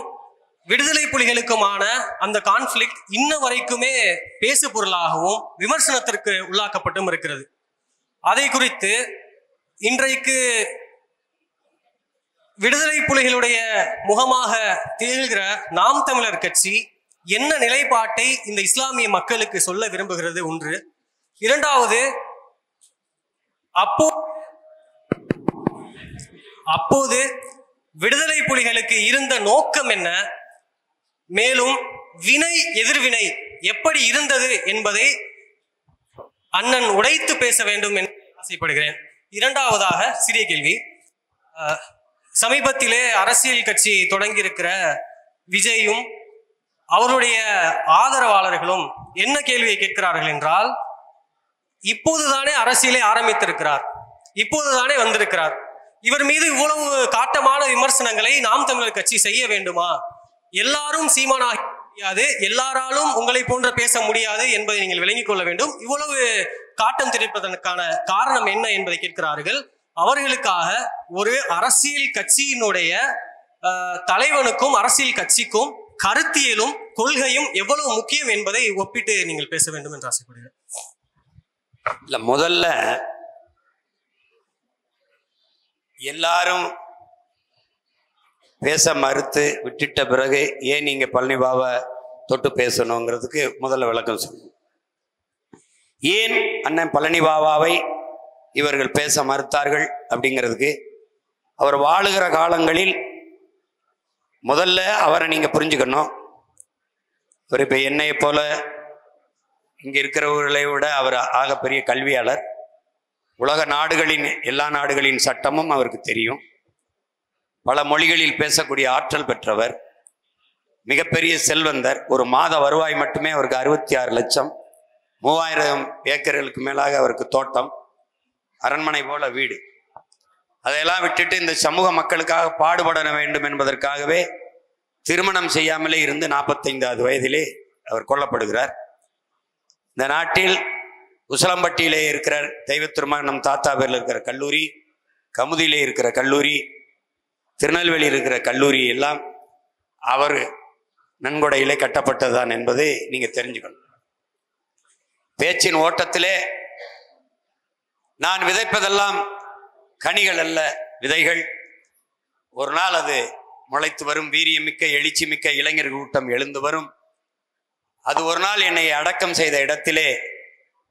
விடுதலை புலிகளுக்குமான அந்த கான்ஃபிளிக்ட் இன்ன வரைக்குமே பேசு பொருளாகவும் விமர்சனத்திற்கு உள்ளாக்கப்பட்டும் இருக்கிறது. அதை குறித்து இன்றைக்கு விடுதலை புலிகளுடைய முகமாக திகழ்கிற நாம் தமிழர் கட்சி என்ன நிலைப்பாட்டை இந்த இஸ்லாமிய மக்களுக்கு சொல்ல விரும்புகிறது? ஒன்று. இரண்டாவது, அப்போது விடுதலை புலிகளுக்கு இருந்த நோக்கம் என்ன, மேலும் வினை எதிர்வினை எப்படி இருந்தது என்பதை அண்ணன் உடைத்து பேச வேண்டும் என்று ஆசைப்படுகிறேன். இரண்டாவதாக சிறிய கேள்வி. சமீபத்திலே அரசியல் கட்சி தொடங்கியிருக்கிற விஜயும் அவருடைய ஆதரவாளர்களும் என்ன கேள்வியை கேட்கிறார்கள் என்றால், இப்போதுதானே அரசியலை ஆரம்பித்திருக்கிறார், இப்போதுதானே வந்திருக்கிறார், இவர் மீது இவ்வளவு காட்டமான விமர்சனங்களை நாம் தமிழர் கட்சி செய்ய வேண்டுமா? எல்லாரும் சீமானாக முடியாது, எல்லாராலும் உங்களை போன்ற பேச முடியாது என்பதை நீங்கள் விளங்கிக் கொள்ள வேண்டும். இவ்வளவு காட்டம் தெரிவிப்பதற்கான காரணம் என்ன என்பதை கேட்கிறார்கள். அவர்களுக்காக ஒரு அரசியல் கட்சியினுடைய தலைவனுக்கும் அரசியல் கட்சிக்கும் கருத்தியலும் கொள்கையும் எவ்வளவு முக்கியம் என்பதை ஒப்பிட்டு நீங்கள் பேச வேண்டும் என்று ஆசைப்படுகிறேன். இல்ல, முதல்ல எல்லாரும் பேச மறுத்து விட்டுட்ட பிறகு ஏன் நீங்க பழனி பாபா தொட்டு பேசணுங்கிறதுக்கு முதல்ல விளக்கம் சொல்லணும். ஏன் அண்ணன் பழனி பாபாவை இவர்கள் பேச மறுத்தார்கள் அப்படிங்கிறதுக்கு, அவர் வாழுகிற காலங்களில் முதல்ல அவரை நீங்க புரிஞ்சுக்கணும். ஒரு இப்போ என்னையை போல இங்கே இருக்கிறவர்களை விட அவர் ஆகப்பெரிய கல்வியாளர். உலக நாடுகளின் எல்லா நாடுகளின் சட்டமும் அவருக்கு தெரியும். பல மொழிகளில் பேசக்கூடிய ஆற்றல் பெற்றவர், மிகப்பெரிய செல்வந்தர். ஒரு மாத வருவாய் மட்டுமே அவருக்கு 66 லட்சம், 3000 ஏக்கர்களுக்கு மேலாக அவருக்கு தோட்டம், அரண்மனை போல வீடு. அதையெல்லாம் விட்டுட்டு இந்த சமூக மக்களுக்காக பாடுபட வேண்டும் என்பதற்காகவே திருமணம் செய்யாமலே இருந்து 45வது வயதிலே அவர் கொல்லப்படுகிறார். இந்த நாட்டில் உசிலம்பட்டியிலே இருக்கிற தெய்வத்திருமகன் நம் தாத்தா பேரில் இருக்கிற கல்லூரி, கமுதியிலே இருக்கிற கல்லூரி, திருநெல்வேலியில் இருக்கிற கல்லூரி எல்லாம் அவர் நன்கொடையிலே கட்டப்பட்டதுதான் என்பதை நீங்க தெரிஞ்சுக்கணும். பேச்சின் ஓட்டத்திலே நான் விதைப்பதெல்லாம் கனிகள் அல்ல, விதைகள். ஒரு நாள் அது முளைத்து வரும். வீரியமிக்க எழுச்சி மிக்க இளைஞர் கூட்டம் எழுந்து வரும். அது ஒரு நாள் என்னை அடக்கம் செய்த இடத்திலே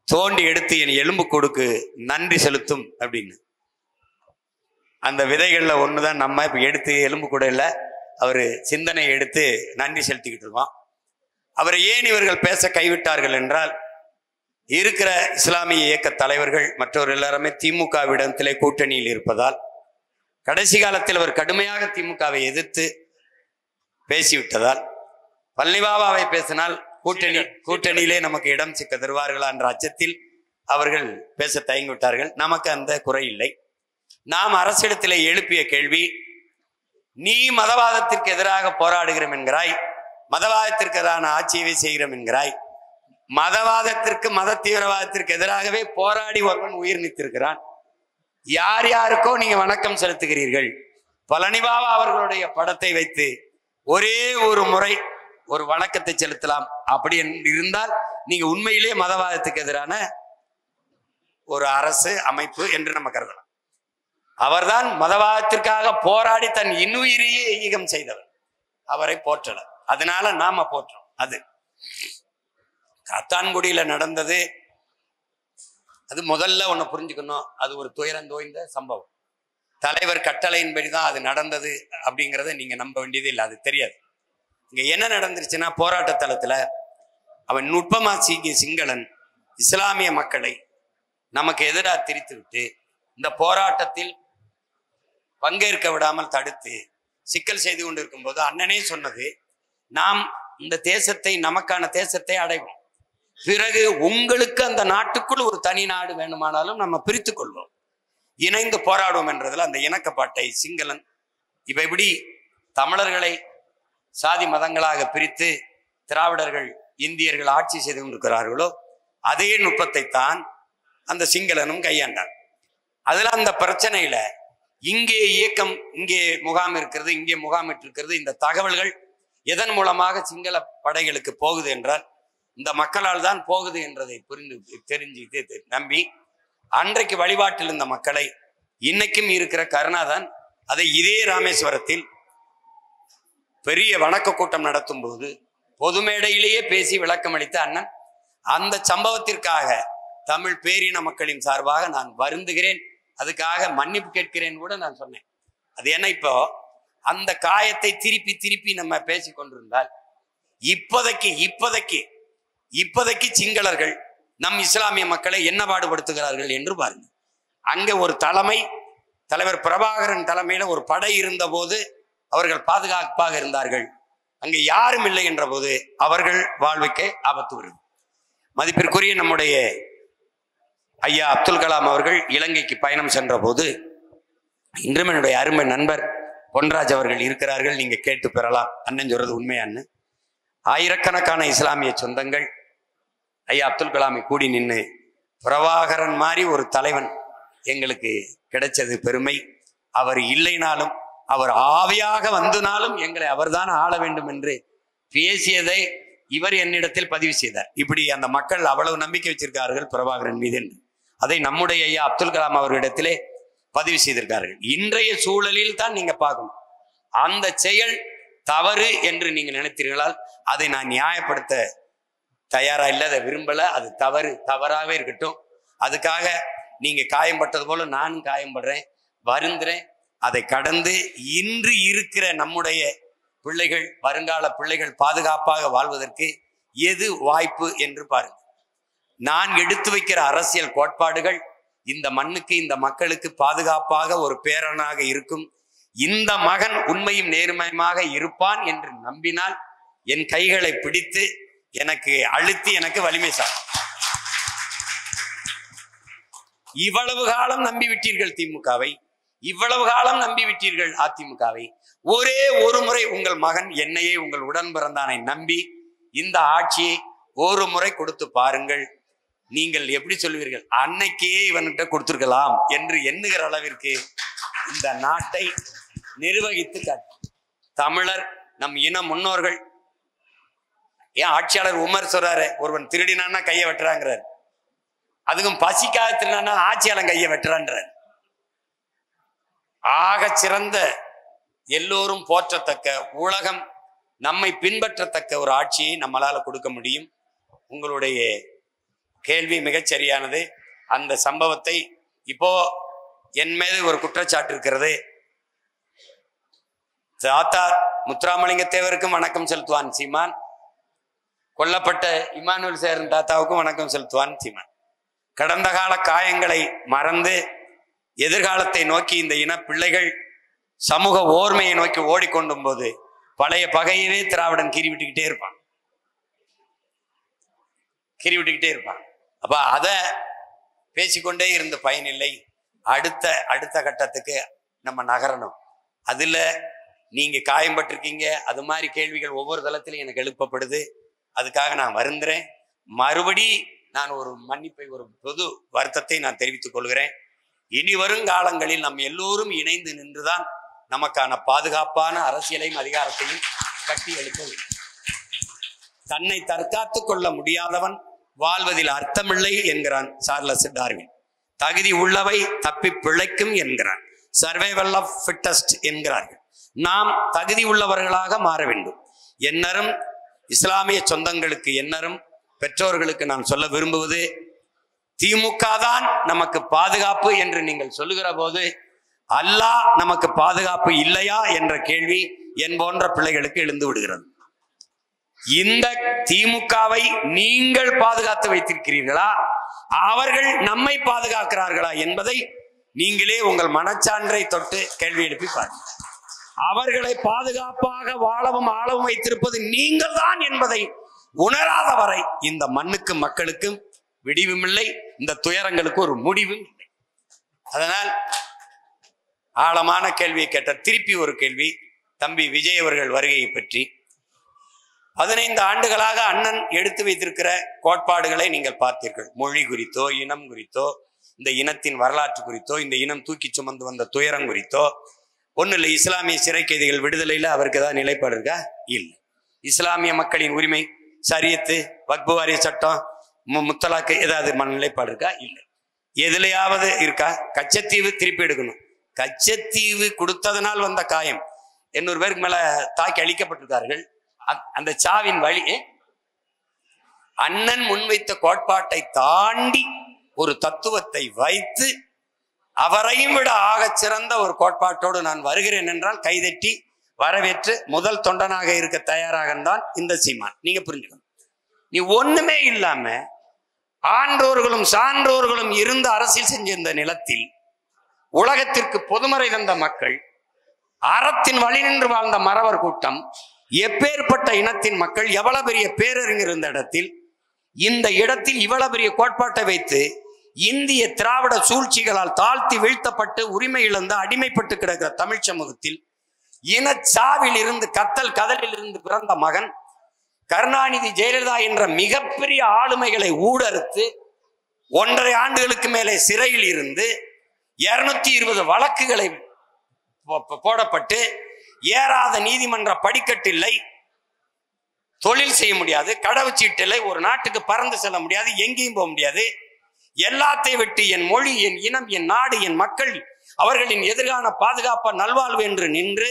தோண்டி எடுத்து என் எலும்பு கொடுக்கு நன்றி செலுத்தும் அப்படின்னு. அந்த விதைகள்ல ஒண்ணுதான் நம்ம இப்ப எடுத்து எலும்பு கூட இல்லை, அவர் சிந்தனை எடுத்து நன்றி செலுத்திக்கிட்டு இருக்கோம். அவரை ஏன் இவர்கள் பேச கைவிட்டார்கள் என்றால், இருக்கிற இஸ்லாமிய இயக்க தலைவர்கள் மற்றவர் எல்லாருமே திமுகவிடத்திலே கூட்டணியில் இருப்பதால், கடைசி காலத்தில் அவர் கடுமையாக திமுகவை எதிர்த்து பேசிவிட்டதால், பழனிபாபாவை பேசினால் கூட்டணியிலே நமக்கு இடம் சிக்க தருவார்களா என்ற அச்சத்தில் அவர்கள் பேச தயங்கிவிட்டார்கள். நமக்கு அந்த குறை இல்லை. நாம் அரசிடத்திலே எழுப்பிய கேள்வி, நீ மதவாதத்திற்கு எதிராக போராடுகிறோம் என்கிறாய், மதவாதத்திற்கு எதிரான ஆட்சியவை செய்கிறோம் என்கிறாய். மதவாதத்திற்கு மத தீவிரவாதத்திற்கு எதிராகவே போராடி ஒருவன் உயிர் நீத்திருக்கிறான். யார் யாருக்கோ நீங்க வணக்கம் செலுத்துகிறீர்கள். பழனிபாபா அவர்களுடைய படத்தை வைத்து ஒரே ஒரு முறை ஒரு வணக்கத்தை செலுத்தலாம். அப்படி இருந்தால் நீங்க உண்மையிலே மதவாதத்துக்கு எதிரான ஒரு அரசு அமைப்பு என்று நம்ம கருதலாம். அவர்தான் மதவாதத்திற்காக போராடி தன் இன்னுயிரையே ஈகம் செய்தவர். அவரை போற்றல, அதனால நாம போற்றோம். அது காத்தான்குடியில நடந்தது. அது முதல்ல ஒண்ணு புரிஞ்சுக்கணும், அது ஒரு துயரந்தோய்ந்த சம்பவம். தலைவர் கட்டளையின்படிதான் அது நடந்தது அப்படிங்கிறத நீங்க நம்ப வேண்டியது இல்லை, அது தெரியாது. இங்க என்ன நடந்துருச்சுன்னா, போராட்ட தளத்துல அவன் நுட்பமா சிங்களன் இஸ்லாமிய மக்களை நமக்கு எதிராக திரித்து விட்டு இந்த போராட்டத்தில் பங்கேற்க விடாமல் தடுத்து சிக்கல் செய்து கொண்டிருக்கும் போது அண்ணனே சொன்னது, நாம் இந்த தேசத்தை, நமக்கான தேசத்தை அடைவோம், பிறகு உங்களுக்கு அந்த நாட்டுக்குள் ஒரு தனி நாடு வேணுமானாலும் நம்ம பிரித்து கொள்வோம், இணைந்து போராடுவோம் என்றதுல அந்த இணக்கப்பாட்டை சிங்களன் இப்ப எப்படி தமிழர்களை சாதி மதங்களாக பிரித்து திராவிடர்கள் இந்தியர்கள் ஆட்சி செய்து கொண்டிருக்கிறார்களோ அதே நுட்பத்தை தான் அந்த சிங்களனும் கையாண்டார். அதுல அந்த பிரச்சனையில இங்கே இயக்கம், இங்கே முகாம் இருக்கிறது, இங்கே முகாமிட்டு இருக்கிறது, இந்த தகவல்கள் எதன் மூலமாக சிங்கள படைகளுக்கு போகுது என்றால் இந்த மக்களால் தான் போகுது என்றதை தெரிஞ்சு நம்பி அன்றைக்கு வழிபாட்டில் இருந்த மக்களை இன்னைக்கும் இருக்கிற கருணாதான் அதை இதே ராமேஸ்வரத்தில் பெரிய வணக்க கூட்டம் நடத்தும் போது பொது மேடையிலேயே பேசி விளக்கம் அளித்த அண்ணன், அந்த சம்பவத்திற்காக தமிழ் பேரின மக்களின் சார்பாக நான் வருந்துகிறேன், அதுக்காக மன்னிப்பு கேட்கிறேன் கூட நான் சொன்னேன். அது என்ன, இப்போ அந்த காயத்தை திருப்பி திருப்பி நம்ம பேசி கொண்டிருந்தால் இப்போதைக்கு சிங்களர்கள் நம் இஸ்லாமிய மக்களை என்ன பாடுபடுத்துகிறார்கள் என்று பாருங்க. அங்க ஒரு தலைவர் பிரபாகரன் தலைமையில ஒரு படை இருந்த போது அவர்கள் பாதுகாப்பாக இருந்தார்கள். அங்கே யாரும் இல்லை என்ற போது அவர்கள் வாழ்வுக்கே ஆபத்து வருது. மதிப்பிற்குரிய நம்முடைய ஐயா அப்துல் கலாம் அவர்கள் இலங்கைக்கு பயணம் சென்ற போது, இன்றும் என்னுடைய அருமை நண்பர் பொன்ராஜ் அவர்கள் இருக்கிறார்கள், நீங்க கேட்டு பெறலாம், அண்ணன் சொல்றது உண்மையான்னு. ஆயிரக்கணக்கான இஸ்லாமிய சொந்தங்கள் ஐயா அப்துல் கலாமை கூடி நின்று, பிரபாகரன் மாதிரி ஒரு தலைவன் எங்களுக்கு கிடைச்சது பெருமை, அவர் இல்லைனாலும் அவர் ஆவியாக வந்தனாலும் எங்களை அவர்தான் ஆள வேண்டும் என்று பேசியதை இவர் என்னிடத்தில் பதிவு செய்தார். இப்படி அந்த மக்கள் அவ்வளவு நம்பிக்கை வச்சிருக்கார்கள் பிரபாகரன் மீது என்று அதை நம்முடைய ஐயா அப்துல் கலாம் அவர்களிடத்திலே பதிவு செய்திருக்கார்கள். இன்றைய சூழலில் தான் நீங்க பார்க்கணும், அந்த செயல் தவறு என்று நீங்க நினைத்தீர்களால் அதை நான் நியாயப்படுத்த தயாரா இல்லை, அதை விரும்பல. அது தவறாகவே இருக்கட்டும். அதுக்காக நீங்க காயம்பட்டது போல நானும் காயம்படுறேன், வருந்துறேன். அதை கடந்து இன்று இருக்கிற நம்முடைய பிள்ளைகள், வருங்கால பிள்ளைகள் பாதுகாப்பாக வாழ்வதற்கு எது வாய்ப்பு என்று பாருங்க. நான் எடுத்து வைக்கிற அரசியல் கோட்பாடுகள் இந்த மண்ணுக்கு, இந்த மக்களுக்கு பாதுகாப்பாக ஒரு பேரனாக இருக்கும். இந்த மகன் உண்மையும் நேர்மையுமாக இருப்பான் என்று நம்பினால் என் கைகளை பிடித்து எனக்கு அழுத்தி எனக்கு வலிமை சார். இவ்வளவு காலம் நம்பிவிட்டீர்கள் திமுகவை, இவ்வளவு காலம் நம்பிவிட்டீர்கள் அதிமுகவை. ஒரே ஒரு முறை உங்கள் மகன் என்னையே, உங்கள் உடன் பிறந்தானை நம்பி இந்த ஆட்சியை ஒரு முறை கொடுத்து பாருங்கள். நீங்கள் எப்படி சொல்வீர்கள்? அன்னைக்கே இவன்கிட்ட கொடுத்திருக்கலாம் என்று எண்ணுகிற அளவிற்கு இந்த நாட்டை நிர்வகித்து தமிழர், நம் இன முன்னோர்கள். ஏன் ஆட்சியாளர் உமர் சொல்றாரு, ஒருவன் திருடினான்னா கையை வெட்டுறாங்கிறார். அதுக்கும் பசிக்காக திருடினா ஆட்சியாளன் கையை வெட்டுறான்றார். ஆக சிறந்த, எல்லோரும் போற்றத்தக்க, உலகம் நம்மை பின்பற்றத்தக்க ஒரு ஆட்சியை நம்மளால கொடுக்க முடியும். உங்களுடைய கேள்வி மிகச்சரியானது. அந்த சம்பவத்தை இப்போ என் மீது ஒரு குற்றச்சாட்டு இருக்கிறது. தாத்தா முத்துராமலிங்க தேவருக்கும் வணக்கம் செலுத்துவான் சீமான், கொல்லப்பட்ட இமானுவேல் சேரன் தாத்தாவுக்கும் வணக்கம் செலுத்துவான் சீமான். கடந்த கால காயங்களை மறந்து எதிர்காலத்தை நோக்கி இந்த இன பிள்ளைகள் சமூக ஓர்மையை நோக்கி ஓடிக்கொண்டும் போது பழைய பகையவே திராவிடன் கீறி விட்டுக்கிட்டே இருப்பான். அப்ப அத பேசிக்கொண்டே இருந்த பயனில்லை. அடுத்த கட்டத்துக்கு நம்ம நகரணும். அதுல நீங்க காயம்பட்டிருக்கீங்க. அது மாதிரி கேள்விகள் ஒவ்வொரு தளத்திலும் எனக்கு எழுப்பப்படுது. அதுக்காக நான் வருந்துறேன். மறுபடி நான் ஒரு மன்னிப்பை, ஒரு பொது வருத்தத்தை நான் தெரிவித்துக் கொள்கிறேன். இனி வரும் காலங்களில் நம் எல்லோரும் இணைந்து நின்றுதான் நமக்கான பாதுகாப்பான அரசியலையும் அதிகாரத்தையும் கட்டி எழுப்ப வேண்டும். தன்னை தற்காத்துக் கொள்ள முடியாதவன் வாழ்வதில் அர்த்தமில்லை என்கிறான் சார்லஸ் டார்வின். தகுதி உள்ளவை தப்பி பிழைக்கும் என்கிறான். சர்வைவல் ஆஃப் ஃபிட்டஸ்ட் என்கிறார்கள். நாம் தகுதி உள்ளவர்களாக மாற வேண்டும். என்னரும் இஸ்லாமிய சொந்தங்களுக்கு, என்னரும் பெற்றோர்களுக்கு நான் சொல்ல விரும்புவது, திமுக தான் நமக்கு பாதுகாப்பு என்று நீங்கள் சொல்லுகிற போது அல்லாஹ் நமக்கு பாதுகாப்பு இல்லையா என்ற கேள்வி என் போன்ற பிள்ளைகளுக்கு எழுந்து விடுகிறது. இந்த திமுகவை நீங்கள் பாதுகாத்து வைத்திருக்கிறீர்களா, அவர்கள் நம்மை பாதுகாக்கிறார்களா என்பதை நீங்களே உங்கள் மனச்சான்றை தொட்டு கேள்வி எழுப்பி பாருங்கள். அவர்களை பாதுகாப்பாக வாழவும் ஆளவும் வைத்திருப்பது நீங்கள் தான் என்பதை உணராத வரை இந்த மண்ணுக்கு, மக்களுக்கும் விடிவும் இல்லை, இந்த துயரங்களுக்கு ஒரு முடிவும் இல்லை. அதனால் ஆழமான கேள்வியை கேட்ட திருப்பி ஒரு கேள்வி, தம்பி விஜய் அவர்கள் வருகையை பற்றி. 15 ஆண்டுகளாக அண்ணன் எடுத்து வைத்திருக்கிற கோட்பாடுகளை நீங்கள் பார்த்தீர்கள். மொழி குறித்தோ, இனம் குறித்தோ, இந்த இனத்தின் வரலாற்று குறித்தோ, இந்த இனம் தூக்கி சுமந்து வந்த துயரம் குறித்தோ ஒன்றும் இல்லை. இஸ்லாமிய சிறை கைதிகள் விடுதலையில் அவருக்கு ஏதாவது நிலைப்பாடு இருக்கா? இல்லை. இஸ்லாமிய மக்களின் உரிமை, சரியத்து, வக்பு வாரிய சட்டம், முத்தலாக்கு ஏதாவது நிலைப்பாடு இருக்கா? இல்லை. எதுலையாவது இருக்கா? கச்சத்தீவு திருப்பி எடுக்கணும். கச்சத்தீவு கொடுத்ததனால் வந்த காயம் 800 பேருக்கு மேல தாக்கி அழிக்கப்பட்டிருக்கார்கள். அந்த சாவின் வழி அண்ணன் முன்வைத்த கோட்பாட்டை தாண்டி ஒரு தத்துவத்தை வைத்து அவரையும் விட ஆகச் சிறந்த ஒரு கோட்பாட்டோடு நான் வருகிறேன் என்றால் கைதட்டி வரவேற்று முதல் தொண்டனாக இருக்க தயாராக தான் இந்த சீமான். நீங்க புரிஞ்சுக்கணும். நீ ஒண்ணுமே இல்லாம ஆன்றோர்களும் சான்றோர்களும் இருந்து அரசியல் செஞ்ச இந்த நிலத்தில் உலகத்திற்கு பொதுமறை தந்த மக்கள், அறத்தின் வழி நின்று வாழ்ந்த மறவர் கூட்டம், எப்பேற்பட்ட இனத்தின் மக்கள், எவ்வளவு பெரிய பேரறிஞர் இருந்த இடத்தில், இந்த இடத்தில் இவ்வளவு பெரிய கோட்பாட்டை வைத்து இந்திய திராவிட சூழ்ச்சிகளால் தாழ்த்தி வீழ்த்தப்பட்டு உரிமை இழந்து அடிமைப்பட்டு கிடக்கிற தமிழ் சமூகத்தில் இனச்சாவில் இருந்து, கத்தல் கதலில் இருந்து பிறந்த மகன் கருணாநிதி, ஜெயலலிதா என்ற மிகப்பெரிய ஆளுமைகளை ஊடறுத்து 1.5 ஆண்டுகளுக்கு மேலே சிறையில் இருந்து 220 வழக்குகளை போடப்பட்டு ஏறாத நீதிமன்ற படிக்கட்டில்லை, தொழில் செய்ய முடியாது, கடவுச்சீட்டில்லை, ஒரு நாட்டுக்கு பறந்து செல்ல முடியாது, எங்கேயும் போக முடியாது. எல்லாத்தையும் விட்டு என் மொழி, என் இனம், என் நாடு, என் மக்கள், அவர்களின் எதிர்கால பாதுகாப்ப நல்வாழ்வு என்று நின்று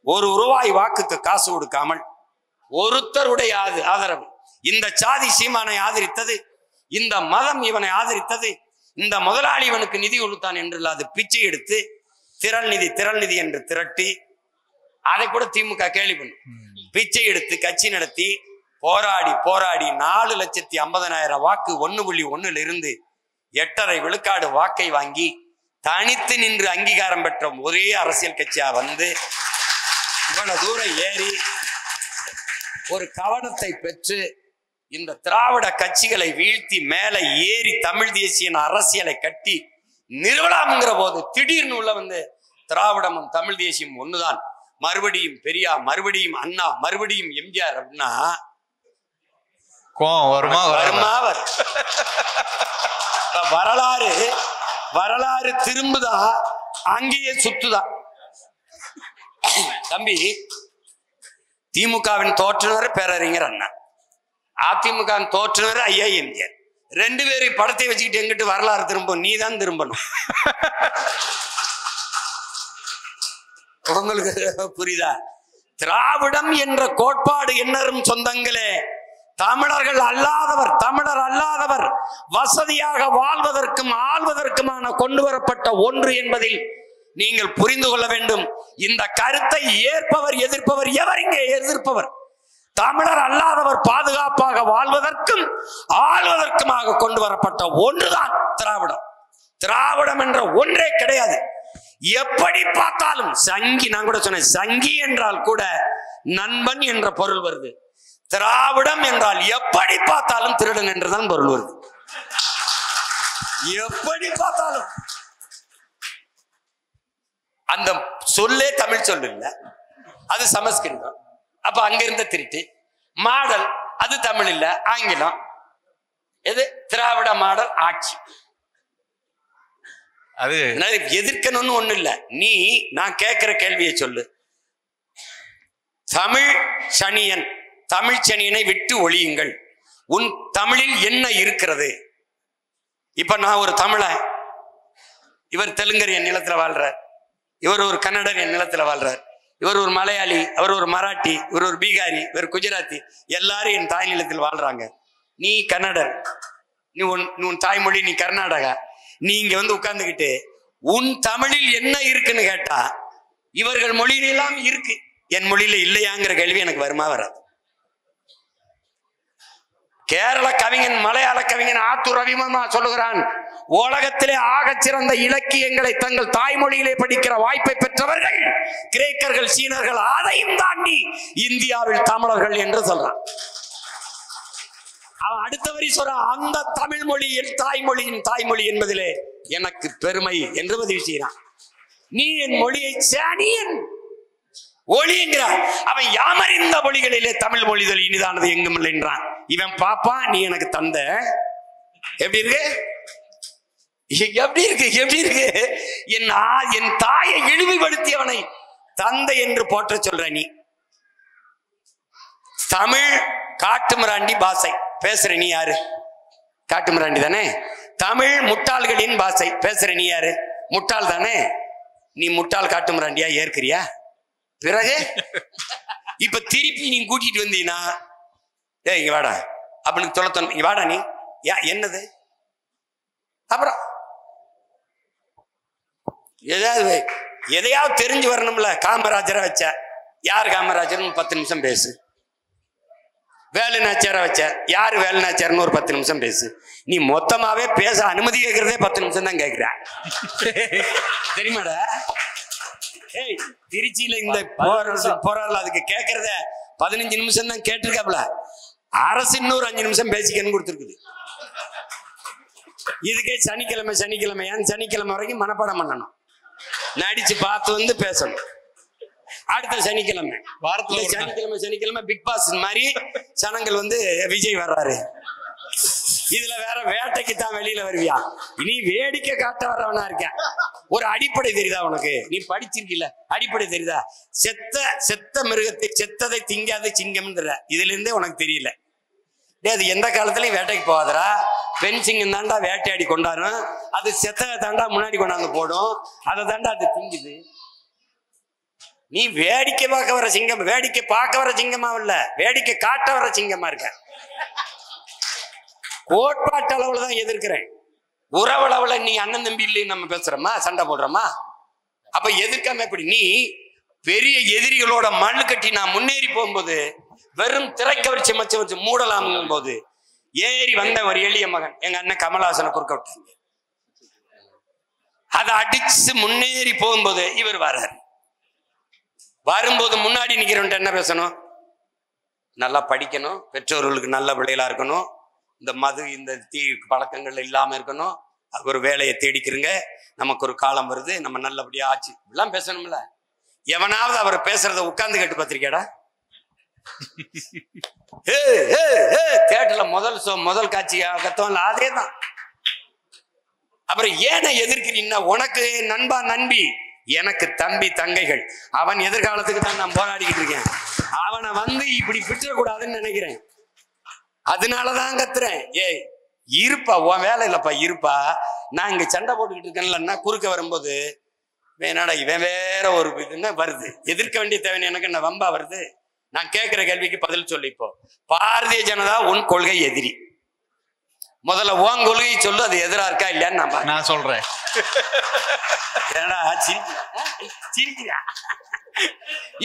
₹1 வாக்குக்கு காசு கொடுக்காமல் ஒருத்தருடைய ஆதரவு, இந்த சாதி சீமானை ஆதரித்தது, இந்த மதம் இவனை ஆதரித்தது, இந்த முதலாளி இவனுக்கு நிதி கொடுத்தான் என்று இல்லாது பிச்சை எடுத்து திரள் நிதி என்று திரட்டி, அதை கூட திமுக கேள்வி பண்ணும், பிச்சை எடுத்து கட்சி நடத்தி போராடி போராடி 4,50,000 வாக்கு 1.1 இருந்து 8.5 விழுக்காடு வாக்கை வாங்கி தனித்து நின்று அங்கீகாரம் பெற்ற ஒரே அரசியல் கட்சியா வந்து இவ்வளவு தூரம் ஏறி ஒரு கவனத்தை பெற்று இந்த திராவிட கட்சிகளை வீழ்த்தி மேல ஏறி தமிழ் தேசிய அரசியலை கட்டி நிறுவலாம்ங்கிற போது திடீர்னு உள்ள வந்து திராவிடமும் தமிழ் தேசியம் ஒண்ணுதான், மறுபடியும் பெரியார், மறுபடியும் அண்ணா, மறுபடியும் எம்ஜிஆர் அப்படின்னா வரலாறு திரும்புதா, அங்கேயே சுத்துதா. தம்பி, திமுகவின் தோற்றுனர் பேரறிஞர் அண்ணா, அதிமுகவின் தோற்றுனர் ஐயா எம்ஜிஆர். 2 பேரும் படத்தை வச்சுக்கிட்டு எங்கிட்டு வரலாறு திரும்பும்? நீ தான் திரும்பணும். உங்களுக்கு புரியுதா? திராவிடம் என்ற கோட்பாடு என்னரும் சொந்தங்களே, தமிழர் அல்லாதவர் வசதியாக வாழ்வதற்கும் ஆள்வதற்குமான கொண்டு வரப்பட்ட ஒன்று என்பதில் நீங்கள் புரிந்து கொள்ள வேண்டும். இந்த கருத்தை ஏற்பவர் எதிர்ப்பவர் எவர்? இங்கே எதிர்ப்பவர் தமிழர் அல்லாதவர் பாதுகாப்பாக வாழ்வதற்கும் ஆள்வதற்குமாக கொண்டு வரப்பட்ட ஒன்றுதான் திராவிடம். திராவிடம் என்ற ஒன்றே கிடையாது. எப்படி பார்த்தாலும் சங்கி, நான் கூட சொன்னேன், சங்கி என்றால் கூட நண்பன் என்ற பொருள் வருது. திராவிடம் என்றால் எப்படி பார்த்தாலும் திருடன் என்றுதான் பொருள் வருது. எப்படி பார்த்தாலும் அந்த சொல்லே தமிழ் சொல்லு இல்ல, அது சமஸ்கிருதம். அப்ப அங்க இருந்த திருட்டு மாடல், அது தமிழ் இல்ல, ஆங்கிலம். எது திராவிட மாடல் ஆட்சி? அது எதிர்க்கணும்னு ஒண்ணு இல்ல. நீ நான் கேட்கிற கேள்வியை சொல்லு. தமிழ் சனியனை விட்டு ஒழியுங்கள். உன் தமிழில் என்ன இருக்கிறது? இப்ப நான் ஒரு தமிழன், இவர் தெலுங்கர் என் நிலத்துல வாழ்றார், இவர் ஒரு கன்னடர் என் நிலத்துல வாழ்றார், இவர் ஒரு மலையாளி, அவர் ஒரு மராட்டி, இவர் ஒரு பீகாரி, இவர் குஜராத்தி, எல்லாரும் என் தாய் நிலத்தில் வாழ்றாங்க. நீ கன்னடர், நீ உன் தாய்மொழி நீ கர்நாடகா. நீ இங்க வந்து உட்கார்ந்துக்கிட்டு உன் தமிழில் என்ன இருக்குன்னு கேட்டா இவர்கள் மொழியிலாம் இருக்கு, என் மொழியில இல்லையாங்கிற கேள்வி எனக்கு வருமா வராது? கேரள கவிஞன், மலையாள கவிஞன் ஆத்தூர் ரவிவர்மா சொல்லுகிறான், உலகத்திலே ஆகச் சிறந்த இலக்கியங்களை தங்கள் தாய்மொழியிலே படிக்கிற வாய்ப்பை பெற்றவர்கள் கிரேக்கர்கள், சீனர்கள், அதையும் தாண்டி இந்தியாவில் தமிழர்கள் என்று சொல்றான். அவன் அடுத்த வரி சொல்றான், அந்த தமிழ் மொழி என் தாய்மொழியின் தாய்மொழி என்பதிலே எனக்கு பெருமை என்று பதிவு செய்யறான். நீ என் மொழியை சனியன் ஒளிங்கிறான். அவன் யாமறிந்த மொழிகளிலே தமிழ் மொழிதல் இனிதானது எங்கும் இல்லை என்றான். இவன் பாப்பா, நீ எனக்கு தந்த எப்படி இருக்கு, எப்படி இருக்கு, எப்படி இருக்கு? என் தாயை இழிவுபடுத்தியவனை தந்தை என்று போற்ற சொல்ற நீ. தமிழ் காட்டுமிராண்டி பாஷை பேசுற நீ யாரு? காட்டுமிராண்டி தானே. தமிழ் முட்டாள்களின் பாஷை பேசுற நீ யாரு? முட்டாள் தானே. நீ முட்டாள் காட்டுமிராண்டியா ஏற்கிறியா? பிறகு இப்ப திருப்பி நீ கூட்டிட்டு வந்தீங்கன்னா, இங்க வாடா அப்படின்னு சொல்ல, இங்க வாடா நீ, என்னது? அப்புறம் எதையாவது தெரிஞ்சு வரணும்ல. காமராஜரை வச்ச, யார் காமராஜர் 10 நிமிஷம் பேசு. வேலுநாச்சியாரை வச்ச, யாரு வேலுநாச்சியார்னு ஒரு 10 நிமிஷம் பேசு. நீ மொத்தமாவே பேச அனுமதி கேட்கறதே 10 நிமிஷம் தான் கேட்கிற, தெரியுமாடா? ஏய், திருச்சியில இந்த போராடல அதுக்கு கேட்கறத 15 நிமிஷம் தான் கேட்டிருக்காப்ல. அரசு இன்னொரு 5 நிமிஷம் பேசிக்கன்னு கொடுத்துருக்குது. இதுக்கே சனிக்கிழமை வரைக்கும் மனப்பாடம் பண்ணணும், நடிச்சு பார்த்து வந்து பேசணும். அடுத்த சனிக்கிழமை சனிக்கிழமை பிக் பாஸ் மாதிரி சனங்கள் வந்து விஜய் வர்றாரு, இதுல வேற வேட்டைக்கு தான் வெளியில வருவியா? நீ வேடிக்கை காட்ட வர்றவனா இருக்க. ஒரு அடிப்படை தெரியுதா உனக்கு? நீ படிச்சிருக்கீல, அடிப்படை தெரியுதா? செத்த மிருகத்தை செத்ததை திங்காத சிங்கம், இதுல இருந்தே உனக்கு தெரியல. அது எந்த காலத்துலயும் வேட்டைக்கு போகாதரா. பெண் சிங்கம் தாண்டா வேட்டையாடி கொண்டாடும், அது செத்ததை தாண்டா முன்னாடி கொண்டாந்து போடும், அதை தாண்டா அது திங்குது. நீ வேடிக்கை பார்க்க வர சிங்கம், வேடிக்கை பார்க்க வர சிங்கமா இல்ல, வேடிக்கை காட்ட வர சிங்கமா இருக்க. கோட்பாட்டு அளவுல தான் எதிர்க்கிறேன், உறவளவுல நீ அண்ணன் தம்பி இல்லைன்னு நம்ம பேசுறோமா, சண்டை போடுறோமா? அப்ப எதிர்க்காம எப்படி? நீ பெரிய எதிரிகளோட மண்ணு கட்டி நான் முன்னேறி போகும்போது வெறும் திரைக்கவர்ச்சி வச்சு மூடலாம் போது ஏறி வந்த ஒரு எளிய மகன் எங்க அண்ணன் கமலஹாசனை குறுக்க விட்டாங்க. அதை அடிச்சு முன்னேறி போகும்போது இவர் வர்றாரு. வரும்போது முன்னாடி நிக்கிறவன்ட்ட என்ன பேசணும்? நல்லா படிக்கணும், பெற்றோர்களுக்கு நல்ல பிள்ளைகளா இருக்கணும், இந்த மது இந்த தீ பழக்கங்கள் இல்லாம இருக்கணும், ஒரு வேலையை தேடிக்கிறங்க, நமக்கு ஒரு காலம் வருது, நம்ம நல்லபடியா ஆச்சு எல்லாம் பேசணும்ல. எவனாவது அவர் பேசுறத உட்கார்ந்து கேட்டு பார்த்திருக்கியாடா? தேட்டர்ல முதல் காட்சி கத்தவன்ல அதேதான். அப்புறம் ஏன எதிர்க்கிறீங்கன்னா, உனக்கு நண்பா நண்பி, எனக்கு தம்பி தங்கைகள், அவன் எதிர்காலத்துக்கு தான் நான் போராடிக்கிட்டு இருக்கேன். அவனை வந்து இப்படி விட்டுறக்கூடாதுன்னு நினைக்கிறேன். அதனாலதான் கத்துறேன். ஏய் இருப்பா, உன் வேலை இல்லப்பா, இருப்பா. நான் இங்க சண்டை போட்டுக்கிட்டு இருக்கேன்லன்னா குறுக்க வரும்போது வேணாடா இவன் வேற ஒரு இதுன்னு வருது. எதிர்க்க வேண்டிய தேவை எனக்கு என்ன வம்பா வருது? நான் கேட்கிற கேள்விக்கு பதில் சொல்லி. இப்போ பாரதிய ஜனதா உன் கொள்கை எதிரி. முதல்ல உன் கொள்கையை சொல்லு, அது எதிரா இருக்கா இல்லையான்னு நான் சொல்றேன்.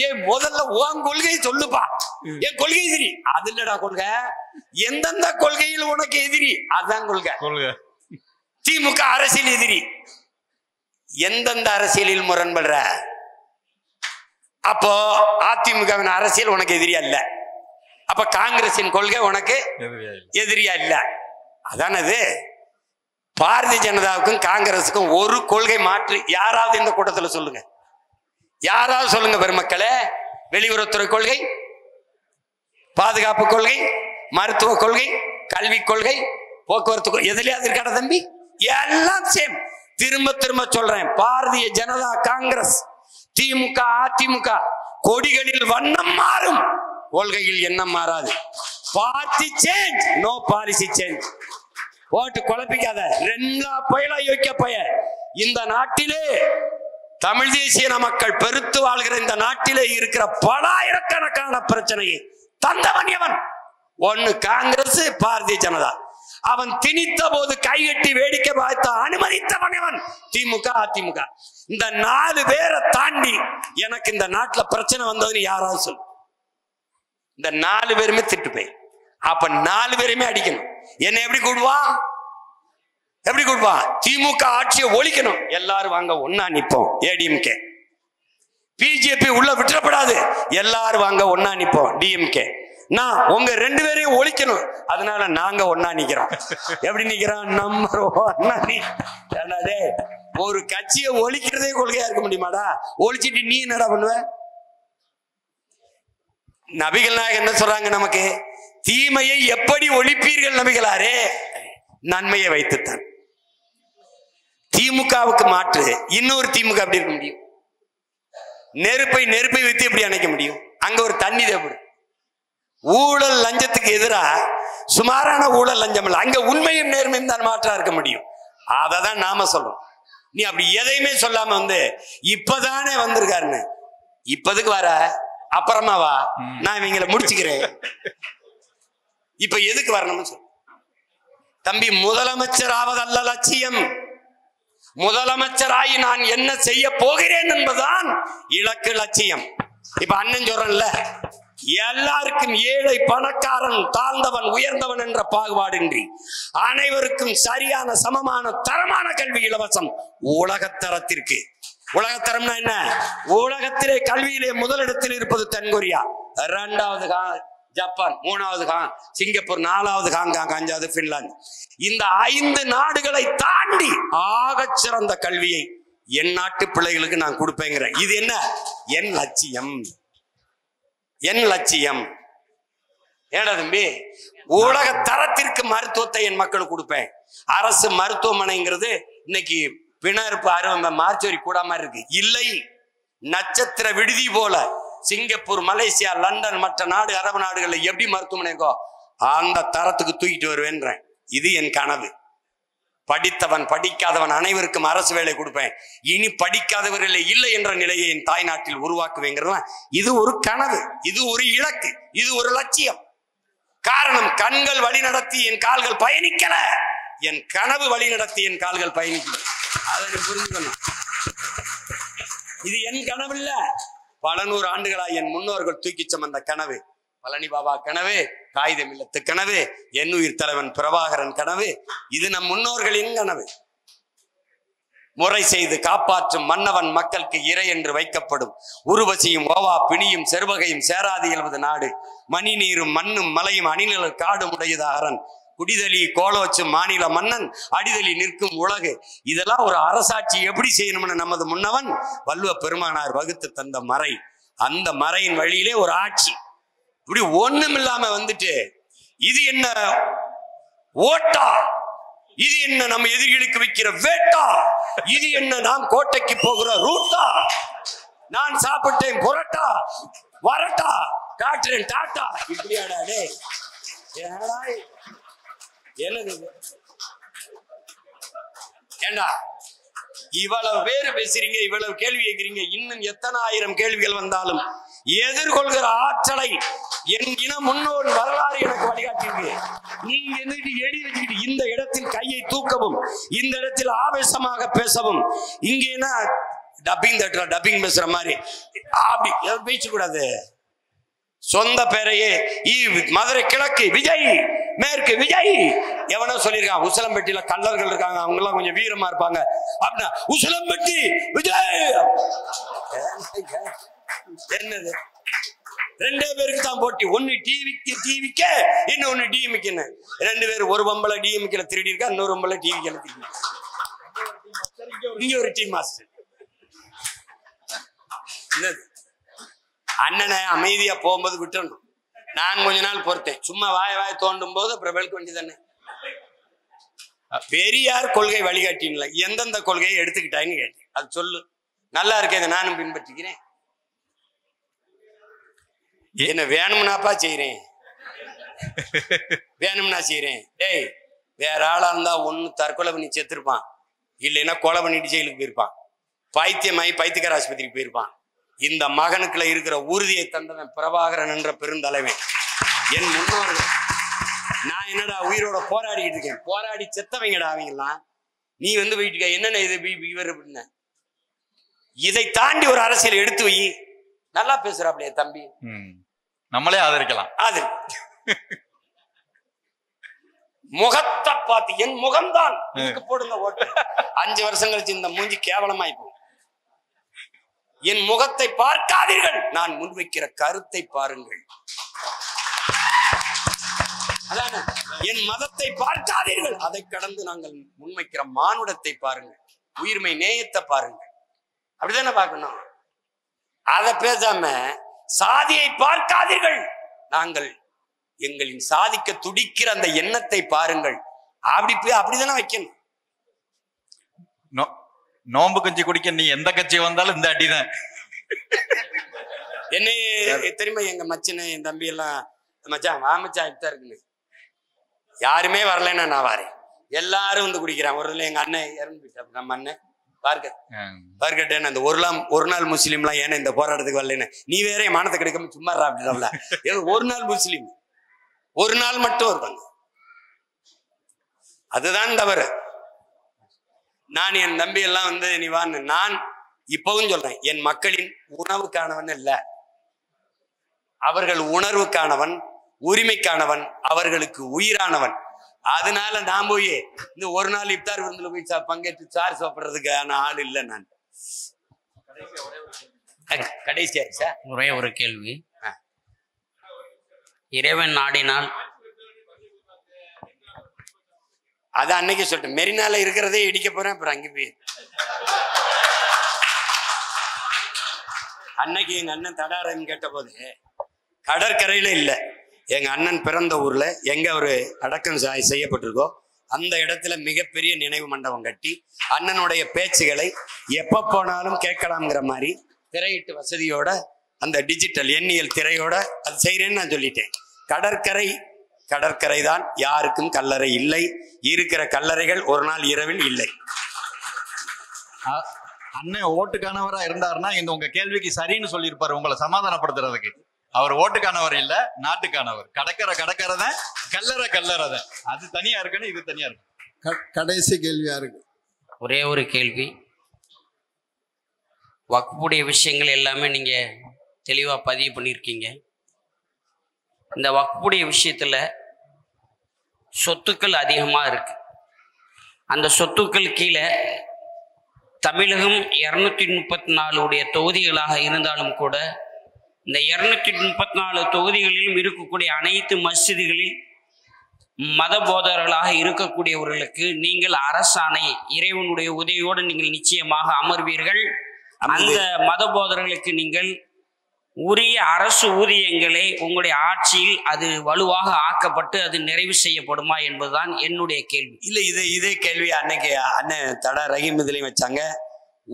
ஏன் முதல்ல உன் கொள்கையை சொல்லுப்பா. என் கொள்கை எதிரி அது இல்லடா கொள்கை. எந்தெந்த கொள்கையில் உனக்கு எதிரி அதான் கொள்கை. திமுக அரசியல் எதிரி. எந்தெந்த அரசியலில் முரண்படுற? அப்போ அதிமுகவின் அரசியல் உனக்கு எதிரியா இல்ல. அப்ப காங்கிரசின் கொள்கை உனக்கு எதிரியா இல்ல. அதானது. பாரதிய ஜனதாவுக்கும் காங்கிரஸுக்கும் ஒரு கொள்கை மாற்று யாராவது இந்த கூட்டத்தில் சொல்லுங்க. யாராவது சொல்லுங்க பெருமக்களே. வெளியுறவுத்துறை கொள்கை, பாதுகாப்பு கொள்கை, மருத்துவ கொள்கை, கல்விக் கொள்கை, போக்குவரத்து கொள்கை, எதுலையாவது இருக்காடா தம்பி? எல்லாம் சேம். திரும்ப திரும்ப சொல்றேன், பாரதிய ஜனதா காங்கிரஸ், திமுக அதிமுக கொடிகளில் வண்ணம் மாறும், கொள்கையில் எண்ணம் மாறாது. Party change, no policy change. போட்டு குழப்பிக்காத. ரெண்டா பயிலா யோக்கிய பய. இந்த நாட்டிலே தமிழ் தேசிய மக்கள் பெருத்து வாழ்கிற இந்த நாட்டிலே இருக்கிற பல ஆயிரக்கணக்கான பிரச்சனையை தந்தவன் எவன்? ஒன்னு காங்கிரஸ், பாரதிய ஜனதா. அவன் திணித்த போது கைகட்டி வேடிக்கை பார்த்த அனுமதித்தவன் எவன்? திமுக அதிமுக. இந்த 4 பேரை தாண்டி எனக்கு இந்த நாட்டுல பிரச்சனை வந்ததுன்னு யாராவது சொல்லு. இந்த 4 பேருமே திட்டு போய். அப்ப 4 பேருமே அடிக்கணும். என்ன எப்படி கூடுவான்? எப்படி கூடுவான்? திமுக ஆட்சியை ஒழிக்கணும், எல்லாரும் வாங்க ஒன்னா நிப்போம். ஏடிஎம்கே. பிஜேபி உள்ள விட்டுறப்படாது, எல்லாரும் வாங்க ஒன்னா நிப்போம். டிஎம்கே. நான் உங்க 2 பேரையும் ஒழிக்கணும், அதனால நாங்க ஒன்னா நிக்கிறோம். எப்படி நிக்கிறோம்? நம்பர் 1. ஒரு கட்சியை ஒழிக்கிறதே கொள்கையா இருக்க முடியுமாடா? ஒழிச்சிட்டு நீ என்னடா பண்ணுவ? நபிகள் நாயகம் என்ன சொல்றாங்க நமக்கு? தீமையை எப்படி ஒழிப்பீர்கள் நபிகளாரே? நன்மையை வைத்துத்தான். திமுகவுக்கு மாற்று இன்னொரு திமுக அப்படி இருக்க முடியும்? நெருப்பை வைத்து எப்படி அணைக்க முடியும்? அங்க ஒரு தண்ணி தேவைப்படும். ஊழல் லஞ்சத்துக்கு எதிராக சுமாரான ஊழல் லஞ்சம் இல்லை, அங்க உண்மையும் நேர்மையும் தான் மாற்றா இருக்க முடியும். அதை தான் நாம சொல்றோம். நீ அப்படி எதையுமே சொல்லாம வந்து இப்பதானே வந்திருக்காருன்னு, இப்பதுக்கு வர அப்புறமா வா, நான் இவங்களை முடிச்சுக்கிறேன், இப்ப எதுக்கு வரணும்னு சொல்லு தம்பி. முதலமைச்சர் ஆவது அல்ல லட்சியம். முதலமைச்சராகி நான் என்ன செய்ய போகிறேன் என்பதுதான் இலக்கு, லட்சியம். இப்ப அண்ணன் சொல்றேன்ல, எல்லாருக்கும் ஏழை பணக்காரன் தாழ்ந்தவன் உயர்ந்தவன் என்ற பாகுபாடின்றி அனைவருக்கும் சரியான சமமான தரமான கல்வி இலவசம். உலகத்தரத்திற்கு. உலகத்தரம்னா என்ன? உலகத்திலே கல்வியிலே முதலிடத்தில் இருப்பது தென்கொரியா, 2வது ஜப்பான், 3வது சிங்கப்பூர், 4வது ஹாங்காங், 5வது பின்லாந்து. இந்த 5 நாடுகளை தாண்டி ஆகச் சிறந்த கல்வியை என் நாட்டு பிள்ளைகளுக்கு நான் கொடுப்பேங்கிறேன். இது என்ன? என் லட்சியம். என் லட்சியம். ஏடா தம்பி, உலக தரத்திற்கு மருத்துவத்தை என் மக்களுக்கு கொடுப்பேன். அரசு மருத்துவமனைங்கிறது இன்னைக்கு பிணறுப்பு மார்ச்சோரி கூட மாதிரி இருக்கு. இல்லை, நட்சத்திர விடுதி போல சிங்கப்பூர், மலேசியா, லண்டன், மற்ற நாடு, அரபு நாடுகள்ல எப்படி மருத்துவமனை இருக்கோ அந்த தரத்துக்கு தூக்கிட்டு வருவேன்றேன். இது என் கனவு. படித்தவன் படிக்காதவன் அனைவருக்கும் அரசு வேலை கொடுப்பேன். இனி படிக்காதவர்களே இல்லை என்ற நிலையை என் தாய் நாட்டில் உருவாக்குவேங்கிறது. இது ஒரு கனவு, இது ஒரு இலக்கு, இது ஒரு லட்சியம். காரணம், கண்கள் வழி நடத்தி என் கால்கள் பயணிக்கல, என் கனவு வழி நடத்தி என் கால்கள் பயணிக்கல. அதை புரிஞ்சுக்கணும். இது என் கனவு இல்ல, பல 100 ஆண்டுகளா என் முன்னோர்கள் தூக்கி சுமந்த கனவு. பழனி பாபா கனவு, காகிதம் இல்லத்து கனவு, எண்ணுயிர் தலைவன் பிரபாகரன் கனவு, இது நம் முன்னோர்களின் கனவு. முறை செய்து காப்பாற்றும் மன்னவன் மக்களுக்கு இறை என்று வைக்கப்படும். உருவசியும் ஓவா பிணியும் செருவகையும் சேராது இயல்வது நாடு. மணி நீரும் மண்ணும் மலையும் அணிநிழல் காடும் உடையது அரண். குடிதலி கோலோச்சும் மாநில மன்னன் அடிதலி நிற்கும் உலகு. இதெல்லாம் ஒரு அரசாட்சி எப்படி செய்யணும்னு நமது முன்னவன் வள்ளுவ பெருமானார் வகுத்து தந்த மறை. அந்த மறையின் வழியிலே ஒரு ஆட்சி. இப்படி ஒண்ணும் இல்லாம வந்துட்டு இது என்ன ஓட்டா, இது என்ன நம்ம எதிரிகளுக்கு வைக்கிற வேட்டா, இது என்ன நாம் கோட்டைக்கு போகிற ரூட்டா, நான் சாப்பிட்டேன் புரட்டா வரட்டா காட்டுறேன் டாட்டா, இப்படியாடா டே என்னது ஏண்டா இவ்வளவு பேரு பேசுறீங்க, இவ்வளவு கேள்வி கேட்கிறீங்க. இன்னும் எத்தனை ஆயிரம் கேள்விகள் வந்தாலும் எதிர்கொள்கிற ஆற்றலை என் இன முன்னோர் வரலாறு எனக்கு வழிகாட்டியிருக்கு. நீங்க எதிர்த்து எடி வச்சுக்கிட்டு இந்த இடத்தில் கையை தூக்கவும், இந்த இடத்தில் ஆவேசமாக பேசவும், இங்கேனா டப்பிங் தட்டுற டப்பிங் பேசுற மாதிரி அப்படி பேசக்கூடாது. சொந்த பேரையே மதுரை கிழக்கு விஜய், மேற்கு விஜய், எவனோ சொல்லியிருக்கான். உசிலம்பட்டியில கல்லர்கள் இருக்காங்க, அவங்க எல்லாம் கொஞ்சம் வீரமா இருப்பாங்க அப்படின்னா உசிலம்பட்டி விஜய். என்னது ரெண்டே பேருக்கு தான் போட்டி, ஒன்னு டிவிக்க இன்னொன்னு டிஎம்கேன்னு. ரெண்டு பேரும் ஒரு பொம்பளை டிஎம்கேல திருடி இருக்கா, இன்னொரு பொம்பளை டிவிக்கேல திருடி. இங்க ஒரு டீம் மாஸ்டர். அண்ணனை அமைதியா போகும்போது விட்டுறணும். நான் கொஞ்ச நாள் பொறுத்தேன், சும்மா வாய தோண்டும் போது அப்புறம் வெளுக்க வேண்டியதானே. பெரியார் கொள்கை வழிகாட்டின்ல எந்தெந்த கொள்கையை எடுத்துக்கிட்டான்னு கேட்டேன். அது சொல்லு, நல்லா இருக்கேன், நானும் பின்பற்றிக்கிறேன். என்ன வேணும்னாப்பா செய்யறேன், வேணும்னா செய்யறேன். டேய் வேற ஆளா இருந்தா ஒண்ணு தற்கொலை பண்ணி செத்துருப்பான், இல்லைன்னா கொலை பண்ணிட்டு ஜெயிலுக்கு போயிருப்பான், பைத்தியமாயி பைத்தியக்கார ஆஸ்பத்திரிக்கு போயிருப்பான். இந்த மகனுக்குள்ள இருக்கிற உறுதியை தந்தவன் பிரபாகரன் என்ற பெருந்தலைவன், என் முன்னோர்கள். நான் என்னடா உயிரோட போராடிட்டு இருக்கேன், போராடி செத்தவங்கடா அவங்கெல்லாம். நீ வந்து போயிட்டு என்னென்ன இது இவர் அப்படின்ன, இதை தாண்டி ஒரு அரசியல் எடுத்து வை. நல்லா பேசுறாப்லையே தம்பி, நம்மளே ஆதரிக்கலாம். முகத்தை பார்த்து என் முகம்தான் போடுங்க ஓட்டு. 5 வருஷம் கழிச்சு இந்த மூஞ்சி கேவலமாய் போகும். என் முகத்தை பார்க்காதீர்கள், நான் முன்வைக்கிற கருத்தை பாருங்கள். அதான என் மதத்தை பார்க்காதீர்கள், அதை கடந்து நாங்கள் முன்வைக்கிற மானுடத்தை பாருங்கள், உயிர்மை நேயத்தை பாருங்கள். அப்படிதானே பார்க்கணும். அதை பேசாம சாதியை பார்க்காதீர்கள், நாங்கள் எங்களின் சாதிக்க துடிக்கிற அந்த எண்ணத்தை பாருங்கள். அப்படிதானே வைக்கணும். நோம்பு கஞ்சி குடிக்க நீ எந்த கட்சி வந்தாலும் இந்த அடிதான். என்ன தெரியுமா, எங்க மச்சனை என் தம்பி எல்லாம் மச்சான் வா மச்சான் இப்பதான் இருக்குன்னு, யாருமே வரலன்னா நான் வரேன். எல்லாரும் வந்து குடிக்கிறான். ஒரு எங்க அண்ணன் இறந்து போயிட்டா, நம்ம அண்ணன் பார்க்கட்டேன்னு அந்த ஒரு நாள் முஸ்லீம்லாம் ஏன்னா இந்த போராட்டத்துக்கு வரலன்னு, நீ வேற மானத்தை கிடைக்காம சும்மா அப்படின்னா ஒரு நாள் முஸ்லீம் ஒரு நாள் மட்டும் வருவாங்க. அதுதான் தவறு. நான் என் தம்பி எல்லாம் வந்து நீ வான்னு, நான் இப்பவும் சொல்றேன், என் மக்களின் உணவுக்கானவன் இல்ல, அவர்கள் உணர்வுக்கானவன், உரிமைக்கானவன், அவர்களுக்கு உயிரானவன். அதனால நான் போய் இந்த ஒரு நாள் இப்தார் விருந்துல போய் பங்கேற்று சார் சாப்பிடுறதுக்கான ஆள் இல்லை. நான் கடைசியா சார் ஒரே ஒரு கேள்வி. இறைவன் நாடினால், அது அன்னைக்கு சொல்லிட்டேன், மெரினால இருக்கிறதே இடிக்க போறேன், அப்புறம் அங்கே போய் அன்னைக்கு எங்க அண்ணன் தடாரம் கேட்ட போது கடற்கரையில இல்ல, எங்க அண்ணன் பிறந்த ஊர்ல எங்க ஒரு அடக்கம் செய்யப்பட்டிருக்கோ அந்த இடத்துல மிகப்பெரிய நினைவு மண்டபம் கட்டி அண்ணனுடைய பேச்சுகளை எப்ப போனாலும் கேட்கலாம்ங்கிற மாதிரி திரையிட்டு வசதியோட அந்த டிஜிட்டல் எண்ணியல் திரையோட அது செய்யறேன்னு நான் சொல்லிட்டேன். கடற்கரை தான், யாருக்கும் கல்லறை இல்லை. இருக்கிற கல்லறைகள் ஒரு நாள் இரவில் இல்லை. அண்ணன் ஓட்டுக்கானவரா இருந்தாருன்னா இந்த உங்க கேள்விக்கு சரின்னு சொல்லியிருப்பாரு உங்களை சமாதானப்படுத்துறதுக்கு. அவர் ஓட்டுக்கானவர் இல்ல, நாட்டுக்கானவர். கடற்கரை தான், கல்லறை தான். அது தனியா இருக்குன்னு இது தனியா இருக்கு. கடைசி கேள்வியா இருக்கு. ஒரே ஒரு கேள்வி. வக்ஃபுடைய விஷயங்கள் எல்லாமே நீங்க தெளிவா பதிவு பண்ணியிருக்கீங்க. இந்த வக்ஃபுடைய விஷயத்தில் சொத்துக்கள் அதிகமாக இருக்கு. அந்த சொத்துக்கள் கீழே தமிழகம் 234 தொகுதிகளாக இருந்தாலும் கூட இந்த 234 தொகுதிகளிலும் இருக்கக்கூடிய அனைத்து மஸ்ஜிதுகளில் மத போதகர்களாக இருக்கக்கூடியவர்களுக்கு நீங்கள் அரசாணை இறைவனுடைய உதவியோடு நீங்கள் நிச்சயமாக அமர்வீர்கள். அந்த மத போதகர்களுக்கு நீங்கள் உரிய அரசு ஊதியங்களை உங்களுடைய ஆட்சியில் அது வலுவாக ஆக்கப்பட்டு அது நிறைவு செய்யப்படுமா என்பதுதான் என்னுடைய கேள்வி. இல்லை, இதே கேள்வி அன்னைக்கு அண்ணன் தடா ரஹீம் இதுலையும் வச்சாங்க.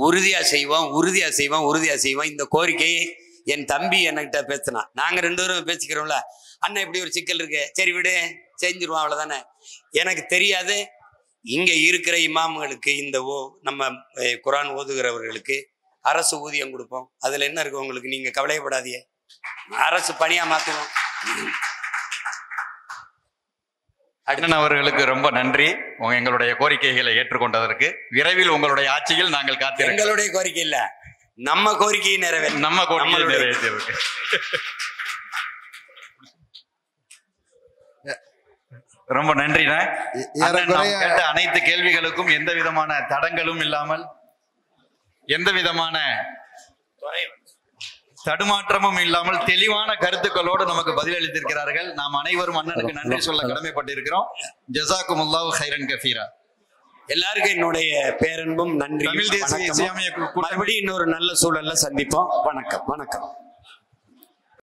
உறுதியா செய்வோம், உறுதியா செய்வோம், உறுதியா செய்வோம். இந்த கோரிக்கையை என் தம்பி என்கிட்ட பேசினான். நாங்க 2 பேரும் பேசிக்கிறோம்ல, அண்ணன் இப்படி ஒரு சிக்கல் இருக்கு, சரி விடு செஞ்சிருவோம், அவ்வளவுதானே. எனக்கு தெரியாது இங்க இருக்கிற இமாம்களுக்கு இந்த நம்ம குரான் ஓதுகிறவர்களுக்கு அரசு ஊதியம் கொடுப்போம், அதுல என்ன இருக்கு உங்களுக்கு, நீங்க கவலைப்படாதீங்க, அரசு பணியா மாத்துவோம். அண்ணன் அவர்களுக்கு ரொம்ப நன்றி. எங்களுடைய கோரிக்கைகளை ஏற்றுக்கொண்டதற்கு. விரைவில் உங்களுடைய ஆட்சியில் நாங்கள் காத்திருக்கிறோம். எங்களுடைய கோரிக்கை இல்ல, நம்ம கோரிக்கையை நிறைவேற்ற, நம்ம கோரிக்கையை நிறைவேற்ற. ரொம்ப நன்றிண்ணா. கேட்ட அனைத்து கேள்விகளுக்கும் எந்த விதமான தடங்களும் இல்லாமல், எந்த விதமான தடுமாற்றமும் இல்லாமல் தெளிவான கருத்துக்களோடு நமக்கு பதிலளித்திருக்கிறார்கள். நாம் அனைவரும் அண்ணனுக்கு நன்றி சொல்ல கடமைப்பட்டிருக்கிறோம். ஜஸாக்குமுல்லாஹு ஹைரன் கஃபீரா. எல்லாருக்கும் என்னுடைய பேரன்பும் நன்றி. தமிழ் தேசிய இஸ்லாமிய மறுபடியும் இன்னொரு நல்ல சூழல்ல சந்திப்போம். வணக்கம்.